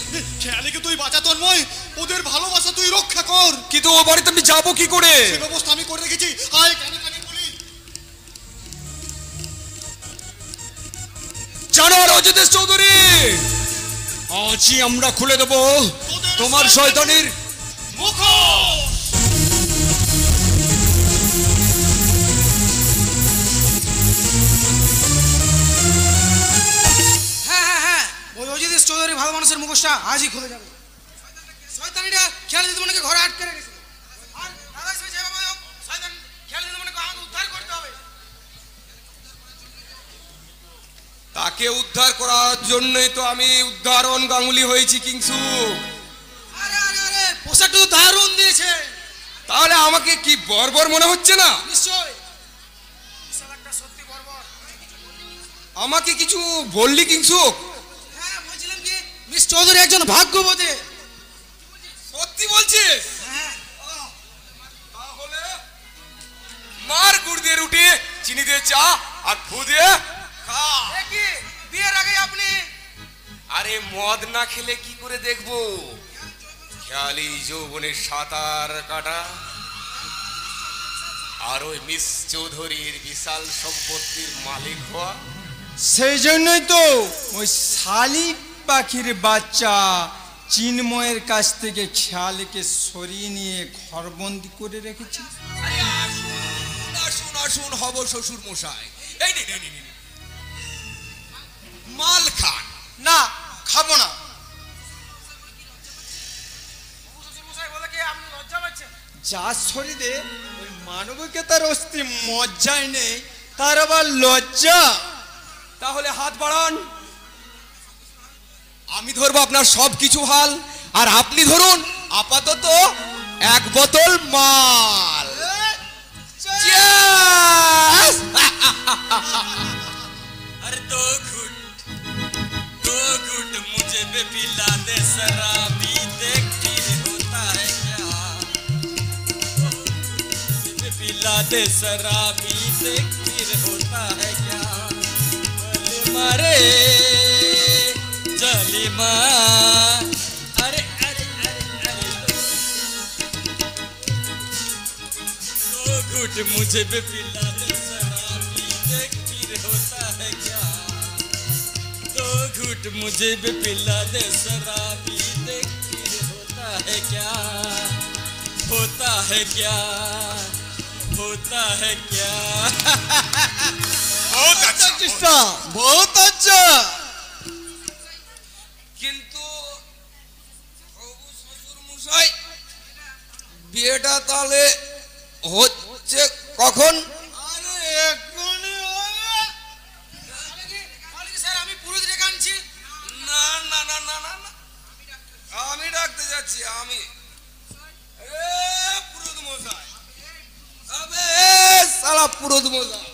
খেয়ালকে তুই বাঁচা তন্ময়, ওদের ভালোবাসা তুই রক্ষা কর। কিন্তু ও বাড়িতে আমি যাবো কি করে? সে ব্যবস্থা আমি করে রেখেছি। আয় কানে কানে বলি। জানো আর অজিতেশ চৌধুরী, আজই আমরা খুলে দেবো তোমার শয়তানির মুখোশ। হ্যাঁ, ওই অজিতেশ চৌধুরী ভালো মানুষের মুখোশটা আজই খুলে যাবে। শয়তানিটা খেয়াল দিতে মনে ঘরে আটকে রেখেছিল। আর দাদা সে যেভাবে হোক শয়তান খেয়াল দিতে মনে আমাকে উদ্ধার করতে হবে। তাকে উদ্ধার করার জন্যই তো আমি উদ্ধারণ গাঙ্গুলি হয়েছি কিংসু। আরে পোশাকটা তো দারুণ দিয়েছে। তাহলে আমাকে কি বর্বর মনে হচ্ছে না? নিশ্চয় সত্যি বর্বর। আমাকে কিছু বললি কিংসুক? হ্যাঁ, বলছিলাম কি মিস চৌধুরী একজন ভাগ্যবতী। সত্যি বলছিস? তাহলে মার গুড় দিয়ে রুটি, চিনি দিয়ে চা আর ফু দিয়ে খা। কি বিয়ের আগে আপনি? আরে মদ না খেলে কি করে দেখবো খেয়ালি যৌবনের সাঁতার কাটা আর ওই মিস চৌধুরীর বিশাল সম্পত্তির মালিক হওয়া? সেই জন্যই তো ওই শালিক পাখির বাচ্চা চিন্ময়ের কাছ থেকে খেয়ালকে সরিয়ে নিয়ে ঘরবন্দি করে রেখেছি। আসুন আসুন হব শ্বশুর মশাই, এই নে মাল খান। না, খাবো না। যার শরীরে ওই মানবিকতার অস্তি মজ্জায় নেই, তার আবার লজ্জা। তাহলে হাত বাড়ান, আমি ধরবো আপনার সব কিছু হাল, আর আপনি ধরুন আপাতত এক বোতল মাল। अरे दो घुट मुझे भी पिला दे शराबी, देख फिर होता है क्या। मुझे पिला दे शराबी, देख फिर होता है क्या। मारे जलिमा, अरे अरे अरे अरे दो घुट मुझे भी पिला दे शराबी, देख फिर होता मुझे भी पिला दे शराबी, देख फिर होता है क्या, होता है क्या, होता है क्या। बहुत अच्छा कृष्णा, बहुत अच्छा। কিন্তু শ্বশুর মশাই বিয়েটা তাহলে হচ্ছে কখন? আরে এক্ষুনি হবে। তাহলে কি স্যার আমি পুরুষ ডেকে আনছি? না না না না না না, আমি ডাকতে যাচ্ছি আমি। পুরোহিত মশাই, আবে সালা পুরোহিত মশাই।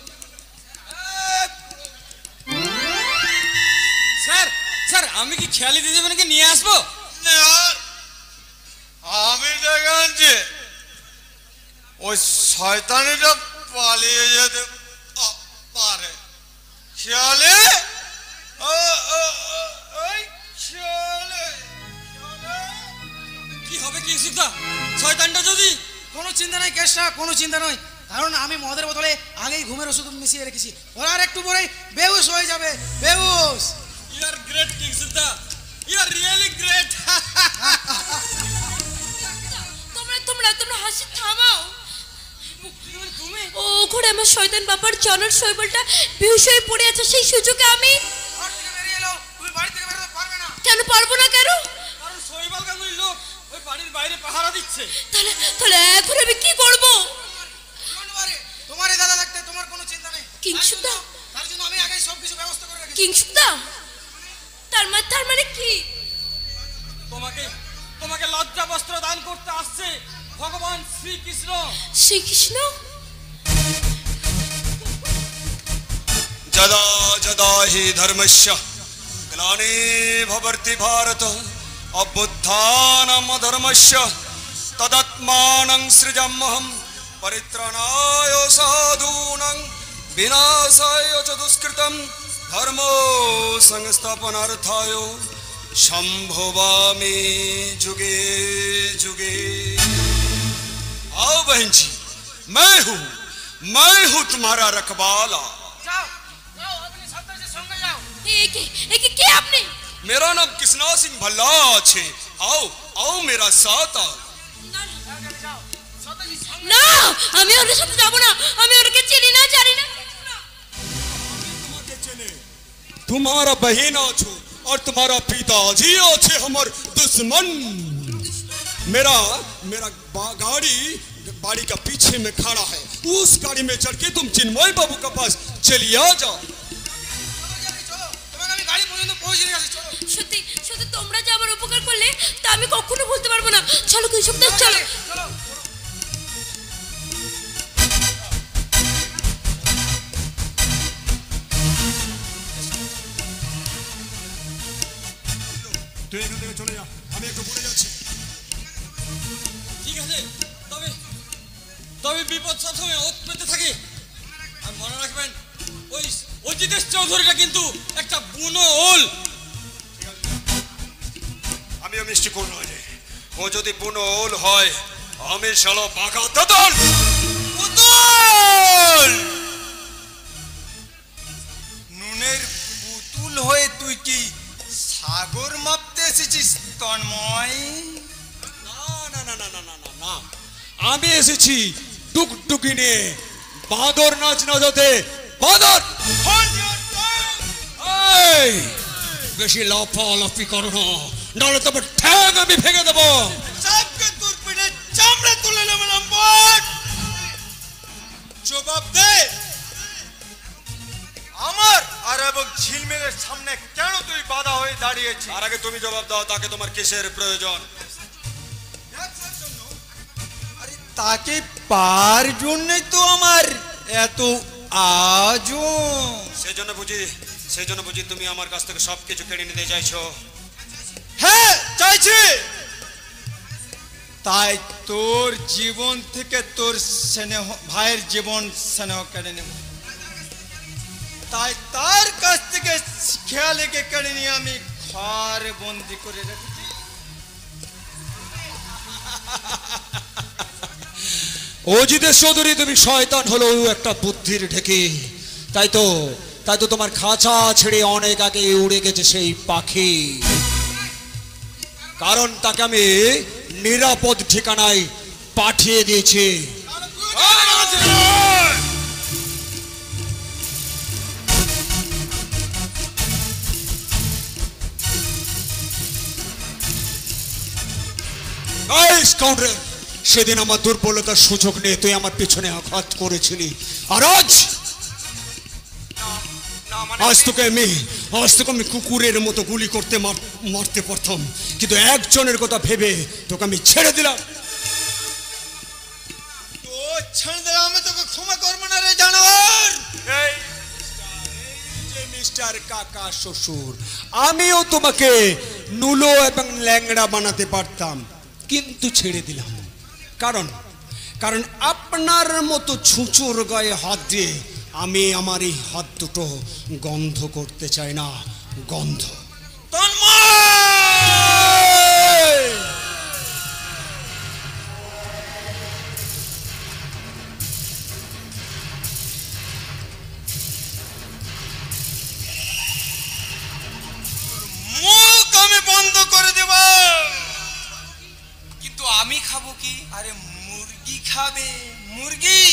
স্যার স্যার আমি কি খেয়ালি দিয়ে যাবেন, নিয়ে আসবো? আমি ডেকে আনছি, ওই শয়তানিটা পালিয়ে যেতে পারে। খেয়ালে কি হবে কি সুদা, শয়তানটা যদি? কোনো চিন্তা নাই কেশটা, কোনো চিন্তা নয়, কারণ আমি মদের বোতলে আগেই ঘুমের ওষুধ মিশিয়ে রেখেছি। ওরা আর একটু পরেই বেহুশ হয়ে যাবে, বেহুশ। ইউ আর গ্রেট কিং সুদা, ইউ আর রিয়েলি গ্রেট। তোমরা তোমরা তোমরা হাসি থামাও। ও ঘরে আমার শয়তান বাবার জনের শৈবলটা বেহুশ হয়ে পড়ে আছে, সেই সুযোগে আমি তুমি বাড়ি থেকে বেরোতে পারবে না। কেন পারবো না কেন? কারণ শৈবাল গাঙ্গুলির লোক ওই বাড়ির বাইরে পাহারা দিচ্ছে। তাহলে তাহলে এখন আমি কি করব? তোমার এই দাদা থাকতে তোমার কোনো চিন্তা নেই। কিংসুদা, তার জন্য আমি আগেই সবকিছু ব্যবস্থা করে রেখেছি। কিংসুদা, তার মানে কি? তোমাকে তোমাকে লজ্জা বস্ত্র দান করতে আসছে ভগবান শ্রীকৃষ্ণ। শ্রীকৃষ্ণ? যদা যদা হি ধর্মস্য গ্লানি ভবতি ভারত অভ্যুত্থানম ধর্মস্য তদাত্মানং সৃজাম্যহম পরিত্রাণায় সাধূনাং বিনাশায় চ দুষ্কৃতম ধর্ম সংস্থাপনাर्थाय संभवामि जुगे जुगे। आओ बहन जी, मैं हूँ तुम्हारा रखवाला। যাও যাও, আপনি সত্তরের সঙ্গে যাও। একে কে আপনি? मेरा नाम कृष्णा सिंह भल्ला है। आओ आओ मेरा साथ आओ। না, আমি ওর সাথে যাব না, আমি ওরকে চিনি না, জানি না। तुम्हारा बहन छो और तुम्हारा पिताजी छे हमर दुश्मन। मेरा मेरा गाड़ी बाड़ी का पीछे में खड़ा है, उस गाड़ी में चढ़ के तुम चिन्मय बाबू के पास चलिए जाओ। তোমাকে আমি গাড়ি পর্যন্ত পৌঁছে দিয়ে আসি, চলো। সত্যি সত্যি তোমরা যে আমার উপকার করলে তা আমি কখনো ভুলতে পারবো না। চলো কৃষকদা, চলো। চলো। তুই এখান থেকে চলে যা, আমি একটু পড়ে যাচ্ছি। ঠিক আছে, তবে তবে বিপদ সবসময় ওত পেতে থাকে। আর মনে রাখবেন ওই অজিতেশ চৌধুরীটা কিন্তু একটা বুনো ওল। আমিও মিষ্টি কোন নয় রে, ও যদি বুনো ওল হয় আমি শালা বাঘা দাদল পুতুল। নুনের পুতুল হয়ে তুই কি সাগর মাপতে এসেছিস তন্ময়? না না না না না না না না, আমি এসেছি টুকটুকি নিয়ে বাঁদর নাচ নাচাতে। বাঁদর এই, বেশি লাফালাফি করো না, নাহলে তোমার ঠ্যাং আমি ভেঙে দেবো। সবকে তোর পিঠে চামড়া তুলে নেব লম্বট। জবাব দে, আমার আর এবং ঝিলমিলের সামনে কেন তুই বাধা হয়ে দাঁড়িয়েছিস? আর আগে তুমি জবাব দাও, তাকে তোমার কিসের প্রয়োজন? আরে তাকে পার জন্যই তো আমার এত আজও। সেজন্য বুঝি তুমি আমার কাছ থেকে সবকিছু কেড়ে নিতে চাইছো? হ্যাঁ চাইছি। তাই তোর জীবন থেকে তোর স্নেহ ভাইয়ের জীবন স্নেহ কেড়ে নেব। তাই তার কাছ থেকে খেয়ালিকে কেড়ে নিয়ে আমি ঘরে বন্দি করে রেখেছি। অজিতেশ চৌধুরী, তুমি শয়তান হলো একটা বুদ্ধির ঢেকে। তাই তো তাই তো তোমার খাঁচা ছেড়ে অনেক আগে উড়ে গেছে সেই পাখি। কারণ তাকে আমি নিরাপদ ঠিকানায় পাঠিয়ে দিয়েছি। সেদিন আমার দুর্বলতার সুযোগ নিয়ে তুই আমার পিছনে আঘাত করেছিলি, আর আজ তোকে আমি কুকুরের মতো গুলি করতে মারতে পারতাম, কিন্তু একজনের কথা ভেবে তোকে আমি ছেড়ে দিলাম। ছেড়ে দিলাম, আমি তোকে ক্ষমা করবো না রে জানোয়ার। মিস্টার কাকা শ্বশুর, আমিও তোমাকে নুলো এবং ল্যাংড়া বানাতে পারতাম, কিন্তু ছেড়ে দিলাম। কারণ আপনার মতো ছুঁচোর গায়ে হাত দিয়ে আমি আমার এই হাত দুটো গন্ধ করতে চাই না। গন্ধ মুখ আমি বন্ধ করে দেব, কিন্তু আমি খাবো কি? আরে মুরগি খাবে, মুরগি।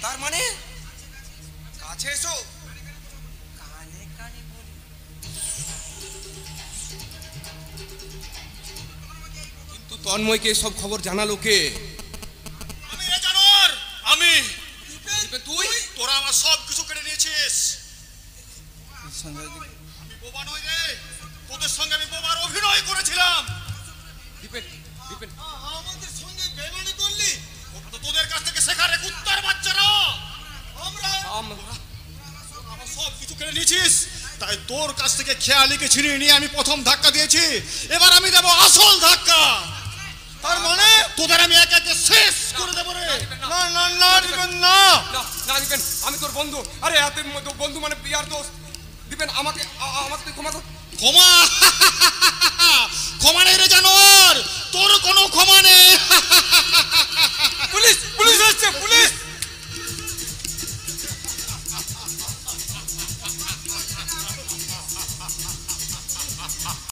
তার মানে কাছে এসো, কানে কানে বলি। কিন্তু তন্ময়কে সব খবর জানালো কে? আমি রে জানোয়ার, আমি। তুই? তোরা আমার সব কিছু কেড়ে নিয়েছিস। সঞ্জয় আমি বোবা নই রে, তোদের সঙ্গে আমি বোবার অভিনয় করেছিলাম। আমাদের সঙ্গে বেমানি করলি? ওটা তো তোদের কাছ থেকে শেখা রে কুত্তার বাচ্চারা। আমার সব কিছু কেড়ে নিয়েছিস, তাই তোর কাছ থেকে খেয়ালিকে ছিনিয়ে নিয়ে আমি প্রথম ধাক্কা দিয়েছি, এবার আমি দেবো আসল ধাক্কা। তার মানে তোদের আমি একে একে শেষ করে দেবো রে। না না না দিবেন না, না দিবেন, আমি তোর বন্ধু। আরে এত বন্ধু মানে পিয়ার দোস্ত। দিবেন আমাকে তুই ক্ষমা কর। ক্ষমা ক্ষমা নেই রে জানোয়ার।